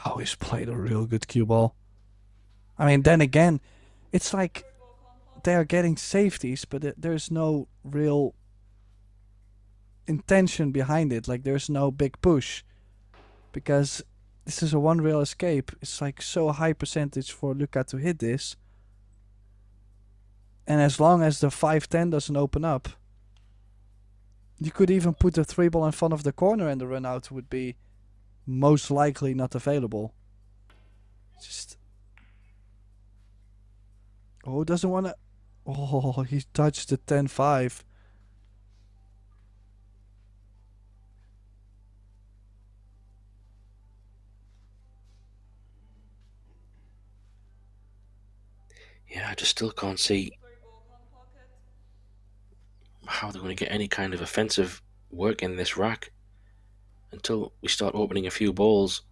Speaker 2: Wow, he's played a real good cue ball. I mean, then again, it's like they're getting safeties, but there's no real intention behind it. Like there's no big push, because this is a one rail escape. It's like so high percentage for Luca to hit this. And as long as the 5-10 doesn't open up, you could even put the 3-ball in front of the corner and the run out would be most likely not available. Just... Oh, doesn't want to... Oh, he touched the 10-5.
Speaker 3: Yeah, I just still can't see how they're going to get any kind of offensive work in this rack until we start opening a few balls.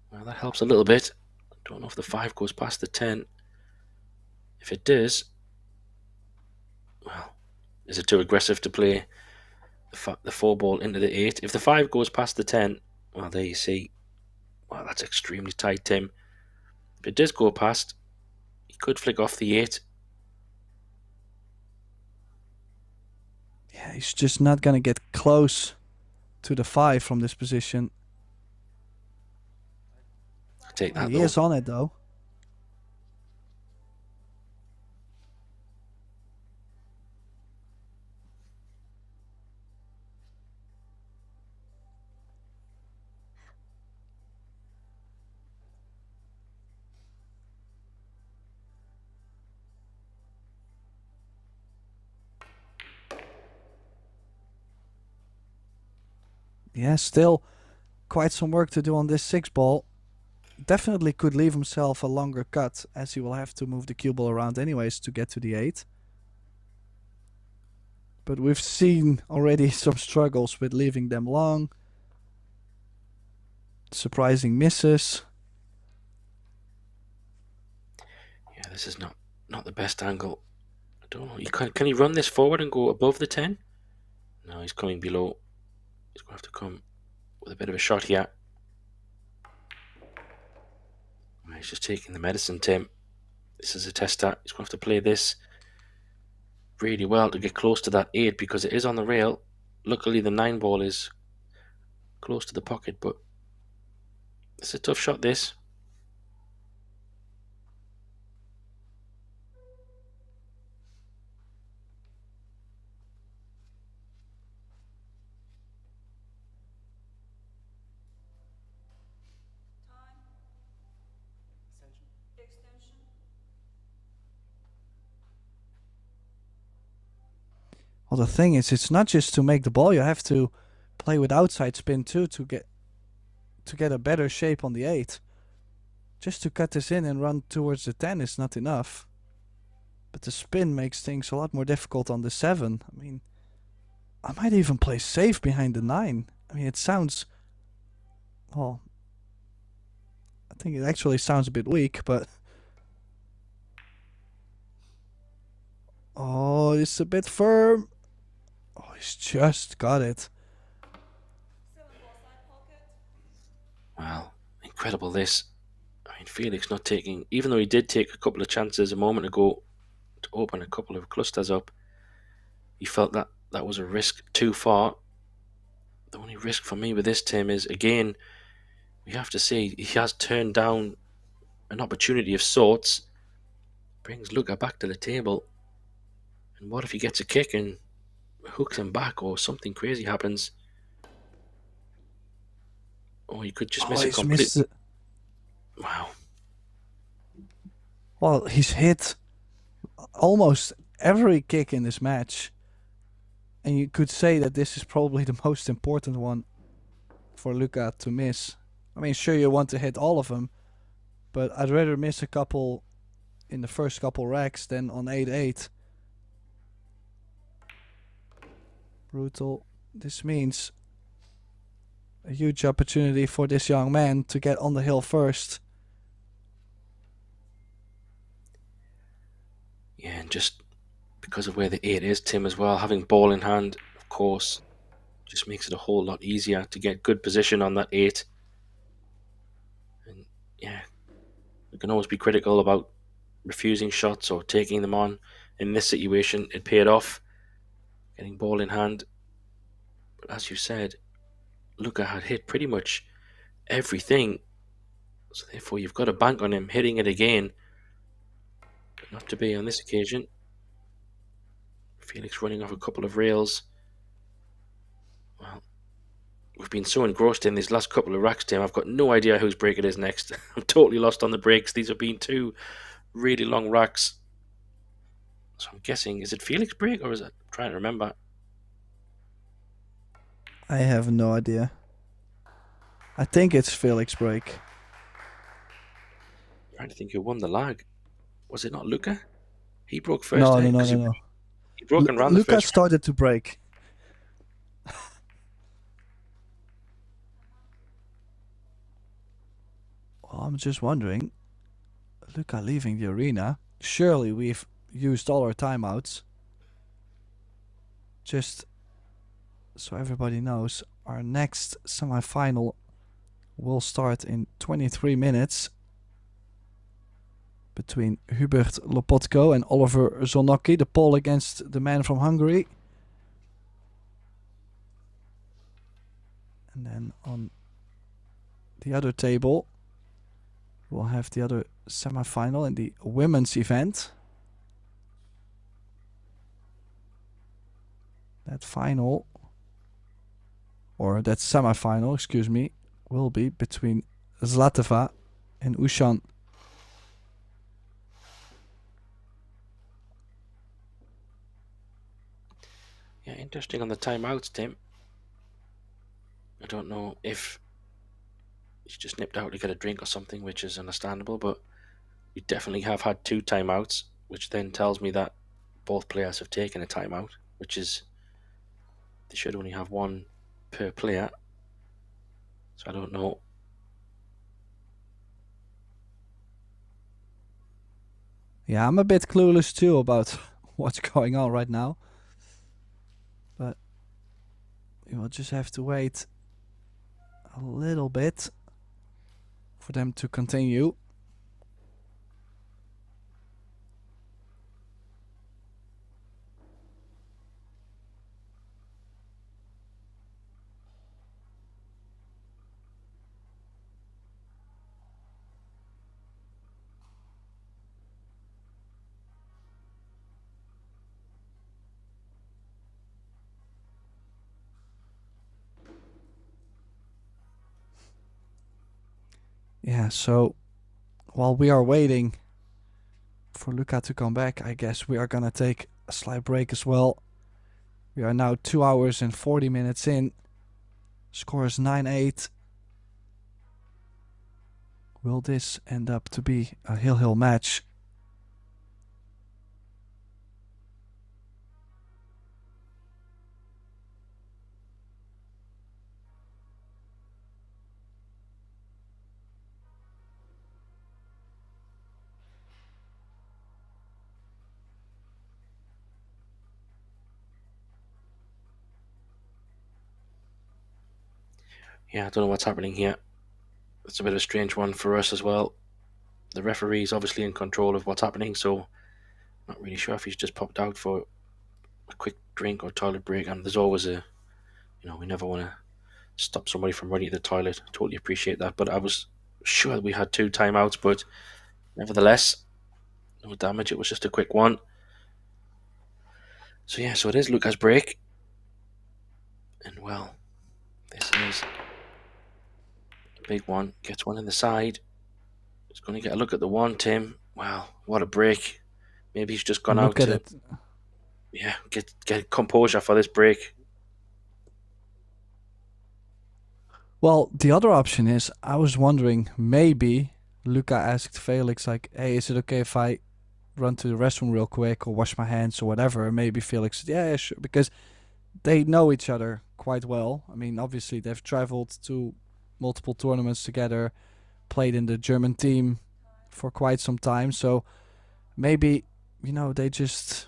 Speaker 3: Well, that helps a little bit. I don't know if the 5 goes past the 10. If it does, well, is it too aggressive to play the 4 ball into the 8? If the 5 goes past the 10, well, there you see. Well, that's extremely tight, Tim. If it does go past, he could flick off the 8.
Speaker 2: Yeah, he's just not going to get close to the 5 from this position.
Speaker 3: I'll take that,
Speaker 2: He
Speaker 3: though.
Speaker 2: is on it, though. Yeah, still quite some work to do on this 6-ball. Definitely could leave himself a longer cut, as he will have to move the cue ball around anyways to get to the 8. But we've seen already some struggles with leaving them long. Surprising misses.
Speaker 3: Yeah, this is not the best angle. I don't know. Can he run this forward and go above the 10? No, he's coming below. He's going to have to come with a bit of a shot here. He's just taking the medicine, Tim. This is a tester. He's going to have to play this really well to get close to that 8 because it is on the rail. Luckily, the 9 ball is close to the pocket, but it's a tough shot, this.
Speaker 2: Well, the thing is, it's not just to make the ball. You have to play with outside spin too to get a better shape on the 8. Just to cut this in and run towards the 10 is not enough. But the spin makes things a lot more difficult on the 7. I mean, I might even play safe behind the 9. I mean, it sounds... Well, I think it actually sounds a bit weak, but... Oh, it's a bit firm. Oh, he's just got it.
Speaker 3: Wow, incredible this. I mean, Felix not taking... Even though he did take a couple of chances a moment ago to open a couple of clusters up, he felt that that was a risk too far. The only risk for me with this, Tim, is, again, we have to say he has turned down an opportunity of sorts. Brings Luca back to the table. And what if he gets a kick and hooks him back or something crazy happens? Or he could just miss it completely. Wow.
Speaker 2: Well, he's hit almost every kick in this match. And you could say that this is probably the most important one for Luca to miss. I mean, sure, you want to hit all of them, but I'd rather miss a couple in the first couple racks than on 8-8. Brutal. This means a huge opportunity for this young man to get on the hill first.
Speaker 3: Yeah, and just because of where the 8 is, Tim, as well, having ball in hand, of course, just makes it a whole lot easier to get good position on that 8. And yeah, we can always be critical about refusing shots or taking them on. In this situation, it paid off, getting ball in hand. But as you said, Luca had hit pretty much everything, so therefore you've got to bank on him hitting it again. But not to be on this occasion. Felix running off a couple of rails. Well, we've been so engrossed in these last couple of racks, Tim. I've got no idea whose break it is next. I'm totally lost on the breaks. These have been two really long racks. So I'm guessing, is it Felix break or is it? I'm trying to remember.
Speaker 2: I have no idea. I think it's Felix break.
Speaker 3: I'm trying to think who won the lag. Was it not Luca? He broke first.
Speaker 2: No,
Speaker 3: eh?
Speaker 2: no, no,
Speaker 3: 'Cause
Speaker 2: no, no.
Speaker 3: He broke and ran the
Speaker 2: Luca
Speaker 3: first.
Speaker 2: started to break. Well, I'm just wondering, Luca leaving the arena. Surely we've used all our timeouts. Just so everybody knows, our next semi-final will start in 23 minutes between Hubert Lopotko and Oliver Zonocki, the Pole against the man from Hungary. And then on the other table, we'll have the other semi-final in the women's event. That final, or that semi-final, excuse me, will be between Zlateva and Ushan.
Speaker 3: Yeah, interesting on the timeouts, Tim. I don't know if he's just nipped out to get a drink or something, which is understandable, but we definitely have had 2 timeouts, which then tells me that both players have taken a timeout, which is, they should only have 1 per player. So I don't know.
Speaker 2: Yeah, I'm a bit clueless too about what's going on right now. But we will just have to wait a little bit for them to continue. Yeah, so while we are waiting for Luca to come back, I guess we are gonna take a slight break as well. We are now 2 hours and 40 minutes in. Score is 9-8. Will this end up to be a hill match?
Speaker 3: Yeah, I don't know what's happening here. It's a bit of a strange one for us as well. The referee is obviously in control of what's happening, so not really sure if he's just popped out for a quick drink or toilet break. And there's always a, we never want to stop somebody from running to the toilet. I totally appreciate that. But I was sure we had 2 timeouts, but nevertheless, no damage. It was just a quick one. So yeah, so it is Luca's break. And well, this is a big one. Gets one in the side. He's going to get a look at the one, Tim. Wow, what a break. Maybe he's just gone out
Speaker 2: Look at
Speaker 3: to
Speaker 2: it.
Speaker 3: get composure for this break.
Speaker 2: Well, the other option is, I was wondering, maybe Luca asked Felix, like, hey, is it okay if I run to the restroom real quick or wash my hands or whatever? And maybe Felix said, yeah, sure, because they know each other quite well. I mean, obviously, they've traveled to multiple tournaments together, played in the German team for quite some time. So maybe, they just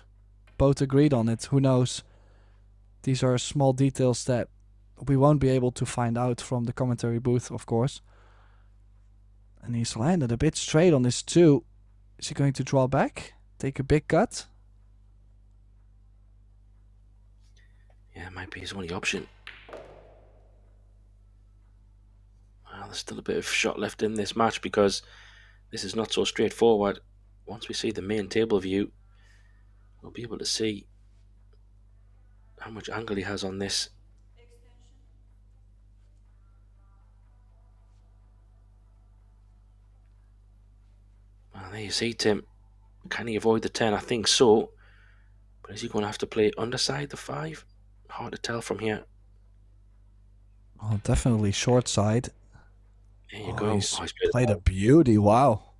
Speaker 2: both agreed on it. Who knows? These are small details that we won't be able to find out from the commentary booth, of course. And he's landed a bit straight on this 2. Is he going to draw back? Take a big cut?
Speaker 3: Yeah, it might be his only option. Well, there's still a bit of shot left in this match because this is not so straightforward. Once we see the main table view, we'll be able to see how much angle he has on this. Well, there you see, Tim. Can he avoid the 10? I think so. But is he going to have to play underside the 5? Hard to tell from here.
Speaker 2: Oh, definitely short side.
Speaker 3: There you go.
Speaker 2: He's played a beauty. Wow.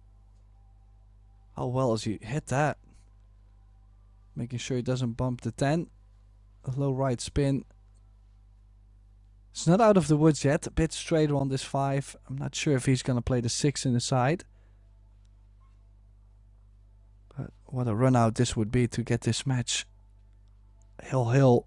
Speaker 2: How well has he hit that? Making sure he doesn't bump the 10. A low right spin. It's not out of the woods yet. A bit straighter on this 5. I'm not sure if he's going to play the 6 in the side. But what a run out this would be to get this match. Hill.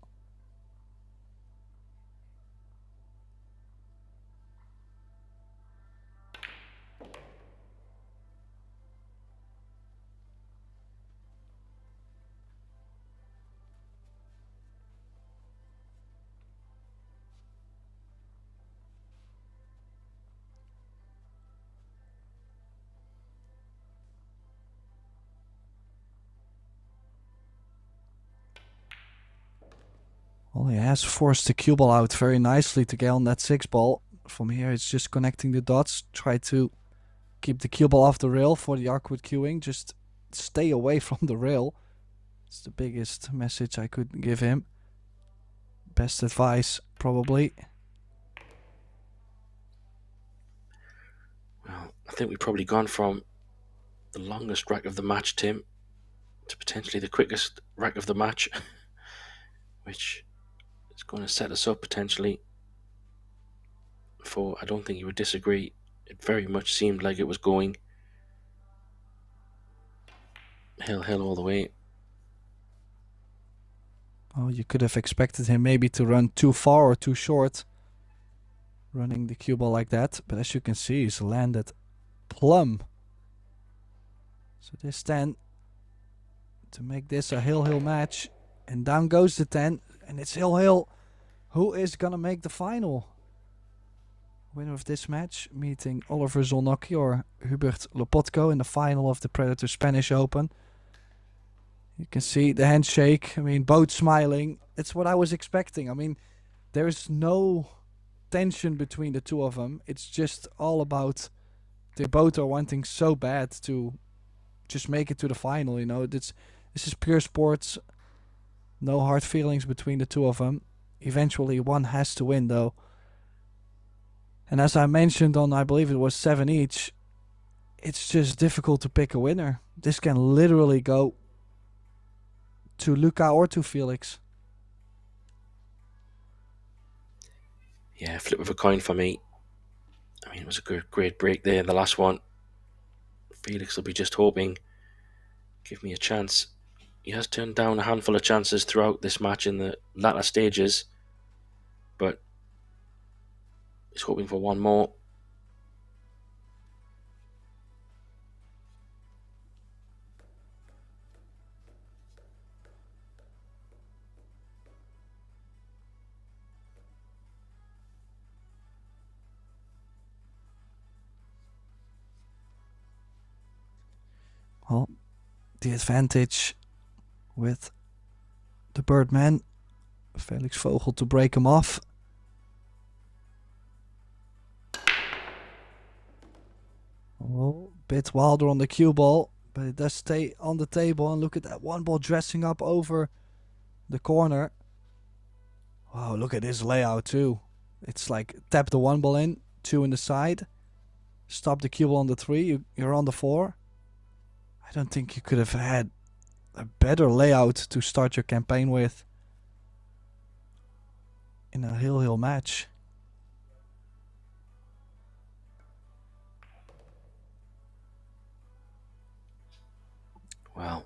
Speaker 2: Well, he has forced the cue ball out very nicely to get on that 6 ball. From here, it's just connecting the dots. Try to keep the cue ball off the rail for the awkward cueing. Just stay away from the rail. It's the biggest message I could give him. Best advice, probably.
Speaker 3: Well, I think we've probably gone from the longest rack of the match, Tim, to potentially the quickest rack of the match, which is going to set us up potentially for, I don't think you would disagree, it very much seemed like it was going hill all the way.
Speaker 2: Oh, you could have expected him maybe to run too far or too short, running the cue ball like that. But as you can see, he's landed plumb. So this 10, to make this a hill match. And down goes the 10, and it's hill. Who is gonna make the final? Winner of this match, meeting Oliver Zolnocki or Hubert Lopotko in the final of the Predator Spanish Open. You can see the handshake. I mean, both smiling. It's what I was expecting. I mean, there's no tension between the two of them. It's just all about they both are wanting so bad to just make it to the final. You know, this is pure sports. No hard feelings between the two of them. Eventually, one has to win, though. And as I mentioned on, I believe it was 7 each, it's just difficult to pick a winner. This can literally go to Luca or to Felix.
Speaker 3: Yeah, flip of a coin for me. I mean, it was a great break there in the last one. Felix will be just hoping, give me a chance. He has turned down a handful of chances throughout this match in the latter stages, but he's hoping for one more.
Speaker 2: Well, the advantage with the Birdman, Felix Vogel, to break him off. Oh, bit wilder on the cue ball, but it does stay on the table. And look at that one ball dressing up over the corner. Wow, look at his layout too. It's like tap the one ball in, 2 in the side, stop the cue ball on the 3, you're on the 4. I don't think you could have had a better layout to start your campaign with in a hill match.
Speaker 3: Well,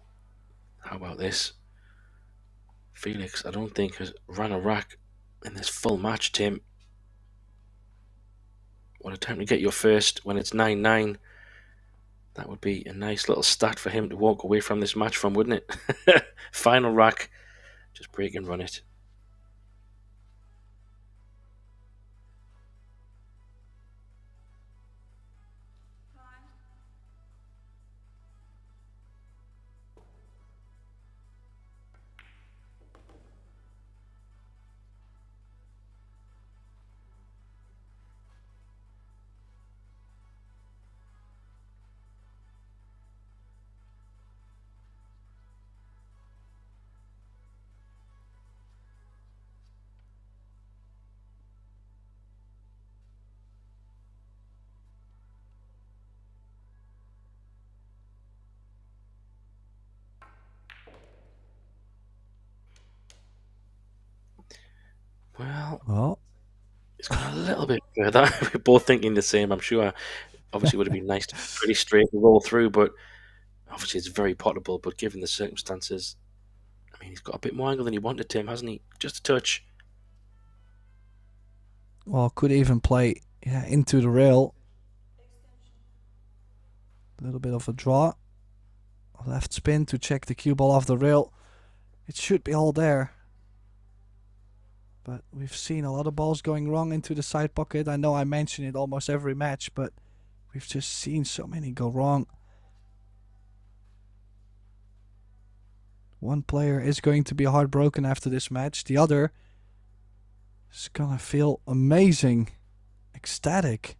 Speaker 3: how about this? Felix, I don't think has run a rack in this full match, Tim. What a time to get your first when it's 9-9. That would be a nice little stat for him to walk away from this match from, wouldn't it? Final rack, just break and run it. Well, it's gone a little bit further. We're both thinking the same, I'm sure. Obviously, it would have been nice to be pretty straight and roll through, but obviously it's very potable. But given the circumstances, I mean, he's got a bit more angle than he wanted, Tim, hasn't he? Just a touch.
Speaker 2: Well, could even play into the rail. A little bit of a draw. A left spin to check the cue ball off the rail. It should be all there. But we've seen a lot of balls going wrong into the side pocket. I know I mention it almost every match, but we've just seen so many go wrong. One player is going to be heartbroken after this match. The other is gonna feel amazing, ecstatic.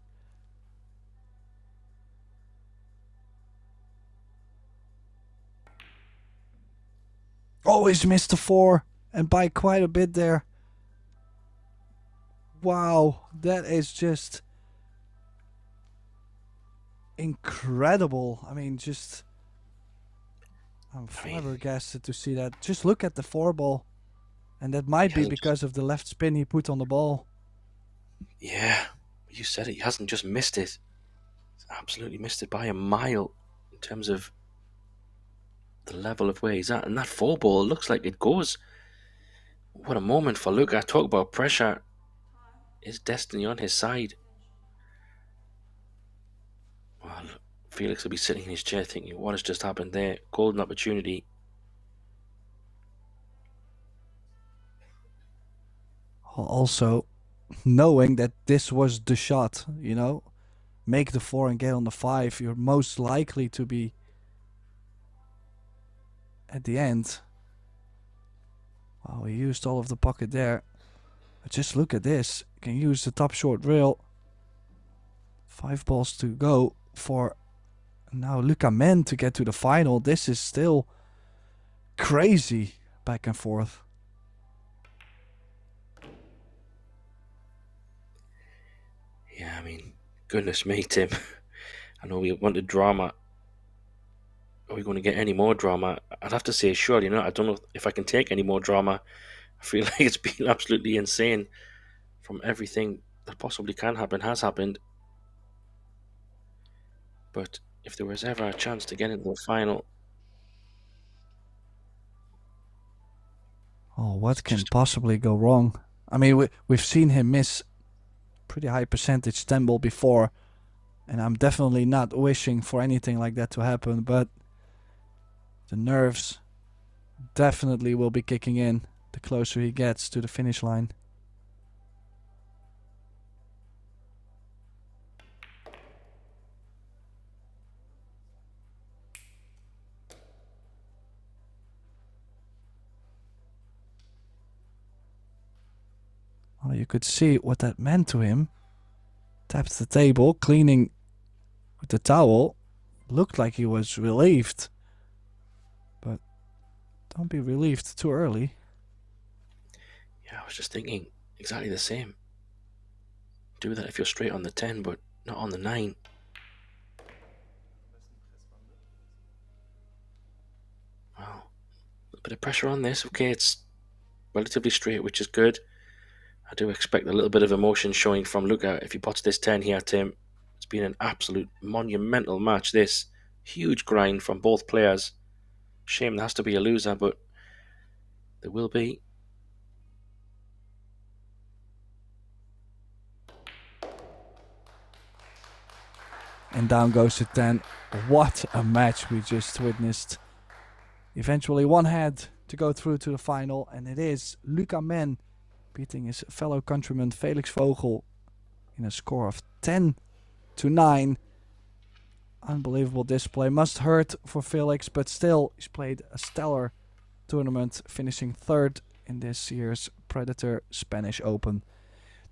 Speaker 2: Always missed the 4, and by quite a bit there. Wow, that is just incredible. I mean, just I'm flabbergasted to see that. Just look at the 4 ball, and that might be because of the left spin he put on the ball.
Speaker 3: Yeah, you said it. He hasn't just missed it. He's absolutely missed it by a mile in terms of the level of where he's at. And that 4 ball looks like it goes. What a moment for Luca. Talk about pressure. His destiny on his side. Well, Felix will be sitting in his chair thinking, what has just happened there? Golden opportunity.
Speaker 2: Also, knowing that this was the shot, you know, make the 4 and get on the 5, you're most likely to be at the end. Wow, he used all of the pocket there. But just look at this. Can use the top short rail. 5 balls to go for now Luca MENN to get to the final. This is still crazy back and forth.
Speaker 3: Yeah, I mean, goodness me, Tim. I know we wanted drama. Are we going to get any more drama? I'd have to say, surely not. I don't know if I can take any more drama. I feel like it's been absolutely insane from everything that possibly can happen, has happened. But if there was ever a chance to get into the final...
Speaker 2: Oh, what can possibly go wrong? I mean, we've seen him miss pretty high percentage 10 ball before. And I'm definitely not wishing for anything like that to happen. But the nerves definitely will be kicking in the closer he gets to the finish line. Well, you could see what that meant to him. Tapped the table, cleaning with the towel. Looked like he was relieved. But don't be relieved too early.
Speaker 3: Yeah, I was just thinking exactly the same. Do that if you're straight on the 10, but not on the 9. Wow. A bit of pressure on this. Okay, it's relatively straight, which is good. I do expect a little bit of emotion showing from Luca if he pots this 10 here, Tim. It's been an absolute monumental match, this. Huge grind from both players. Shame there has to be a loser, but there will be.
Speaker 2: And down goes to 10. What a match we just witnessed. Eventually one had to go through to the final, and it is Luca MENN beating his fellow countryman FELIX Vogel in a score of 10-9. Unbelievable display. Must hurt for FELIX, but still he's played a stellar tournament, finishing third in this year's Predator Spanish Open.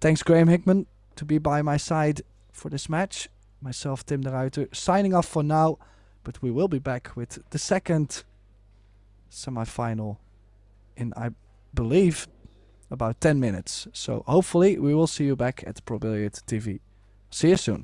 Speaker 2: Thanks Graham Hickman to be by my side for this match. Myself, Tim de Ruiter, signing off for now, but we will be back with the second semi-final in, I believe, about 10 minutes. So hopefully we will see you back at ProBilliardTV. See you soon.